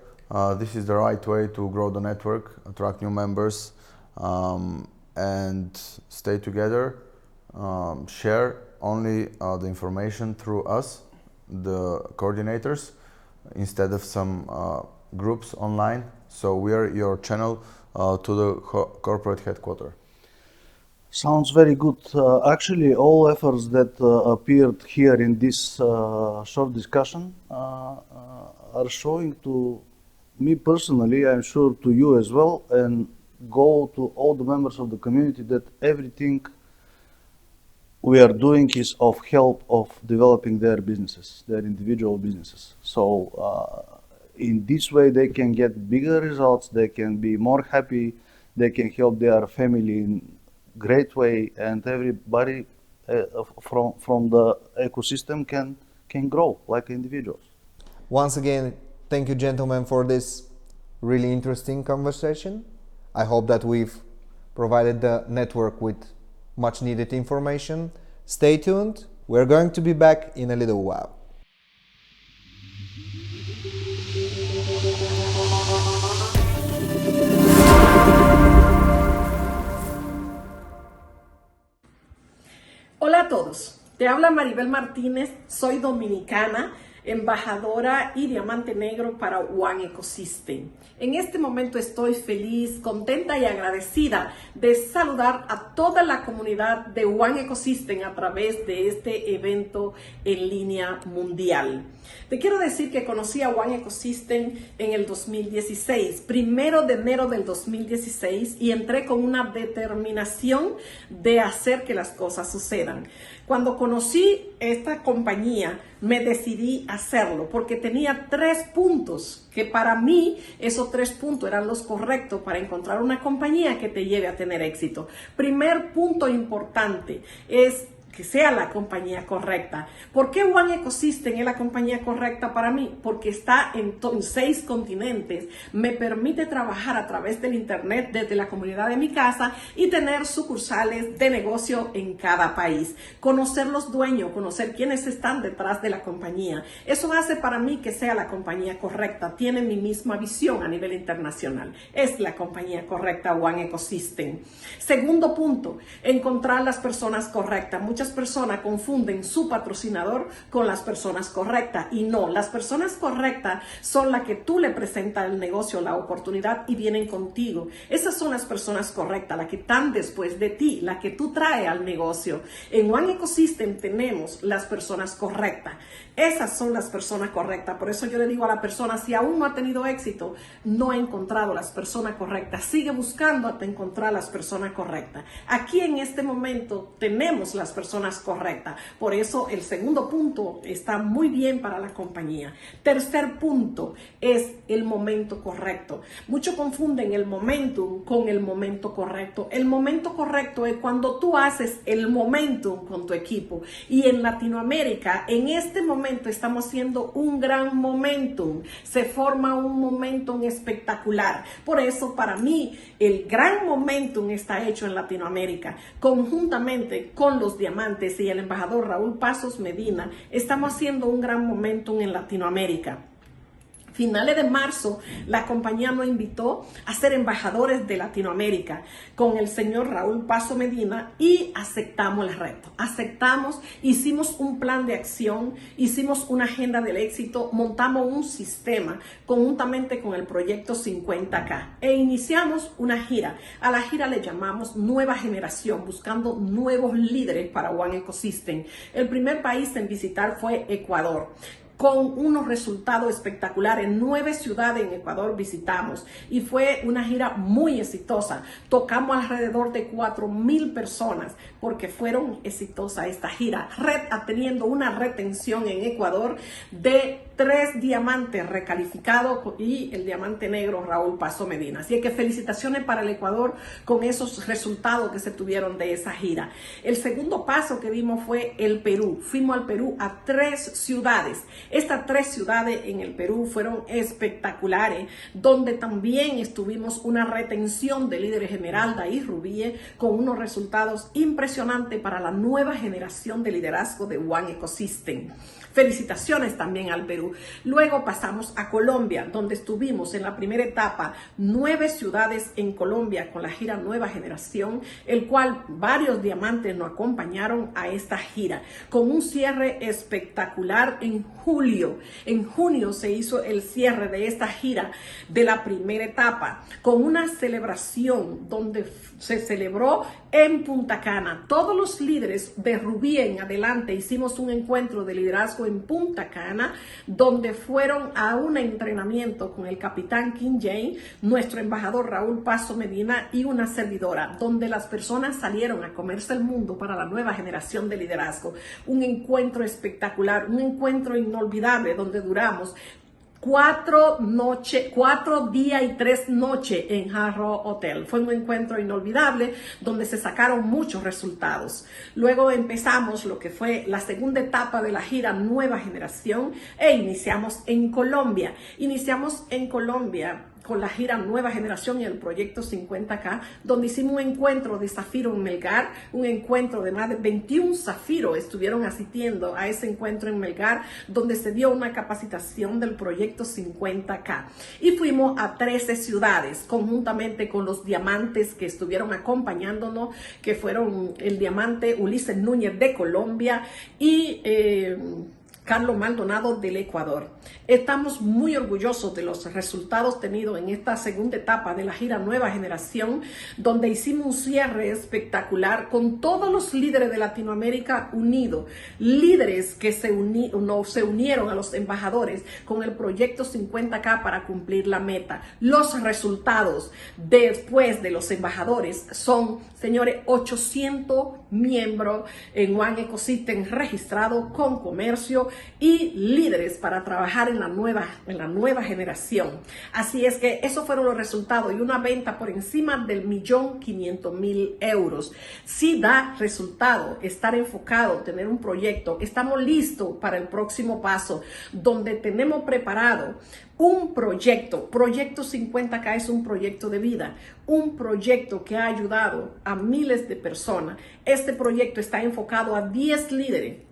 This is the right way to grow the network, attract new members, and stay together. Share only the information through us, the coordinators, instead of some groups online. So we are your channel to the corporate headquarters. Sounds very good. Actually, all efforts that appeared here in this short discussion are showing to me personally, I'm sure to you as well, and go to all the members of the community that everything we are doing is of help of developing their businesses, their individual businesses. So in this way, they can get bigger results, they can be more happy, they can help their family in great way, and everybody from the ecosystem can grow like individuals. Once again, thank you, gentlemen, for this really interesting conversation. I hope that we've provided the network with much needed information. Stay tuned, we're going to be back in a little while. Hola a todos, te habla Maribel Martínez, soy dominicana, embajadora y diamante negro para One Ecosystem. En este momento estoy feliz, contenta y agradecida de saludar a toda la comunidad de One Ecosystem a través de este evento en línea mundial. Te quiero decir que conocí a One Ecosystem en el 2016, 1 de enero del 2016, y entré con una determinación de hacer que las cosas sucedan. Cuando conocí esta compañía, me decidí hacerlo porque tenía 3 puntos que para mí esos 3 puntos eran los correctos para encontrar una compañía que te lleve a tener éxito. Primer punto importante es que sea la compañía correcta. ¿Por qué One Ecosystem es la compañía correcta para mí? Porque está en 6 continentes, me permite trabajar a través del internet desde la comunidad de mi casa y tener sucursales de negocio en cada país. Conocer los dueños, conocer quiénes están detrás de la compañía. Eso hace para mí que sea la compañía correcta. Tiene mi misma visión a nivel internacional. Es la compañía correcta, One Ecosystem. Segundo punto, encontrar las personas correctas. Muchas personas confunden su patrocinador con las personas correctas y no, las personas correctas son las que tú le presentas el negocio, la oportunidad y vienen contigo. Esas son las personas correctas, las que están después de ti, las que tú traes al negocio. En One Ecosystem tenemos las personas correctas. Esas son las personas correctas. Por eso yo le digo a la persona, si aún no ha tenido éxito, no ha encontrado las personas correctas, sigue buscando hasta encontrar las personas correctas. Aquí en este momento tenemos las personas correctas. Por eso el segundo punto está muy bien para la compañía. Tercer punto es el momento correcto. Muchos confunden el momentum con el momento correcto. El momento correcto es cuando tú haces el momentum con tu equipo. Y en Latinoamérica, en este momento estamos haciendo un gran momentum. Se forma un momentum espectacular. Por eso, para mí, el gran momentum está hecho en Latinoamérica. Conjuntamente con los diamantes y el embajador Raúl Pasos Medina, estamos haciendo un gran momentum en Latinoamérica. Finales de marzo, la compañía nos invitó a ser embajadores de Latinoamérica con el señor Raúl Paso Medina y aceptamos el reto. Aceptamos, hicimos un plan de acción, hicimos una agenda del éxito, montamos un sistema conjuntamente con el proyecto 50K e iniciamos una gira. A la gira le llamamos Nueva Generación, buscando nuevos líderes para One Ecosystem. El primer país en visitar fue Ecuador, con unos resultados espectaculares. 9 ciudades en Ecuador visitamos y fue una gira muy exitosa. Tocamos alrededor de 4,000 personas porque fueron exitosas esta gira, teniendo una retención en Ecuador de 3 diamantes recalificados y el diamante negro Raúl Paso Medina. Así que felicitaciones para el Ecuador con esos resultados que se tuvieron de esa gira. El segundo paso que dimos fue el Perú. Fuimos al Perú a 3 ciudades. Estas 3 ciudades en el Perú fueron espectaculares, donde también estuvimos una retención de líderes Esmeralda y Rubí con unos resultados impresionantes para la nueva generación de liderazgo de One Ecosystem. Felicitaciones también al Perú. Luego pasamos a Colombia, donde estuvimos en la primera etapa 9 ciudades en Colombia con la gira Nueva Generación, el cual varios diamantes nos acompañaron a esta gira, con un cierre espectacular en julio. En junio se hizo el cierre de esta gira de la primera etapa, con una celebración donde se celebró en Punta Cana. Todos los líderes de Rubí en adelante hicimos un encuentro de liderazgo en Punta Cana, donde fueron a un entrenamiento con el capitán King James, nuestro embajador Raúl Paso Medina y una servidora, donde las personas salieron a comerse el mundo para la nueva generación de liderazgo. Un encuentro espectacular, un encuentro inolvidable, donde duramos 4 días y 3 noches en Hard Rock Hotel. Fue un encuentro inolvidable donde se sacaron muchos resultados. Luego empezamos lo que fue la segunda etapa de la gira Nueva Generación e iniciamos en Colombia. Iniciamos en Colombia con la gira Nueva Generación y el proyecto 50K, donde hicimos un encuentro de Zafiro en Melgar, un encuentro de más de 21 Zafiros estuvieron asistiendo a ese encuentro en Melgar, donde se dio una capacitación del proyecto 50K. Y fuimos a 13 ciudades, conjuntamente con los diamantes que estuvieron acompañándonos, que fueron el diamante Ulises Núñez de Colombia y Carlos Maldonado del Ecuador. Estamos muy orgullosos de los resultados tenidos en esta segunda etapa de la gira Nueva Generación, donde hicimos un cierre espectacular con todos los líderes de Latinoamérica unidos, líderes que se unieron a los embajadores con el proyecto 50K para cumplir la meta. Los resultados después de los embajadores son, señores, 800 miembros en One Ecosystem registrados con comercio y líderes para trabajar en la nueva generación. Así es que esos fueron los resultados, y una venta por encima del 1.500.000 euros. Sí da resultado estar enfocado, tener un proyecto. Estamos listos para el próximo paso, donde tenemos preparado un proyecto 50K. Es un proyecto de vida, un proyecto que ha ayudado a miles de personas. Este proyecto está enfocado a 10 líderes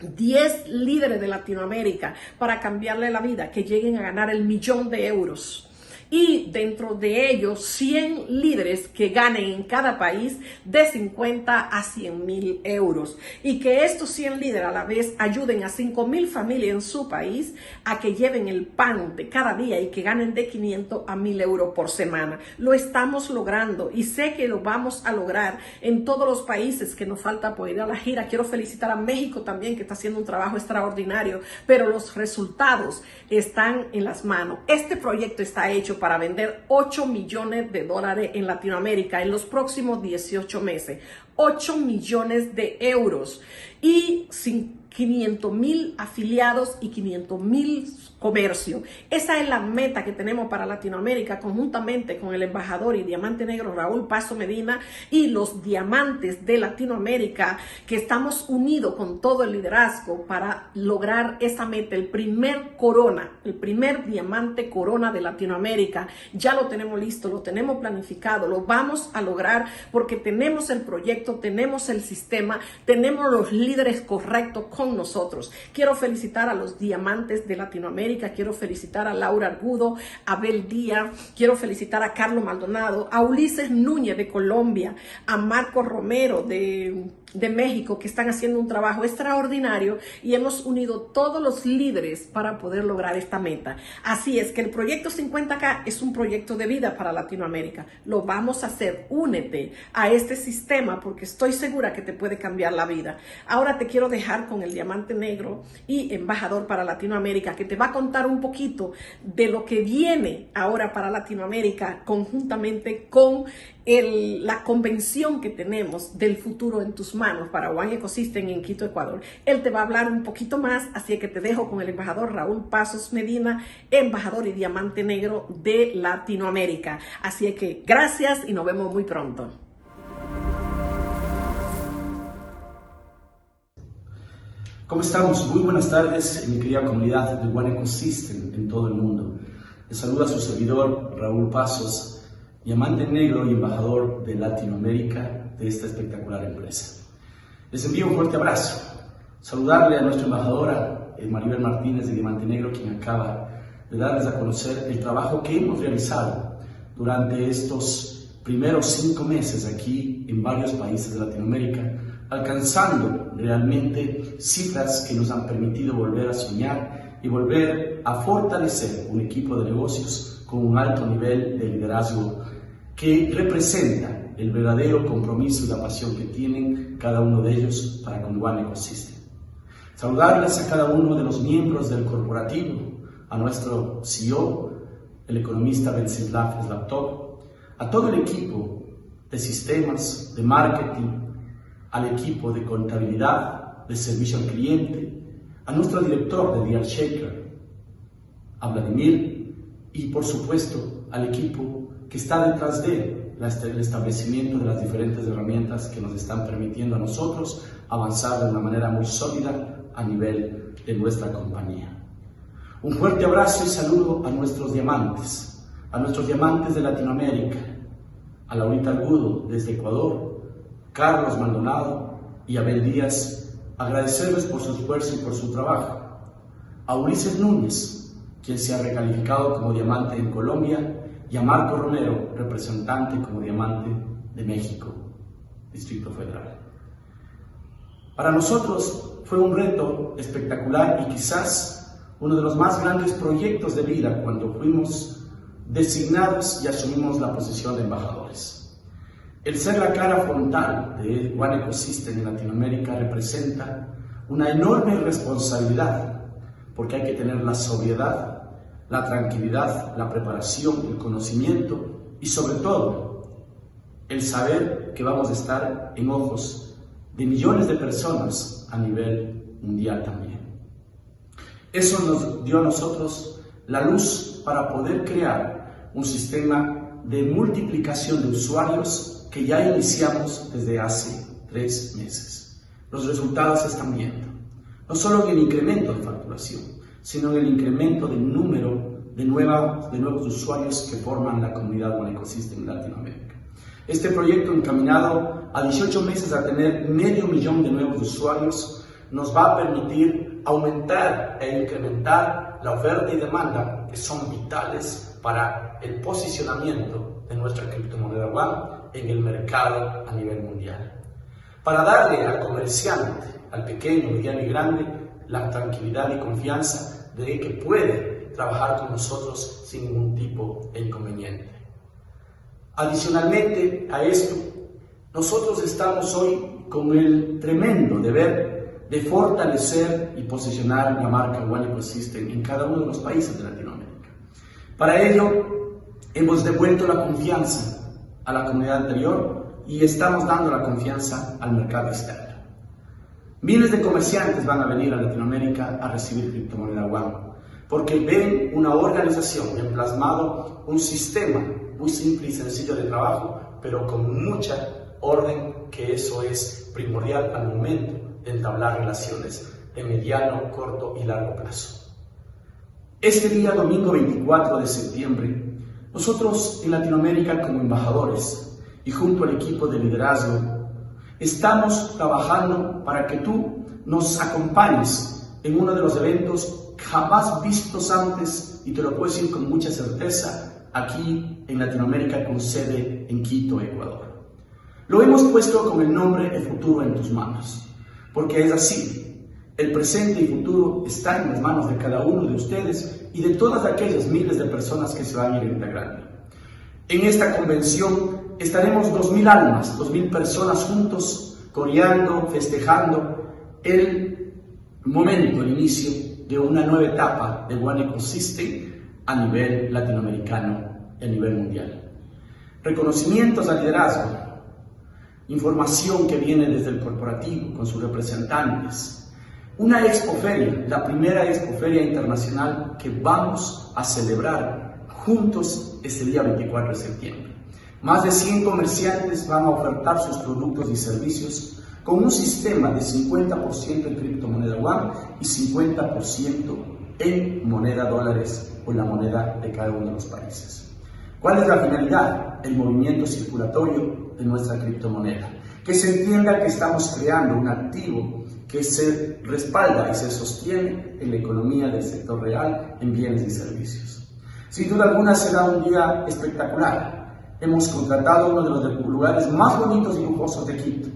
de Latinoamérica para cambiarle la vida, que lleguen a ganar el 1.000.000 de euros. Y dentro de ellos 100 líderes que ganen en cada país de 50 a 100.000 euros, y que estos 100 líderes a la vez ayuden a 5.000 familias en su país a que lleven el pan de cada día y que ganen de 500 a 1.000 euros por semana. Lo estamos logrando y sé que lo vamos a lograr en todos los países que nos falta por ir a la gira. Quiero felicitar a México también, que está haciendo un trabajo extraordinario, pero los resultados están en las manos. Este proyecto está hecho para vender $8 millones en Latinoamérica en los próximos 18 meses. 8 millones de euros y 500.000 afiliados y 500.000 comercios. Esa es la meta que tenemos para Latinoamérica, conjuntamente con el embajador y diamante negro Raúl Paso Medina y los diamantes de Latinoamérica, que estamos unidos con todo el liderazgo para lograr esa meta. El primer corona, el primer diamante corona de Latinoamérica, ya lo tenemos listo, lo tenemos planificado, lo vamos a lograr porque tenemos el proyecto, tenemos el sistema, tenemos los líderes correctos con nosotros. Quiero felicitar a los diamantes de Latinoamérica, quiero felicitar a Laura Argudo, a Abel Díaz, quiero felicitar a Carlos Maldonado, a Ulises Núñez de Colombia, a Marco Romero de México, que están haciendo un trabajo extraordinario, y hemos unido todos los líderes para poder lograr esta meta. Así es que el proyecto 50K es un proyecto de vida para Latinoamérica. Lo vamos a hacer. Únete a este sistema porque estoy segura que te puede cambiar la vida. Ahora te quiero dejar con el diamante negro y embajador para Latinoamérica, que te va a contar un poquito de lo que viene ahora para Latinoamérica, conjuntamente con la convención que tenemos del futuro en tus manos para One Ecosystem en Quito, Ecuador. Él te va a hablar un poquito más, así que te dejo con el embajador Raúl Pasos Medina, embajador y diamante negro de Latinoamérica. Así que gracias y nos vemos muy pronto. ¿Cómo estamos? Muy buenas tardes, mi querida comunidad de One Ecosystem en todo el mundo. Les saluda su servidor Raúl Pasos, diamante negro y embajador de Latinoamérica de esta espectacular empresa. Les envío un fuerte abrazo. Saludarle a nuestra embajadora Maribel Martínez de Diamante Negro, quien acaba de darles a conocer el trabajo que hemos realizado durante estos primeros 5 meses aquí en varios países de Latinoamérica, alcanzando realmente cifras que nos han permitido volver a soñar y volver a fortalecer un equipo de negocios con un alto nivel de liderazgo que representa el verdadero compromiso y la pasión que tienen cada uno de ellos para con One Ecosystem. Saludarles a cada uno de los miembros del corporativo, a nuestro CEO, el economista Benzislav Zlatov, a todo el equipo de sistemas, de marketing, al equipo de contabilidad, de servicio al cliente, a nuestro director de Dial Shaker, a Vladimir y por supuesto al equipo que está detrás de el establecimiento de las diferentes herramientas que nos están permitiendo a nosotros avanzar de una manera muy sólida a nivel de nuestra compañía. Un fuerte abrazo y saludo a nuestros diamantes, a nuestros diamantes de Latinoamérica, a Laurita Argudo desde Ecuador, Carlos Maldonado y Abel Díaz, agradecerles por su esfuerzo y por su trabajo. A Ulises Núñez, quien se ha recalificado como diamante en Colombia, y a Marco Romero, representante como diamante de México, Distrito Federal. Para nosotros fue un reto espectacular y quizás uno de los más grandes proyectos de vida cuando fuimos designados y asumimos la posición de embajadores. El ser la cara frontal de One Ecosystem en Latinoamérica representa una enorme responsabilidad, porque hay que tener la sobriedad, la tranquilidad, la preparación, el conocimiento y sobre todo el saber que vamos a estar en ojos de millones de personas a nivel mundial también. Eso nos dio a nosotros la luz para poder crear un sistema de multiplicación de usuarios que ya iniciamos desde hace 3 meses. Los resultados se están viendo, no solo en el incremento de facturación, sino en el incremento del número de nuevos usuarios que forman la comunidad One Ecosystem en Latinoamérica. Este proyecto, encaminado a 18 meses a tener 500.000 de nuevos usuarios, nos va a permitir aumentar e incrementar la oferta y demanda que son vitales para el posicionamiento de nuestra criptomoneda One en el mercado a nivel mundial. Para darle al comerciante, al pequeño, mediano y grande, la tranquilidad y confianza de que puede trabajar con nosotros sin ningún tipo de inconveniente. Adicionalmente a esto, nosotros estamos hoy con el tremendo deber de fortalecer y posicionar la marca One Ecosystem en cada uno de los países de Latinoamérica. Para ello, hemos devuelto la confianza a la comunidad anterior y estamos dando la confianza al mercado externo. Miles de comerciantes van a venir a Latinoamérica a recibir criptomoneda One, porque ven una organización en plasmado, un sistema muy simple y sencillo de trabajo, pero con mucha orden, que eso es primordial al momento de entablar relaciones de mediano, corto y largo plazo. Este día, domingo 24 de septiembre, nosotros en Latinoamérica como embajadores y junto al equipo de liderazgo, estamos trabajando para que tú nos acompañes en uno de los eventos jamás vistos antes, y te lo puedo decir con mucha certeza, aquí en Latinoamérica con sede en Quito, Ecuador. Lo hemos puesto con el nombre El futuro en tus manos, porque es así. El presente y futuro están en las manos de cada uno de ustedes y de todas aquellas miles de personas que se van a ir integrando. En esta convención estaremos 2.000 almas, 2.000 personas juntos, coreando, festejando el momento, el inicio de una nueva etapa de One Ecosystem a nivel latinoamericano y a nivel mundial. Reconocimientos al liderazgo, información que viene desde el corporativo con sus representantes, una expoferia, la primera expoferia internacional que vamos a celebrar juntos este día 24 de septiembre. Más de 100 comerciantes van a ofertar sus productos y servicios con un sistema de 50% en criptomoneda One y 50% en moneda dólares o la moneda de cada uno de los países. ¿Cuál es la finalidad? El movimiento circulatorio de nuestra criptomoneda. Que se entienda que estamos creando un activo que se respalda y se sostiene en la economía del sector real en bienes y servicios. Sin duda alguna será un día espectacular. Hemos contratado uno de los lugares más bonitos y lujosos de Quito,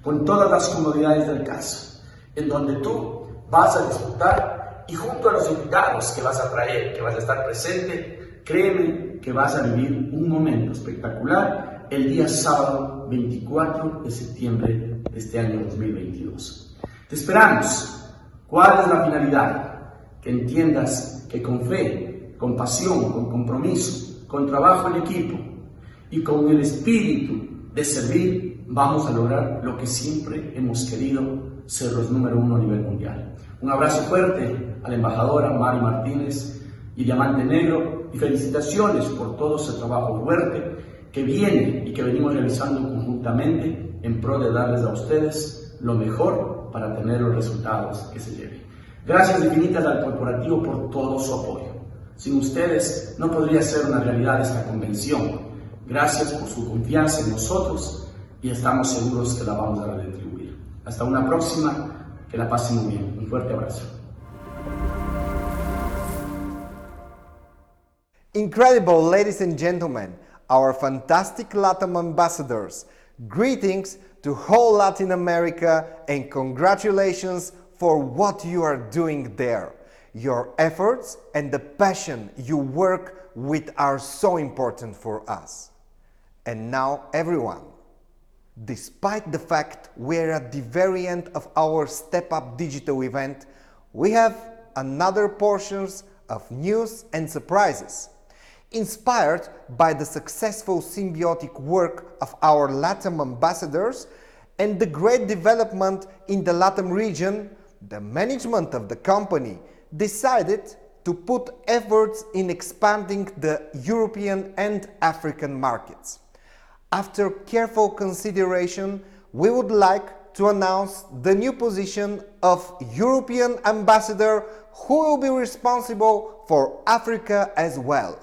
con todas las comodidades del caso, en donde tú vas a disfrutar y junto a los invitados que vas a traer, que vas a estar presente, créeme que vas a vivir un momento espectacular el día sábado 24 de septiembre de este año 2022. Te esperamos. ¿Cuál es la finalidad? Que entiendas que con fe, con pasión, con compromiso, con trabajo en equipo y con el espíritu de servir, vamos a lograr lo que siempre hemos querido, ser los número 1 a nivel mundial. Un abrazo fuerte a la embajadora Mari Martínez y Diamante Negro, y felicitaciones por todo ese trabajo fuerte que viene y que venimos realizando conjuntamente en pro de darles a ustedes lo mejor para tener los resultados que se lleven. Gracias infinitas al corporativo por todo su apoyo. Sin ustedes no podría ser una realidad esta convención. Gracias por su confianza en nosotros y estamos seguros que la vamos a retribuir. Hasta una próxima, que la pasen muy bien. Un fuerte abrazo. Incredible, ladies and gentlemen, our fantastic LATAM ambassadors. Greetings to whole Latin America and congratulations for what you are doing there. Your efforts and the passion you work with are so important for us. And now everyone, despite the fact we're at the very end of our Step Up Digital event, we have another portions of news and surprises. Inspired by the successful symbiotic work of our LATAM ambassadors and the great development in the LATAM region, the management of the company decided to put efforts in expanding the European and African markets. After careful consideration, we would like to announce the new position of European ambassador who will be responsible for Africa as well.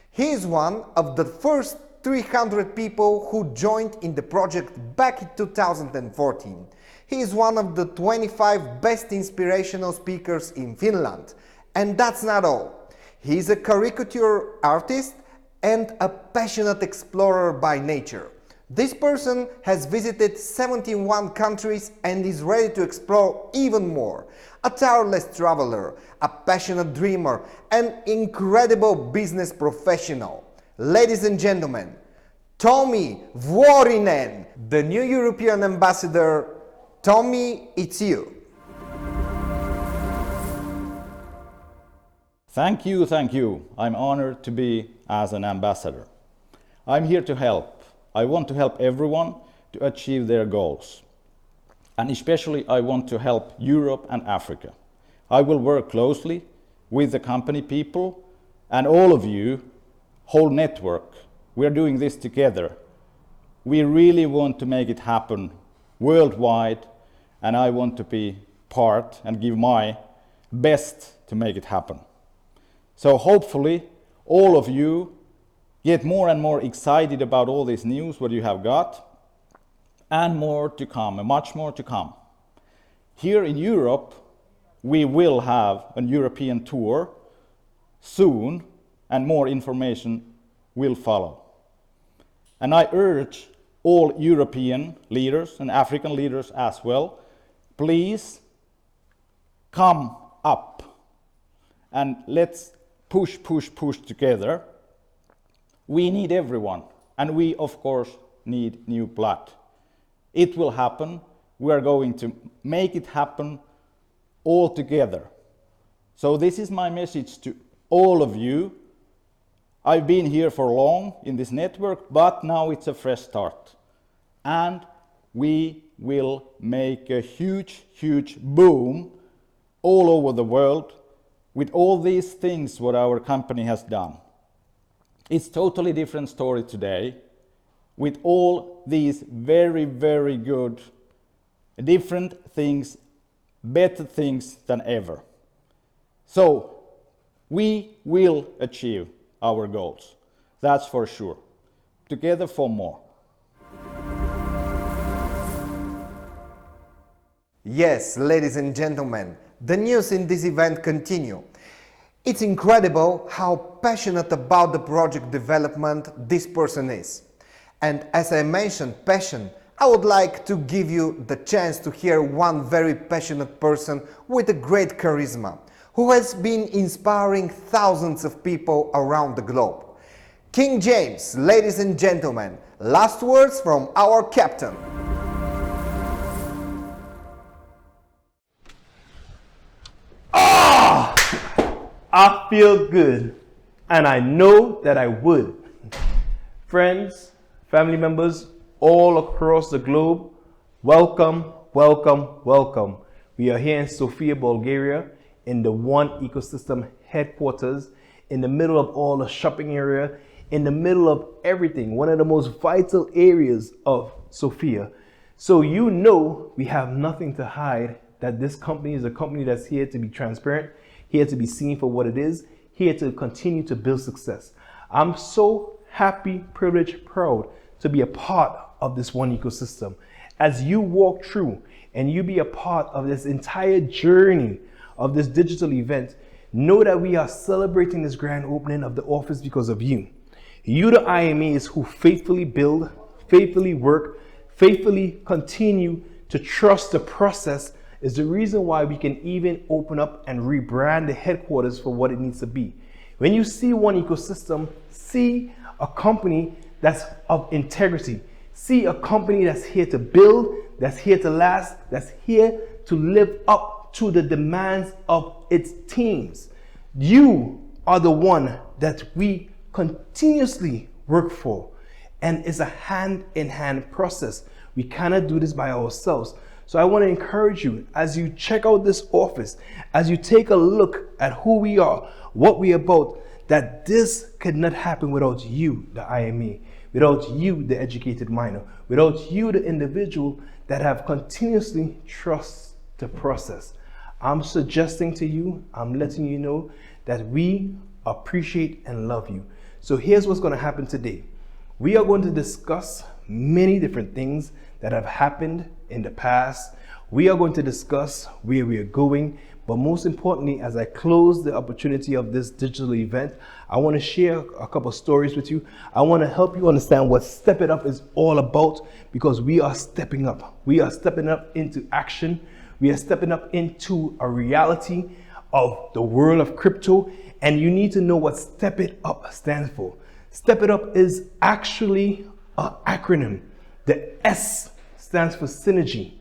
He is one of the first 300 people who joined in the project back in 2014. He is one of the 25 best inspirational speakers in Finland. And that's not all. He is a caricature artist and a passionate explorer by nature. This person has visited 71 countries and is ready to explore even more. A tireless traveler, a passionate dreamer, an incredible business professional. Ladies and gentlemen, Tommi Vuorinen, the new European ambassador. Tommi, it's you. Thank you, thank you. I'm honored to be as an ambassador. I'm here to help. I want to help everyone to achieve their goals. And especially I want to help Europe and Africa. I will work closely with the company people and all of you, whole network. We are doing this together. We really want to make it happen worldwide, and I want to be part and give my best to make it happen. So hopefully all of you get more and more excited about all this news what you have got, and more to come, and much more to come. Here in Europe, we will have a European tour soon, and more information will follow. And I urge all European leaders and African leaders as well, please come up and let's push together. We need everyone, and we of course need new blood. It will happen. We are going to make it happen all together. So this is my message to all of you. I've been here for long in this network, but now it's a fresh start. And we will make a huge boom all over the world with all these things what our company has done. It's totally different story today with all these very good different things, better things than ever. So we will achieve our goals, that's for sure. Together for more. Yes, ladies and gentlemen, the news in this event continue. It's incredible how passionate about the project development this person is. And as I mentioned passion, I would like to give you the chance to hear one very passionate person with a great charisma, who has been inspiring thousands of people around the globe. King James, ladies and gentlemen, last words from our captain. I feel good, and I know that I would. Friends, family members all across the globe, welcome. We are here in Sofia, Bulgaria, in the One Ecosystem headquarters, in the middle of all the shopping area, in the middle of everything, one of the most vital areas of Sofia. So you know we have nothing to hide, that this company is a company that's here to be transparent, here to be seen for what it is, here to continue to build success. I'm so happy, privileged, proud to be a part of this one ecosystem. As you walk through and you be a part of this entire journey of this digital event, know that we are celebrating this grand opening of the office because of you. You, the IMAs who faithfully build, faithfully work, faithfully continue to trust the process, is the reason why we can even open up and rebrand the headquarters for what it needs to be. When you see one ecosystem, see a company that's of integrity. See a company that's here to build, that's here to last, that's here to live up to the demands of its teams. You are the one that we continuously work for, and it's a hand-in-hand process. We cannot do this by ourselves. So I want to encourage you, as you check out this office, as you take a look at who we are, what we're about, that this could not happen without you, the IMA, without you, the educated minor, without you, the individual that have continuously trust the process. I'm suggesting to you, I'm letting you know that we appreciate and love you. So here's what's going to happen today. We are going to discuss many different things that have happened in the past. We are going to discuss where we are going. But most importantly, as I close the opportunity of this digital event, I want to share a couple of stories with you. I want to help you understand what Step It Up is all about, because we are stepping up. We are stepping up into action. We are stepping up into a reality of the world of crypto. And you need to know what Step It Up stands for. Step It Up is actually an acronym. The S stands for synergy.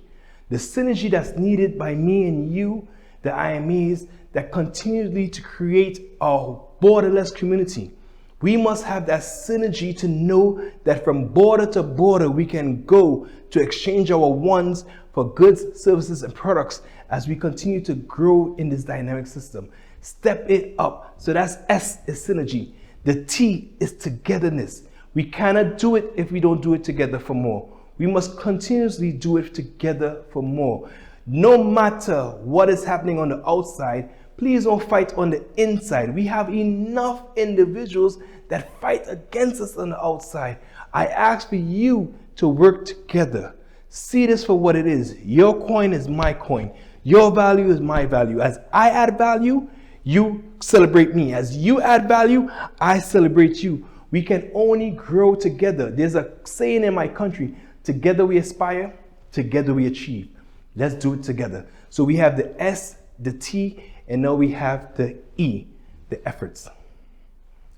The synergy that's needed by me and you, the IMEs, that continually to create a borderless community. We must have that synergy to know that from border to border, we can go to exchange our ones for goods, services, and products as we continue to grow in this dynamic system. Step it up. So that's S is synergy. The T is togetherness. We cannot do it if we don't do it together for more. We must continuously do it together for more. No matter what is happening on the outside, please don't fight on the inside. We have enough individuals that fight against us on the outside. I ask for you to work together. See this for what it is. Your coin is my coin. Your value is my value. As I add value, you celebrate me. As you add value, I celebrate you. We can only grow together. There's a saying in my country, together we aspire, together we achieve. Let's do it together. So we have the S, the T, and now we have the E, the efforts.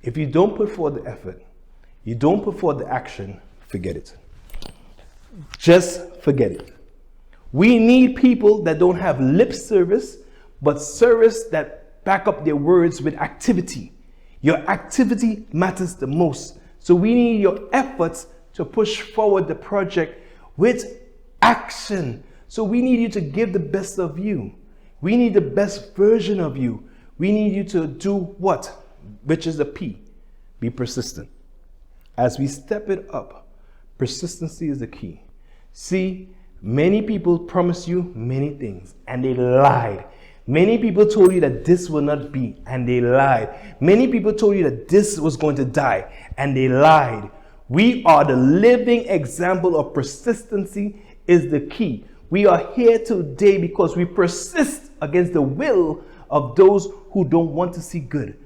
If you don't put forth the effort, you don't put forth the action, forget it. Just forget it. We need people that don't have lip service, but service that back up their words with activity. Your activity matters the most. So we need your efforts to push forward the project with action. So we need you to give the best of you. We need the best version of you. We need you to do what? Which is the P. Be persistent. As we step it up, persistency is the key. See, many people promised you many things and they lied. Many people told you that this will not be and they lied. Many people told you that this was going to die and they lied. We are the living example of persistency is the key. We are here today because we persist against the will of those who don't want to see good.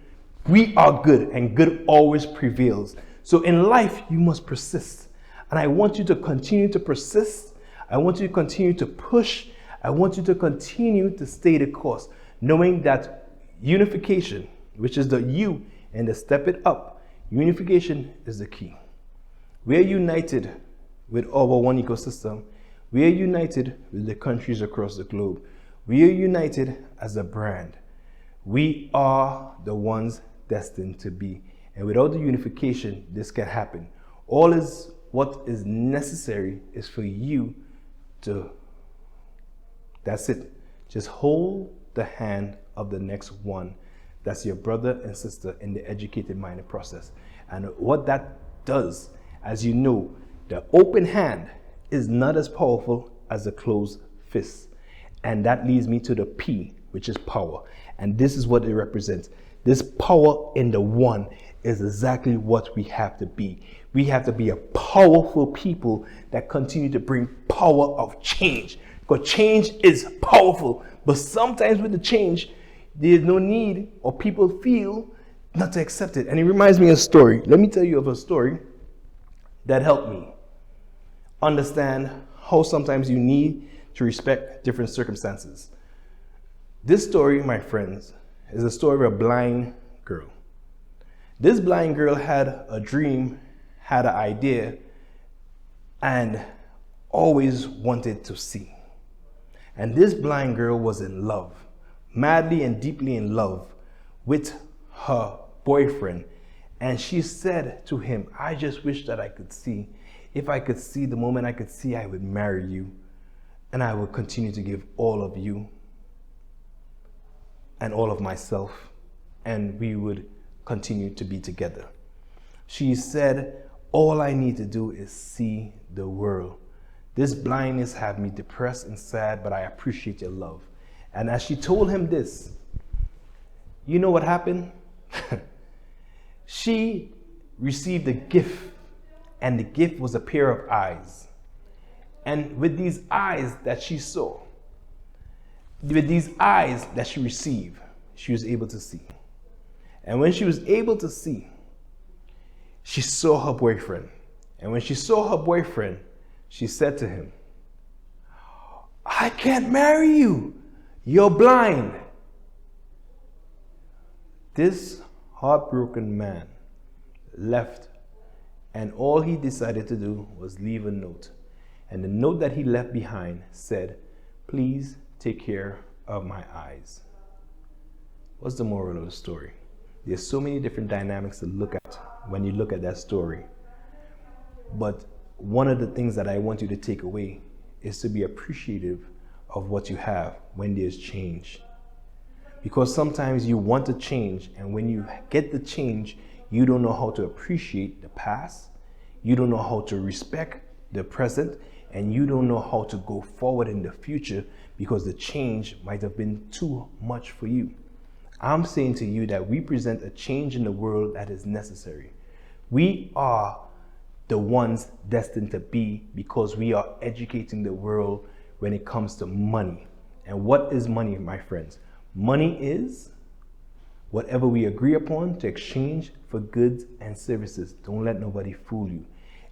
We are good and good always prevails. So in life, you must persist. And I want you to continue to persist. I want you to continue to push. I want you to continue to stay the course, knowing that unification, which is the U and the step it up, unification is the key. We are united with our one ecosystem. We are united with the countries across the globe. We are united as a brand. We are the ones destined to be. And without the unification, this can happen. What is necessary is for you to, that's it. Just hold the hand of the next one. That's your brother and sister in the educated minor process. And what that does, as you know, the open hand is not as powerful as a closed fist. And that leads me to the P, which is power. And this is what it represents. This power in the one is exactly what we have to be. We have to be a powerful people that continue to bring power of change. Because change is powerful. But sometimes with the change, there's no need, or people feel not to accept it. And it reminds me of a story. Let me tell you of a story that helped me understand how sometimes you need to respect different circumstances. This story, my friends, is a story of a blind girl. This blind girl had a dream, had an idea, and always wanted to see. And this blind girl was in love, madly and deeply in love with her boyfriend. And she said to him, I just wish that I could see. If I could see, the moment I could see, I would marry you. And I would continue to give all of you and all of myself. And we would continue to be together. She said, all I need to do is see the world. This blindness have me depressed and sad, but I appreciate your love. And as she told him this, you know what happened? She received a gift, and the gift was a pair of eyes. And with these eyes that she saw, with these eyes that she received, she was able to see. And when she was able to see, she saw her boyfriend. And when she saw her boyfriend, she said to him, I can't marry you. You're blind. This heartbroken man left, and all he decided to do was leave a note. And the note that he left behind said, please take care of my eyes. What's the moral of the story? There's so many different dynamics to look at when you look at that story. But one of the things that I want you to take away is to be appreciative of what you have when there's change. Because sometimes you want to change, and when you get the change, you don't know how to appreciate the past, you don't know how to respect the present, and you don't know how to go forward in the future because the change might have been too much for you. I'm saying to you that we present a change in the world that is necessary. We are the ones destined to be, because we are educating the world when it comes to money. And what is money, my friends? Money is whatever we agree upon to exchange for goods and services. Don't let nobody fool you.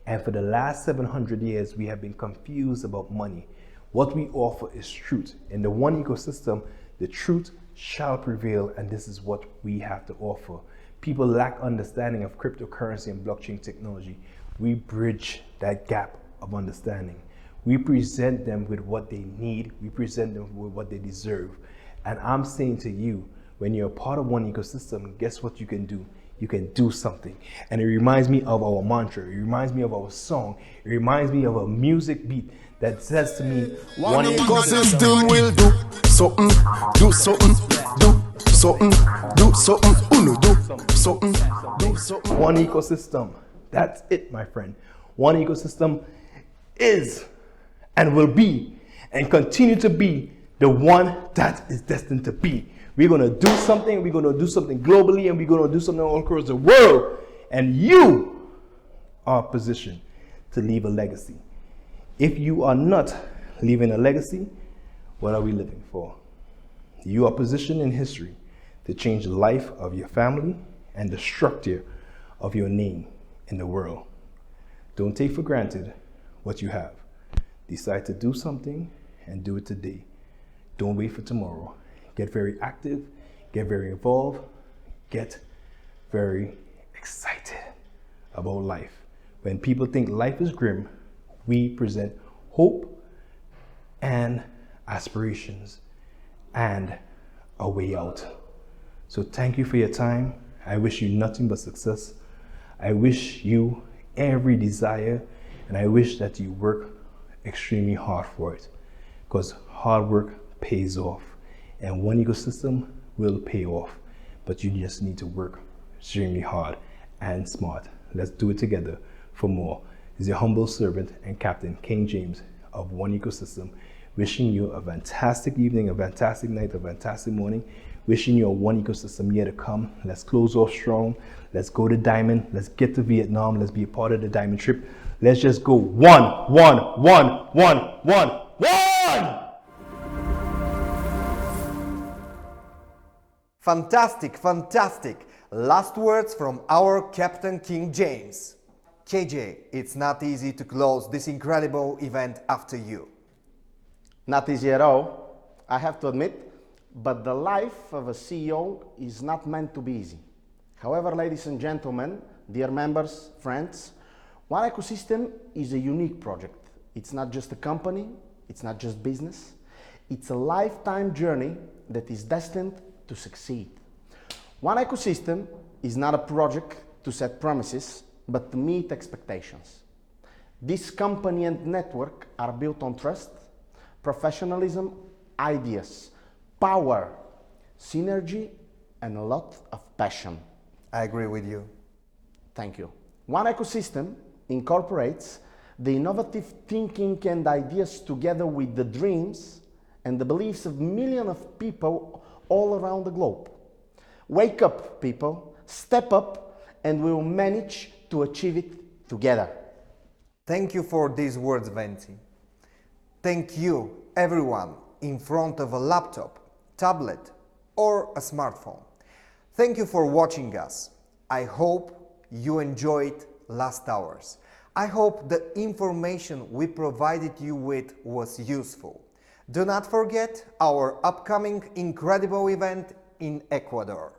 And for the last 700 years, we have been confused about money. What we offer is truth. In the one ecosystem, the truth shall prevail, and this is what we have to offer. People lack understanding of cryptocurrency and blockchain technology. We bridge that gap of understanding. We present them with what they need. We present them with what they deserve. And I'm saying to you, when you're a part of one ecosystem, guess what you can do? You can do something. And it reminds me of our mantra. It reminds me of our song. It reminds me of a music beat that says to me, one ecosystem will do something, do something, do something, do something, do something, do something. One ecosystem. That's it, my friend. One ecosystem is and will be and continue to be the one that is destined to be. We're going to do something. We're going to do something globally, and we're going to do something all across the world. And you are positioned to leave a legacy. If you are not leaving a legacy, what are we living for? You are positioned in history to change the life of your family and the structure of your name in the world. Don't take for granted what you have. Decide to do something and do it today. Don't wait for tomorrow. Get very active, get very involved, get very excited about life. When people think life is grim, we present hope and aspirations and a way out. So thank you for your time. I wish you nothing but success. I wish you every desire, and I wish that you work extremely hard for it, because hard work pays off, and one ecosystem will pay off, but you just need to work extremely hard and smart. Let's do it together for more. This is your humble servant and Captain King James of One Ecosystem, wishing you a fantastic evening, a fantastic night, a fantastic morning, Wishing you a One Ecosystem year to come. Let's close off strong. Let's go to Diamond. Let's get to Vietnam. Let's be a part of the Diamond trip. Let's just go one. Fantastic, fantastic. Last words from our Captain King James. KJ, it's not easy to close this incredible event after you. Not easy at all, I have to admit, but the life of a CEO is not meant to be easy. However, ladies and gentlemen, dear members, friends, One Ecosystem is a unique project. It's not just a company, it's not just business, it's a lifetime journey that is destined to succeed. One Ecosystem is not a project to set promises, but to meet expectations. This company and network are built on trust, professionalism, ideas, power, synergy, and a lot of passion. I agree with you. Thank you. One Ecosystem incorporates the innovative thinking and ideas together with the dreams and the beliefs of millions of people all around the globe. Wake up, people, step up, and we will manage to achieve it together. Thank you for these words, Venti. Thank you, everyone, in front of a laptop, tablet, or a smartphone. Thank you for watching us. I hope you enjoyed last hours. I hope the information we provided you with was useful. Do not forget our upcoming incredible event in Ecuador.